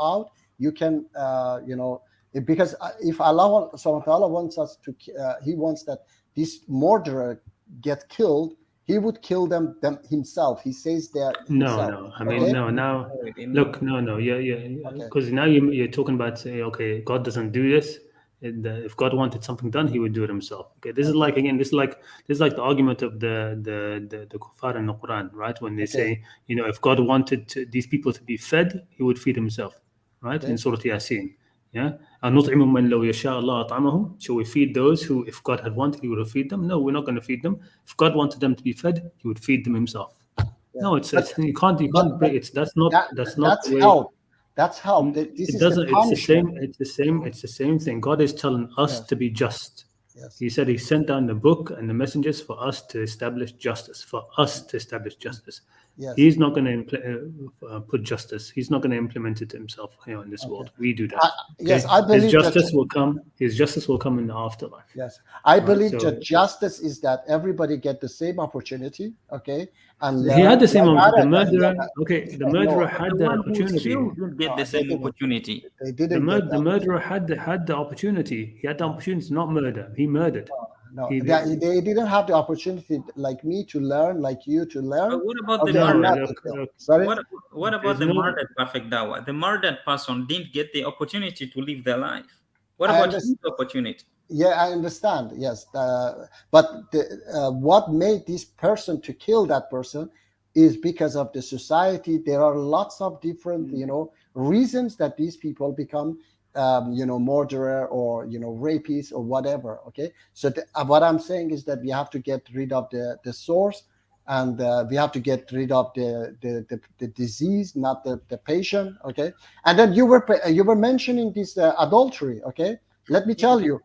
out. You can, because if Allah subhanahu wa ta'ala wants us to, he wants that this murderer get killed, he would kill them himself. He says that himself. No. I mean, no. Now, look, no. Yeah. Because now you're talking about, say, okay, God doesn't do this. And, if God wanted something done, He would do it Himself. Okay, this is like the argument of the kuffar in the Quran, right? When they say, if God wanted these people to be fed, He would feed Himself, right? In Surah Yasin. Yeah. أَنُطْعِمُ مَنْ لَوْ يَشَاءَ اللَّهُ أَطْعَمَهُم. Shall we feed those who, if God had wanted, He would have fed them? No, we're not going to feed them. If God wanted them to be fed, He would feed them Himself. Yeah. No, it's you can't break it. That's not the way. Help. That's help. This it doesn't. is the punishment. It's the same thing. God is telling us to be just. Yes. He said He sent down the book and the messengers for us to establish justice. For us to establish justice. Yes. He's not going to put justice. He's not going to implement it Himself here in this world. We do that. Yes, I believe His justice will come. His justice will come in the afterlife. Yes, I believe that justice is that everybody get the same opportunity. Okay, and he had the same. The murderer. Okay, the murderer had the opportunity. Didn't get the same opportunity. They didn't. The murderer had the opportunity. He had the opportunity to not murder. He murdered. No, they didn't have the opportunity like me to learn, like you to learn. But what about the murdered? What about the murdered perfect dawah? The murdered person didn't get the opportunity to live their life. What about his opportunity? Yeah, I understand. Yes, but what made this person to kill that person is because of the society. There are lots of different, reasons that these people become murderer or rapist or whatever. Okay, so what I'm saying is that we have to get rid of the source, and we have to get rid of the disease, not the patient. Okay, and then you were mentioning this adultery. Okay, let me tell you.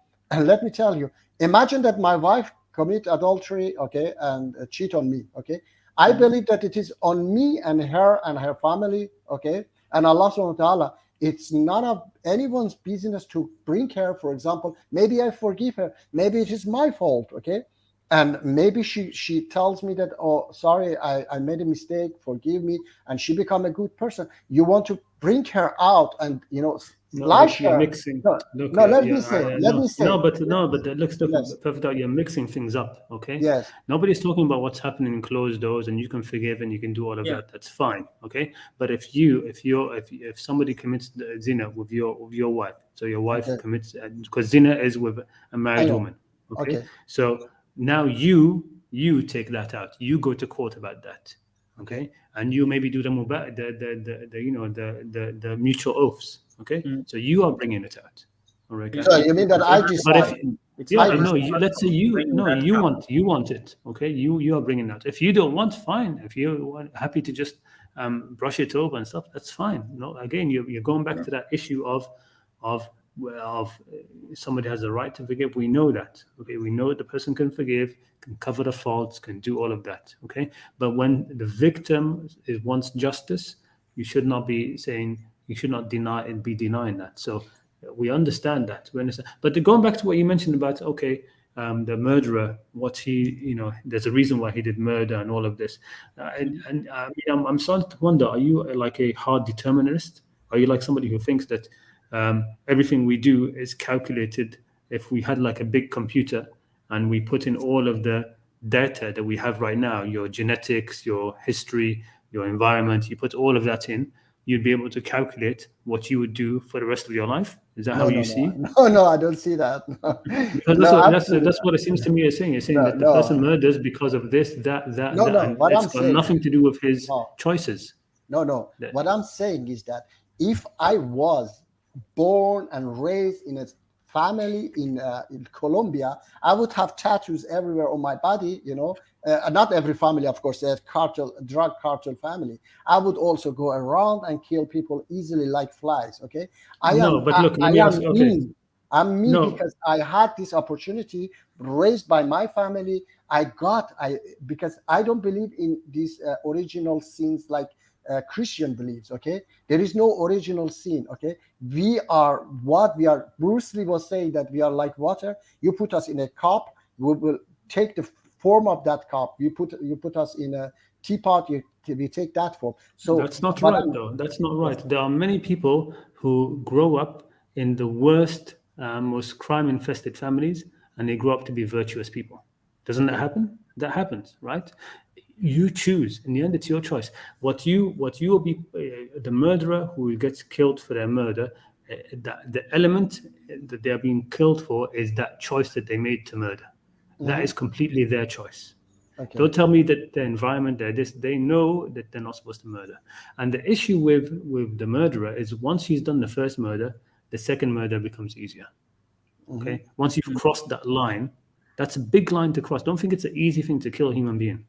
Imagine that my wife commit adultery. Okay, and cheat on me. Okay, I believe that it is on me and her family. Okay, and Allah subhanahu wa ta'ala. It's none of anyone's business to bring her, for example. Maybe I forgive her. Maybe it is my fault, okay? and maybe she tells me that, oh, sorry, I made a mistake, forgive me, and she become a good person. You want to bring her out and lash you're her. mixing. No, Look, no, let yeah, me say. no, but looks Yes. perfect out. You're mixing things up. Okay. Yes. Nobody's talking about what's happening in closed doors, and you can forgive and you can do all of that. That's fine. Okay. But if somebody commits zina with your wife, so your wife Okay. commits, because zina is with a married woman. Okay. So now you take that out. You go to court about that. Okay, and you maybe do the mutual oaths. Okay, so you are bringing it out. All right. So you mean that I decide? Let's say you want it. Okay, you are bringing it out. If you don't want, fine. If you're happy to just brush it over and stuff, that's fine. No, again, you're going back to that issue of somebody has a right to forgive. We know that. Okay, we know the person can forgive, can cover the faults, can do all of that. Okay, but when the victim wants justice, you should not be saying, you should not be denying that. So we understand that. We understand. But going back to what you mentioned about, the murderer, there's a reason why he did murder and all of this. I'm starting to wonder, are you like a hard determinist? Are you like somebody who thinks that everything we do is calculated? If we had like a big computer and we put in all of the data that we have right now, your genetics, your history, your environment, you put all of that in, you'd be able to calculate what you would do for the rest of your life? Is that how you see? No, I don't see that. Because that's what it seems to me you're saying. You're saying that the person murders because of this, that, and it's got nothing to do with his choices. No. What I'm saying is that if I was born and raised in a family in Colombia, I would have tattoos everywhere on my body. Not every family, of course, a drug cartel family. I would also go around and kill people easily like flies. Okay, I'm mean because I had this opportunity, raised by my family. Because I don't believe in these original sins like Christian believes. Okay, there is no original sin. Okay, we are what we are. Bruce Lee was saying that we are like water. You put us in a cup, we will take the form of that cup. You put us in a teapot, we take that form. So that's not right, though. That's not right. There are many people who grow up in the worst, most crime-infested families, and they grow up to be virtuous people. Doesn't that happen? That happens, right? You choose. In the end, it's your choice. What you will be, the murderer who gets killed for their murder, the element that they are being killed for is that choice that they made to murder. That is completely their choice. Okay. Don't tell me that the environment, they know that they're not supposed to murder. And the issue with the murderer is once he's done the first murder, the second murder becomes easier. Okay. Once you've crossed that line, that's a big line to cross. Don't think it's an easy thing to kill a human being.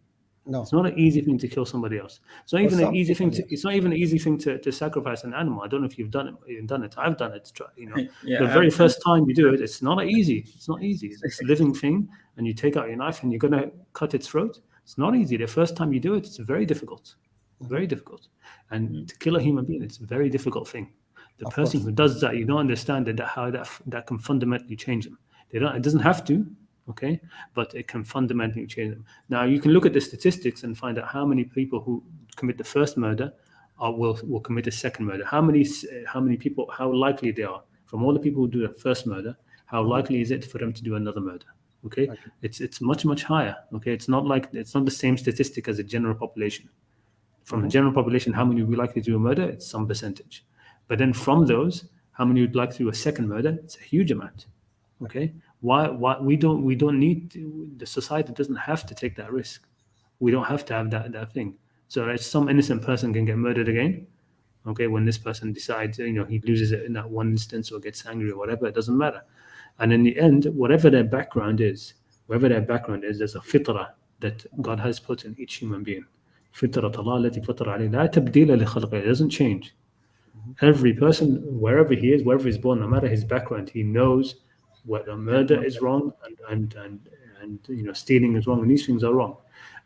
No, it's not an easy thing to kill somebody else. It's not even an easy thing. It's not even an easy thing to sacrifice an animal. I don't know if you've done it. I've done it. The very first time you do it, it's not easy. It's not easy. It's a living thing, and you take out your knife and you're gonna cut its throat. It's not easy. The first time you do it, it's very difficult. Very difficult. And to kill a human being, it's a very difficult thing. The person who does that, you don't understand how that can fundamentally change them. It doesn't have to. Okay, but it can fundamentally change them. Now you can look at the statistics and find out how many people who commit the first murder will commit a second murder. How many people? How likely they are from all the people who do the first murder? How likely is it for them to do another murder? Okay, it's much higher. Okay, it's not the same statistic as the general population. From the general population, how many would be likely to do a murder? It's some percentage. But then from those, how many would like to do a second murder? It's a huge amount. Okay. Why we don't need to, the society doesn't have to take that risk. We don't have to have that thing. So some innocent person can get murdered again. Okay, when this person decides, he loses it in that one instance or gets angry or whatever, it doesn't matter. And in the end, whatever their background is, there's a fitrah that God has put in each human being. Fitrat Allah allati fatara alayhi la tabdila li khalqihi. It doesn't change. Every person, wherever he is, wherever he's born, no matter his background, he knows what a murder is wrong and stealing is wrong, and these things are wrong.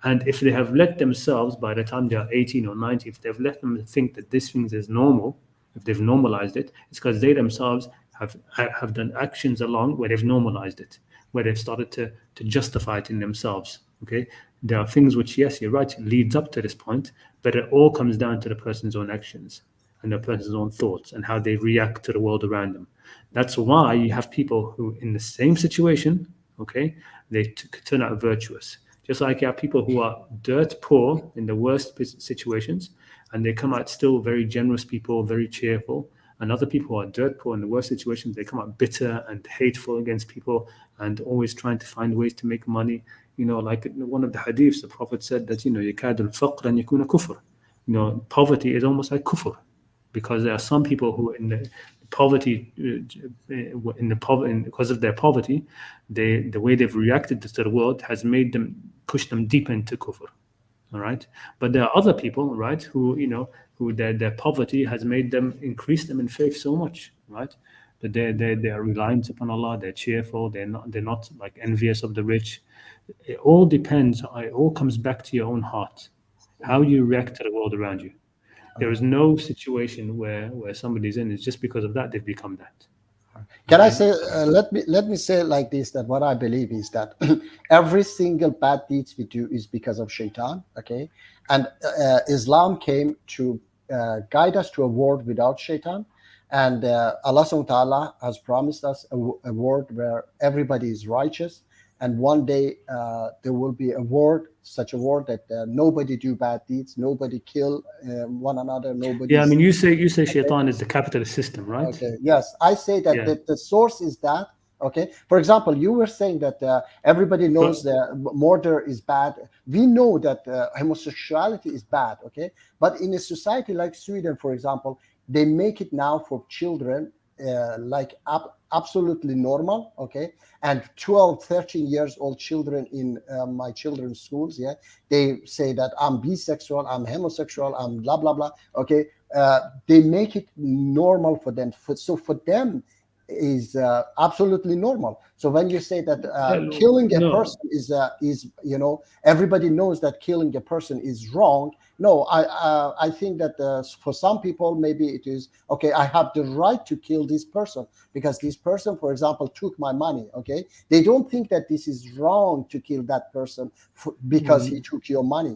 And if they have let themselves, by the time they are 18 or 19, if they've let them think that these things is normal, if they've normalized it, it's because they themselves have done actions along where they've normalized it, where they've started to justify it in themselves. Okay, there are things which, yes, you're right, leads up to this point, but it all comes down to the person's own actions and the person's own thoughts and how they react to the world around them. That's why you have people who, in the same situation, okay, they turn out virtuous. Just like you have people who are dirt poor in the worst situations, and they come out still very generous people, very cheerful. And other people who are dirt poor in the worst situations, they come out bitter and hateful against people and always trying to find ways to make money. You know, like one of the hadiths, the Prophet said that, you know, يَكَادُ الْفَقْرَ أَنْ يَكُونَ كُفْرًا. You know, poverty is almost like kufr, because there are some people who in the poverty, because of their poverty, the way they've reacted to the world has made them, push them deep into kufr. All right, but there are other people, right, who, you know, who their poverty has made them increase them in faith so much, right, that they are reliant upon Allah, they're cheerful, they're not like envious of the rich. It all depends. It all comes back to your own heart, how you react to the world around you. There is no situation where somebody's in it's just because of that they've become that. Can I say, let me say it like this, that what I believe is that every single bad deeds we do is because of shaitan, okay? And Islam came to guide us to a world without shaitan. And Allah subhanahu wa ta'ala has promised us a world where everybody is righteous. And one day there will be a world, such a world that nobody do bad deeds, nobody kill one another, nobody. Yeah, I mean, you say shaitan is the capitalist system, right? Okay. Yes, I say that the source is that. Okay. For example, you were saying that everybody knows that murder is bad. We know that homosexuality is bad. Okay, but in a society like Sweden, for example, they make it now for children like absolutely normal. Okay, and 12, 13 years old children in my children's schools, they say that I'm bisexual, I'm homosexual, I'm blah blah blah. Okay, they make it normal for them. So for them is absolutely normal. So when you say that killing a person is you know, everybody knows that killing a person is wrong. No, I think that for some people maybe it is okay. I have the right to kill this person because this person, for example, took my money. Okay, they don't think that this is wrong to kill that person because he took your money.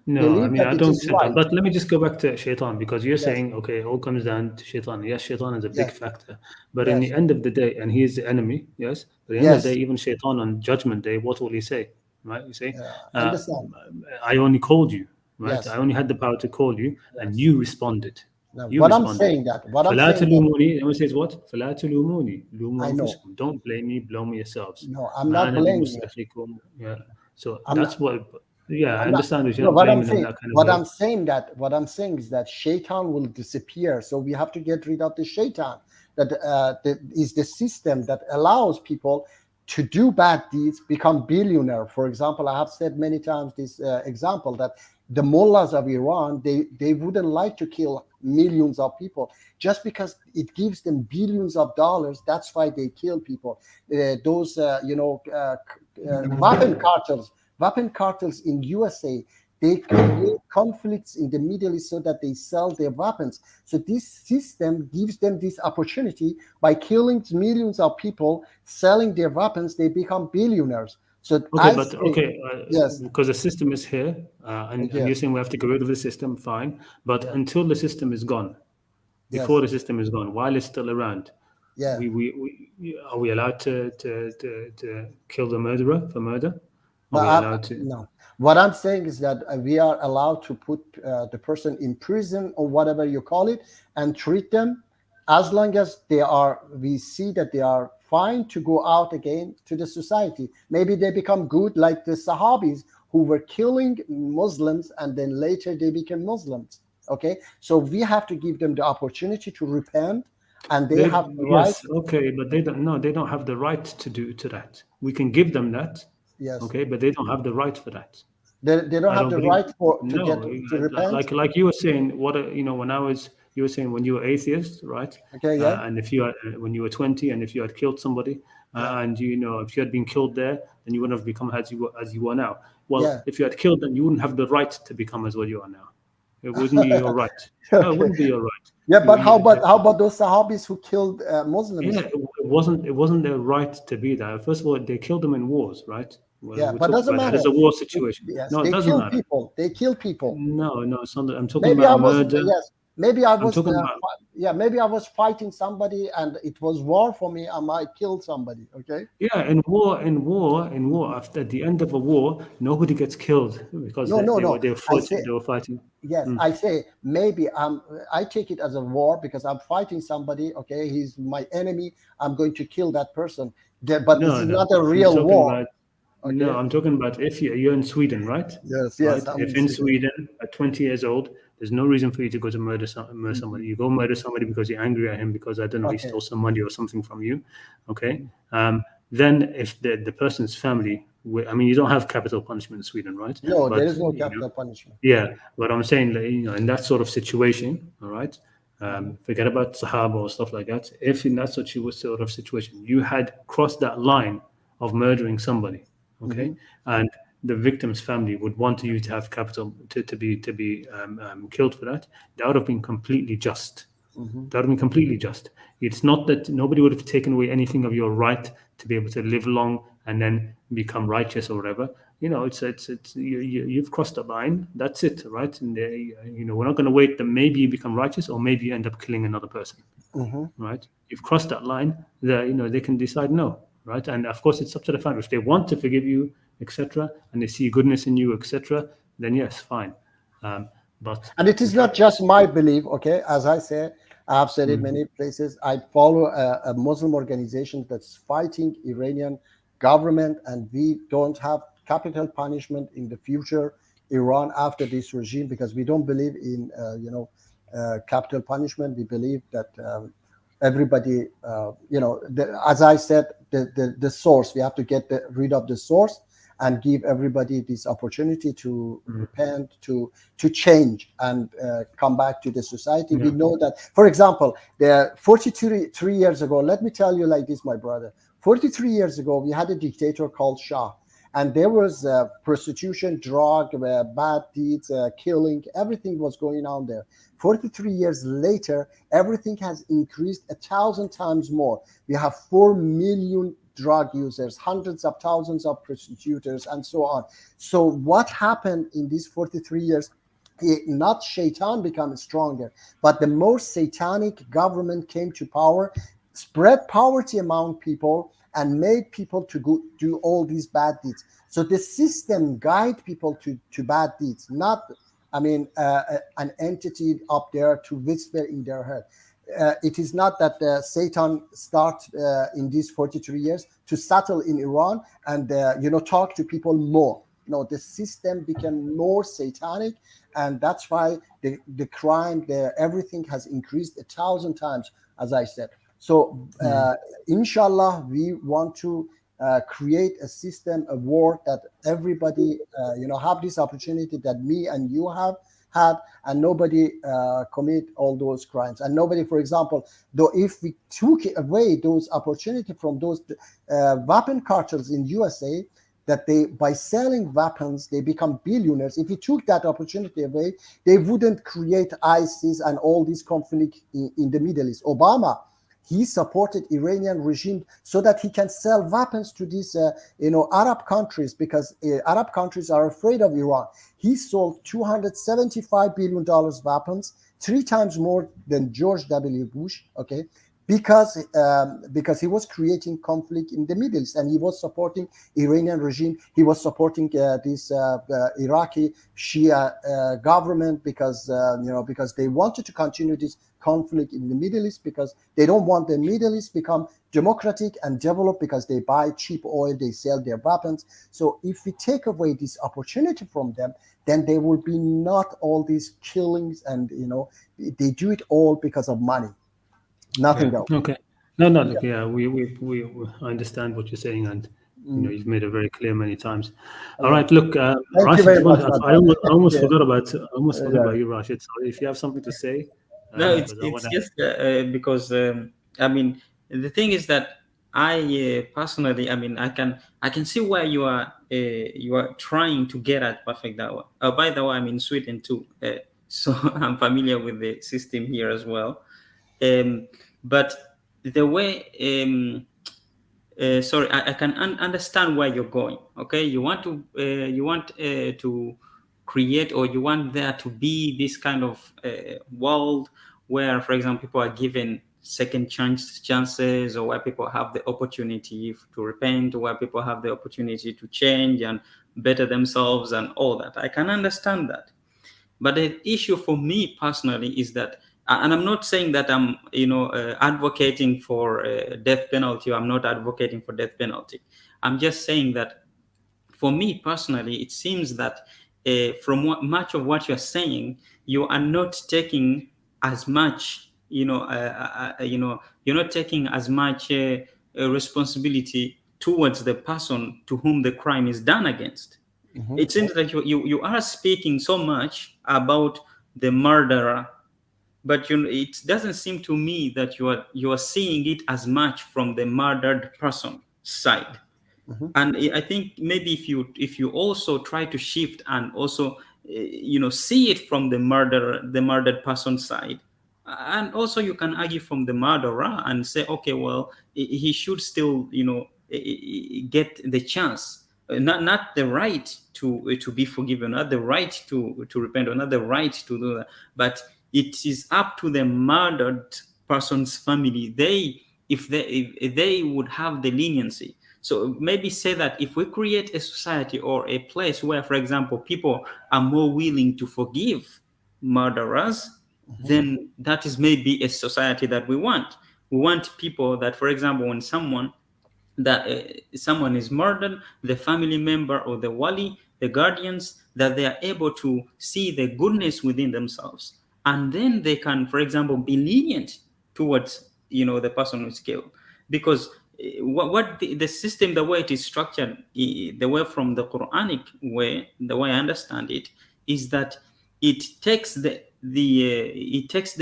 No, I mean, I don't say that. But let me just go back to shaitan, because you're saying, okay, it all comes down to shaitan. Yes, shaitan is a big factor. But in the end of the day, and he is the enemy, yes, but at the end of the day, even shaitan on judgment day, what will he say? Right? You say, I only called you, right? Yes. I only had the power to call you, and you responded. No, I'm saying that. It says what? فَلَا تُلُومُونِي لُومُوا أَنفُسَكُمْ. Don't blame me, blame yourselves. No, I'm not blaming you. Yeah. So that's what... Yeah, I understand that you're not blaming them that kind of what way. I'm saying is that shaitan will disappear. So we have to get rid of the shaitan. That is the system that allows people to do bad deeds, become billionaire. For example, I have said many times this example that the mullahs of Iran, they wouldn't like to kill millions of people just because it gives them billions of dollars. That's why they kill people. Those weapon cartels in USA, they create conflicts in the Middle East so that they sell their weapons. So this system gives them this opportunity by killing millions of people, selling their weapons, they become billionaires. So yes, because the system is here, and you're saying we have to get rid of the system, fine. But until the system is gone, before the system is gone, while it's still around, are we allowed to kill the murderer for murder? No. What I'm saying is that we are allowed to put the person in prison or whatever you call it and treat them as long as we see that they are fine to go out again to the society. Maybe they become good like the Sahabis who were killing Muslims and then later they became Muslims. Okay, so we have to give them the opportunity to repent, and they have the right. Yes, okay, but they don't have the right to do that. We can give them that. Yes. Okay, but they don't have the right for that. They don't have the right to repent. Like you were saying, you were saying when you were atheist, right? Okay, yeah. And if when you were 20, and if you had killed somebody, and if you had been killed there, then you wouldn't have become as you are now. Well, if you had killed them, you wouldn't have the right to become as what you are now. It wouldn't be your right. No, it wouldn't be your right. Yeah, but you- how about those Sahabis who killed Muslims? yeah, it wasn't their right to be there. First of all, they killed them in wars, right? Yeah, We but talked doesn't about that as matter. a war situation. Yes, No, it they doesn't kill matter. people. They kill people. No, it's not. I'm talking Maybe I about was, murder. yes, maybe I I'm was, talking about yeah, maybe I was fighting somebody and it was war for me. I might kill somebody. Okay. yeah. In war. After at the end of a war, nobody gets killed because No, no, no. I say they were fighting. yes. I say maybe I take it as a war because I'm fighting somebody. Okay, he's my enemy. I'm going to kill that person. But this No, is no. not a I'm real talking war. about no. Okay. I'm talking about if you're in Sweden, right? Yes, yes. Right. I'm If in in Sweden. Sweden at 20 years old, there's no reason for you to go to murder somebody. You go murder somebody because you're angry at him because I don't know he Okay. stole some money or something from you. Okay. Then if the person's family, I mean, you don't have capital punishment in Sweden, right? No, there But is no capital punishment. yeah, but I'm saying that, in that sort of situation, all right, forget about Sahaba or stuff like that. If in that sort of situation, you had crossed that line of murdering somebody, okay, and the victim's family would want you to have capital to be killed for that, that would have been completely just. That would have been completely just. It's not that nobody would have taken away anything of your right to be able to live long and then become righteous or whatever. It's you've crossed the line. That's it, right? And we're not going to wait that maybe you become righteous or maybe you end up killing another person, right? You've crossed that line. They can decide no, right? And of course, it's up to the family if they want to forgive you, etc., and they see goodness in you, etc. Then yes, fine. But And it is not just my belief. Okay, as I say, I have said it many places. I follow a Muslim organization that's fighting Iranian government, and we don't have capital punishment in the future Iran after this regime because we don't believe in capital punishment. We believe that everybody as I said, the source, we have to get rid of the source and give everybody this opportunity to repent, to change and come back to the society. We know that, for example, the 43 years ago, let me tell you like this, my brother. 43 years ago, we had a dictator called Shah, and there was prostitution, drug, bad deeds, killing, everything was going on there. 43 years later, everything has increased 1,000 times more. We have 4 million drug users, hundreds of thousands of prostitutes, and so on. So what happened in these 43 years? Not Shaitan become stronger, but the most satanic government came to power, spread poverty among people, and made people to go do all these bad deeds. So the system guide people to bad deeds, not, an entity up there to whisper in their head. It is not that Satan start in these 43 years to settle in Iran and talk to people more. No, the system became more satanic, and that's why the crime, everything has increased 1,000 times, as I said. So, inshallah, we want to create a system, a world that everybody, have this opportunity that me and you have had, and nobody commit all those crimes. And nobody, for example, though, if we took away those opportunity from those weapon cartels in USA, that they, by selling weapons, they become billionaires. If we took that opportunity away, they wouldn't create ISIS and all this conflict in the Middle East. Obama, he supported Iranian regime so that he can sell weapons to these, Arab countries, because Arab countries are afraid of Iran. He sold $275 billion weapons, 3 times more than George W. Bush. Okay, because he was creating conflict in the Middle East, and he was supporting Iranian regime. He was supporting this Iraqi Shia government because they wanted to continue this conflict in the Middle East, because they don't want the Middle East become democratic and develop, because they buy cheap oil, they sell their weapons. So if we take away this opportunity from them, then there will be not all these killings, and they do it all because of money. Nothing else. Okay. No, look, yeah, we I understand what you're saying, and you've made it very clear many times. All right, look, Thank you Rashid, very much, my I almost brother. forgot about you, Yeah. Rashid. So if you have something to say, No, because I want it's to. just because the thing is that I personally, I can see where you are trying to get at perfect that way. By the way, I'm in Sweden too. so I'm familiar with the system here as well. But the way sorry, I can understand where you're going. Okay, you want to create, or you want there to be this kind of world where, for example, people are given second chances, or where people have the opportunity to repent, or where people have the opportunity to change and better themselves and all that. I can understand that. But the issue for me personally is that, and I'm not saying that I'm, advocating for death penalty, or I'm not advocating for death penalty. I'm just saying that for me personally, it seems that from much of what you're saying, you are not taking as much, you're not taking as much responsibility towards the person to whom the crime is done against. It seems that you are speaking so much about the murderer, but it doesn't seem to me that you are seeing it as much from the murdered person side. And I think maybe if you also try to shift and also see it from the murdered person side, and also you can argue from the murderer and say, okay, well, he should still get the chance, not the right to be forgiven, not the right to repent, or not the right to do that, but it is up to the murdered person's family. If they would have the leniency. So maybe say that if we create a society or a place where, for example, people are more willing to forgive murderers, then that is maybe a society that we want. We want people that, for example, when someone is murdered, the family member or the wali, the guardians, that they are able to see the goodness within themselves, and then they can, for example, be lenient towards the person who is killed. Because what the system, the way it is structured, the way from the Quranic way, the way I understand it, is that it takes the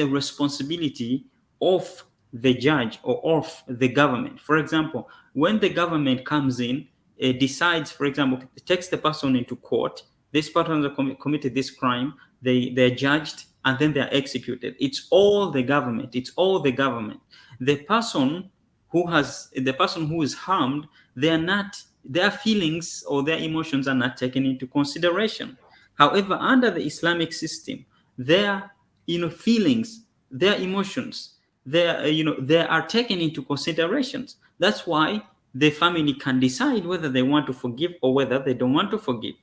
responsibility of the judge or of the government. For example, when the government comes in, decides, for example, takes the person into court, this person has committed this crime, they're judged, and then they're executed. It's all the government. The person who is harmed, their feelings or their emotions are not taken into consideration. However, under the Islamic system, their feelings, their emotions, they are taken into considerations. That's why the family can decide whether they want to forgive or whether they don't want to forgive.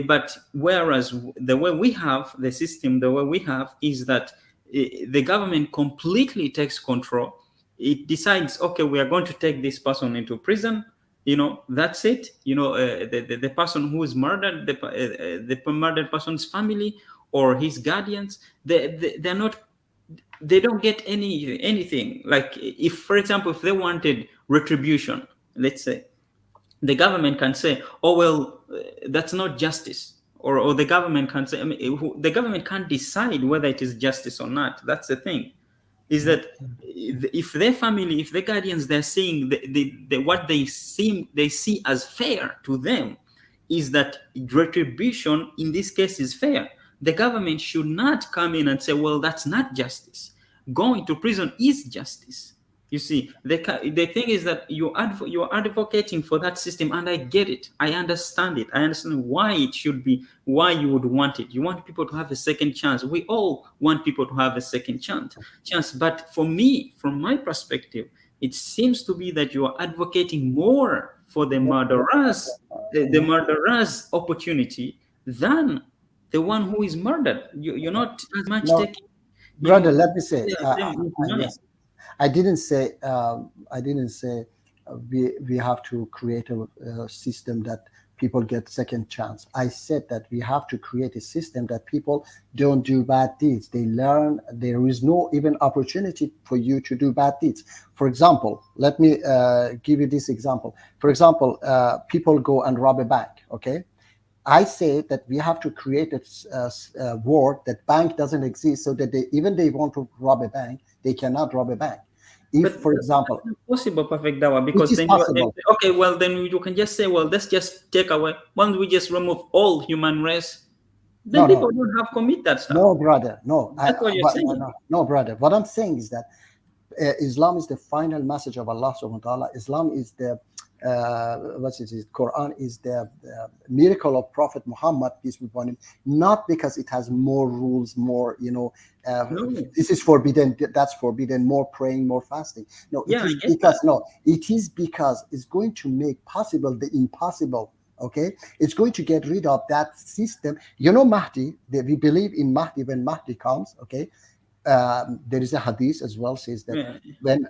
But whereas the way we have the system, the way we have is that the government completely takes control. It decides, okay, we are going to take this person into prison. That's it. The person who is murdered, the murdered person's family or his guardians, they're not. They don't get anything. Like, if, for example, if they wanted retribution, let's say, the government can say, oh, well, that's not justice. Or the government can say, the government can't decide whether it is justice or not. That's the thing, is that if their family, if the guardians, they're seeing what they see as fair to them, is that retribution in this case is fair. The government should not come in and say, well, that's not justice. Going to prison is justice. You see, the thing is that you're advocating for that system, and I get it. I understand it. I understand why it should be, why you would want it. You want people to have a second chance. We all want people to have a second chance. But for me, from my perspective, it seems to be that you are advocating more for the murderer's opportunity than the one who is murdered. You're not as much No, taking. brother, let me say, Yes. I didn't say we have to create a system that people get second chance. I said that we have to create a system that people don't do bad deeds. They learn. There is no even opportunity for you to do bad deeds. For example, let me give you this example. For example, people go and rob a bank. Okay. I say that we have to create a world that bank doesn't exist, so that they want to rob a bank, they cannot rob a bank. If, for example, it's possible, perfect dawa, because then okay, well, then you can just say, well, let's just take away. Once we just remove all human race, then No, people don't have commit that stuff. no, brother, no. That's what you're saying. No, brother. What I'm saying is that Islam is the final message of Allah subhanahu wa ta'ala. Islam is the what is it? Quran is the miracle of Prophet Muhammad, peace be upon him. Not because it has more rules, more No. this is forbidden, that's forbidden, more praying, more fasting. No, Yeah, I it is get because that. it is because it's going to make possible the impossible. Okay, it's going to get rid of that system. Mahdi. We believe in Mahdi when Mahdi comes. Okay, there is a hadith as well says that Yeah. when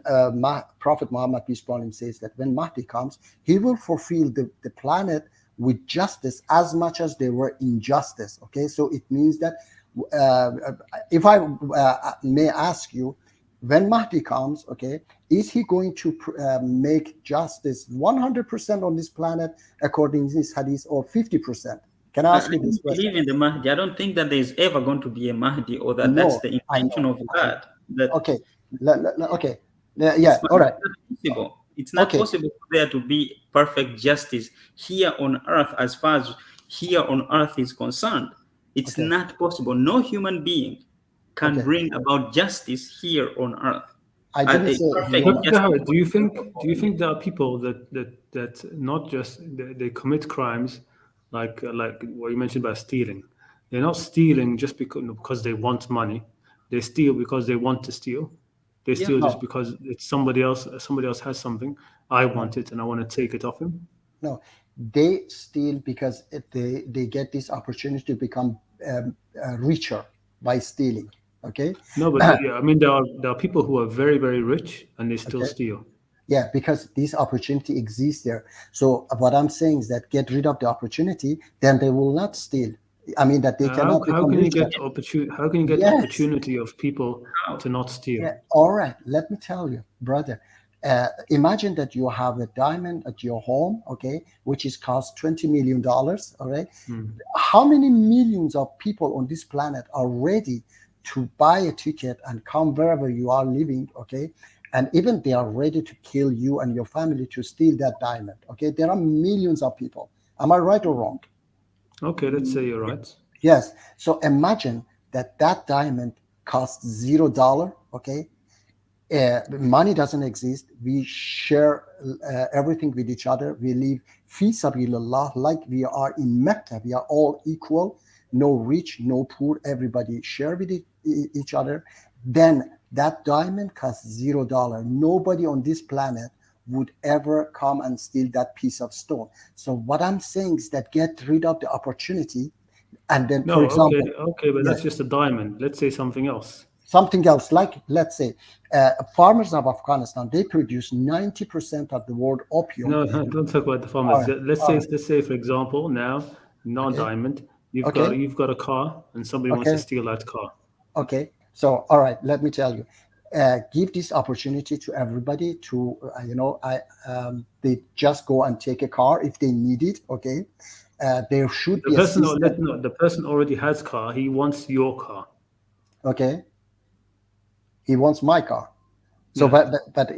Prophet Muhammad peace be upon him says that when Mahdi comes, he will fulfill the planet with justice as much as there were injustice. Okay, so it means that if I may ask you, when Mahdi comes, okay, is he going to make justice 100% on this planet according to this hadith, or 50%? Can I ask you this don't believe question? in the Mahdi. I don't think that there is ever going to be a Mahdi, or that that's No, the I intention know. of God. That Okay, okay, it's yeah, all right, not possible. It's not okay, possible for there to be perfect justice here on earth, as far as here on earth is concerned. It's okay, not possible. No human being can okay. bring about justice here on earth. I A didn't say perfect human. Dr. justice. Howard, do you think there are people that not just they commit crimes like what you mentioned about stealing? They're not stealing just because they want money. They steal because they want to steal. They Yeah. steal just No, because it's somebody else. Somebody else has something. I no, want it and I want to take it off him. no. They steal because they get this opportunity to become richer by stealing. Okay, No, but yeah, I mean there are people who are very very rich and they still okay. steal. Yeah, because this opportunity exists there. So what I'm saying is that get rid of the opportunity, then they will not steal. I mean that they How cannot how become can you richer. get opportunity? How can you get Yes. opportunity of people How? to not steal? Yeah. All right. Let me tell you, brother. Imagine that you have a diamond at your home, okay, which is cost $20 million. All right. Hmm. How many millions of people on this planet are ready to buy a ticket and come wherever you are living, okay? And even they are ready to kill you and your family to steal that diamond, okay? There are millions of people. Am I right or wrong? Okay, let's say you're right. Yes. So imagine that diamond costs $0, okay? Money doesn't exist. We share everything with each other. We live fi sabilillah, like we are in Mecca. We are all equal. No rich, no poor. Everybody share with each other. Then that diamond costs $0. Nobody on this planet would ever come and steal that piece of stone. So what I'm saying is that get rid of the opportunity, and then, for No, example, okay, but yes, that's just a diamond. Let's say something else. something else, like let's say farmers of Afghanistan, they produce 90% of the world opium. No, no, don't talk about the All farmers. right, Let's all say right, for example, now okay, non-diamond, okay, you've got a car and somebody wants to okay, steal that car. okay. So, all right, let me tell you, give this opportunity to everybody to, they just go and take a car if they need it. Okay, there should The be a person system. no, the person already has car. He wants your car. Okay, he wants my car. So, Yeah. but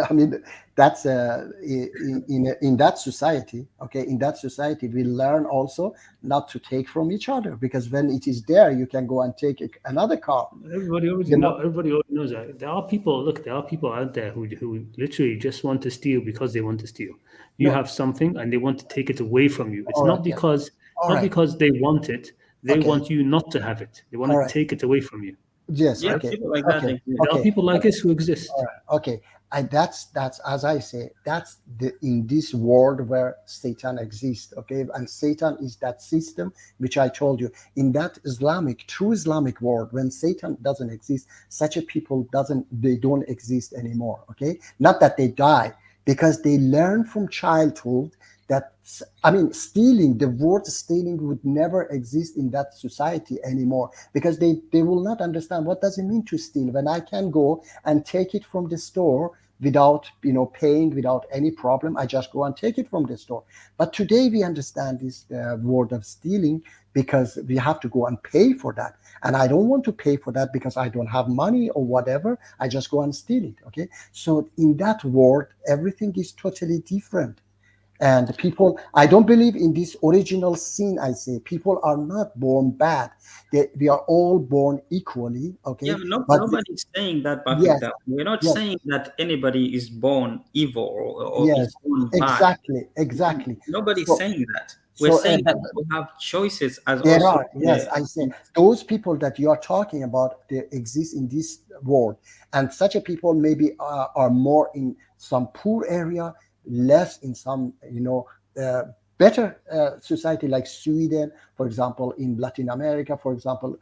I mean, that's in that society. Okay, in that society, we learn also not to take from each other, because when it is there, you can go and take another car. Everybody already knows that. There are people. Look, there are people out there who literally just want to steal because they want to steal. You No, have something and they want to take it away from you. It's all right, not yeah, because all right, they want it. They okay, want you not to have it. They want all to right, take it away from you. yes, Yeah, Right? okay, people like that okay, exist. There are okay. people like this who All exist. right. Okay. That's as I say, that's in this world where Satan exists. Okay, and Satan is that system which I told you. In that true Islamic world, when Satan doesn't exist, such a people they don't exist anymore. Okay, not that they die, because they learn from childhood that, I mean, stealing, the word stealing would never exist in that society anymore, because they will not understand what does it mean to steal when I can go and take it from the store without paying, without any problem. I just go and take it from the store. But today we understand this word of stealing, because we have to go and pay for that, and I don't want to pay for that because I don't have money or whatever. I just go and steal it. Okay, so in that world everything is totally different. And people, I don't believe in this original sin. I say people are not born bad. We are all born equally. Okay. Yeah, But nobody's saying that, yes, Perfect. We're not yes, saying that anybody is born evil or is yes, born bad. exactly. Nobody's So, saying that. We're saying that people have choices as there also. are, yes, I say those people that you are talking about, they exist in this world, and such a people maybe are more in some poor area, less in some, better society like Sweden, for example, in Latin America, for example,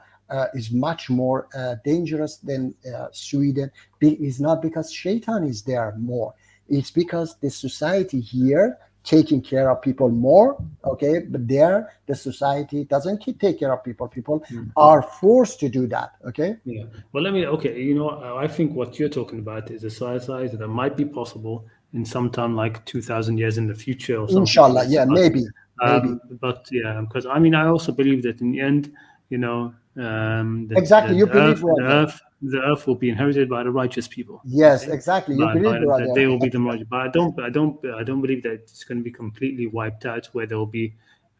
is much more dangerous than Sweden. It's not because Shaitan is there more. It's because the society here taking care of people more, okay, but there the society doesn't take care of people. People are forced to do that, okay. Yeah. Well, I think what you're talking about is a society that might be possible in some time, like 2,000 years in the future or something. Inshallah, Like this. yeah, maybe. But yeah, because I also believe that in the end, Exactly, you believe the earth will be inherited by the righteous people. Yes, exactly, you believe, That brother. they will be the righteous. But I don't believe that it's going to be completely wiped out, where there will be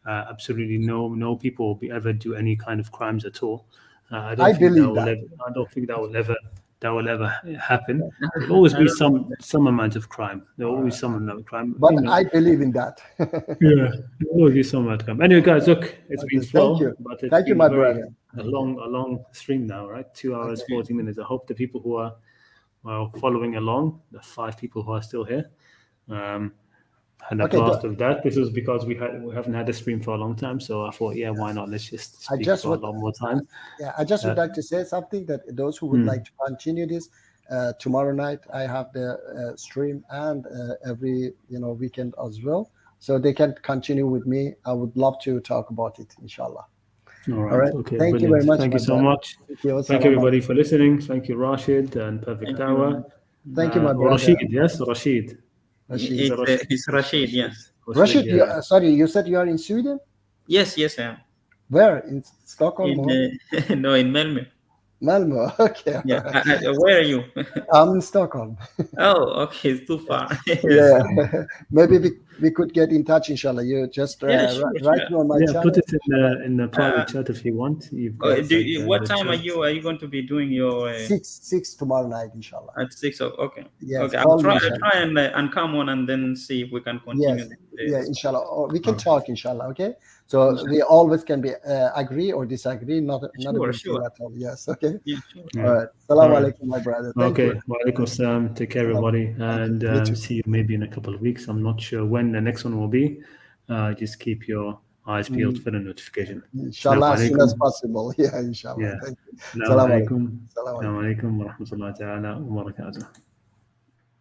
absolutely no people will be ever do any kind of crimes at all. I don't I think believe that. I don't think that will ever happen. There will always be some amount of crime. There will always some amount of crime. But I believe in that. Yeah, there will always be some amount of crime. Anyway, guys, look, it's been Thank slow, you. but it's Thank you, been my very brother. a long stream now, right? 2 hours, 40 minutes. I hope the people who are following along, the 5 people who are still here, had a Okay, blast of that. This is because we haven't had a stream for a long time, so I thought, yeah, why not? Let's just speak for a lot more time. I just would like to say something, that those who would like to continue this, tomorrow night I have the stream, and every weekend as well, so they can continue with me. I would love to talk about it, inshallah. All All right. Okay. Thank Brilliant. you very much. Thank you so brother. much. Thank you. Thank everybody for listening. Thank you, Rashid and Perfect Thank Tower. you. Thank you, my Or brother. Rashid, yes, Rashid. Rashid. It's Rashid, yes. Rashid, yeah. sorry, you said you are in Sweden? Yes, I am. Where? In Stockholm? No, in Malmö. Malmö. Okay. Yeah. Right. Where are you? I'm in Stockholm. Oh, okay, it's too far. Yeah. Maybe we could get in touch, inshallah. You just Yeah, sure, write me on my channel. Put it in the private chat if you want. You've got what time are you going to be doing your 6 tomorrow night, inshallah. at 6? Okay. Yes, Okay, call I'll me, try and come on and then see if we can continue. Yes, inshallah. Or we can talk, inshallah. Okay. So we always can be agree or disagree. Not a big deal at all. Yes. Okay. Yeah, sure. All right. Assalamu alaikum, my brother. Thank you. Wa alaikum assalam. Take care, everybody, and see you maybe in a couple of weeks. I'm not sure when the next one will be. Just keep your eyes peeled for the notification. Inshallah, as soon as possible. Yeah, inshallah. Yeah. Thank you. Assalamu alaikum. Assalamu alaikum. Assalamu alaikum wa rahmatullahi ta'ala wa barakatuh.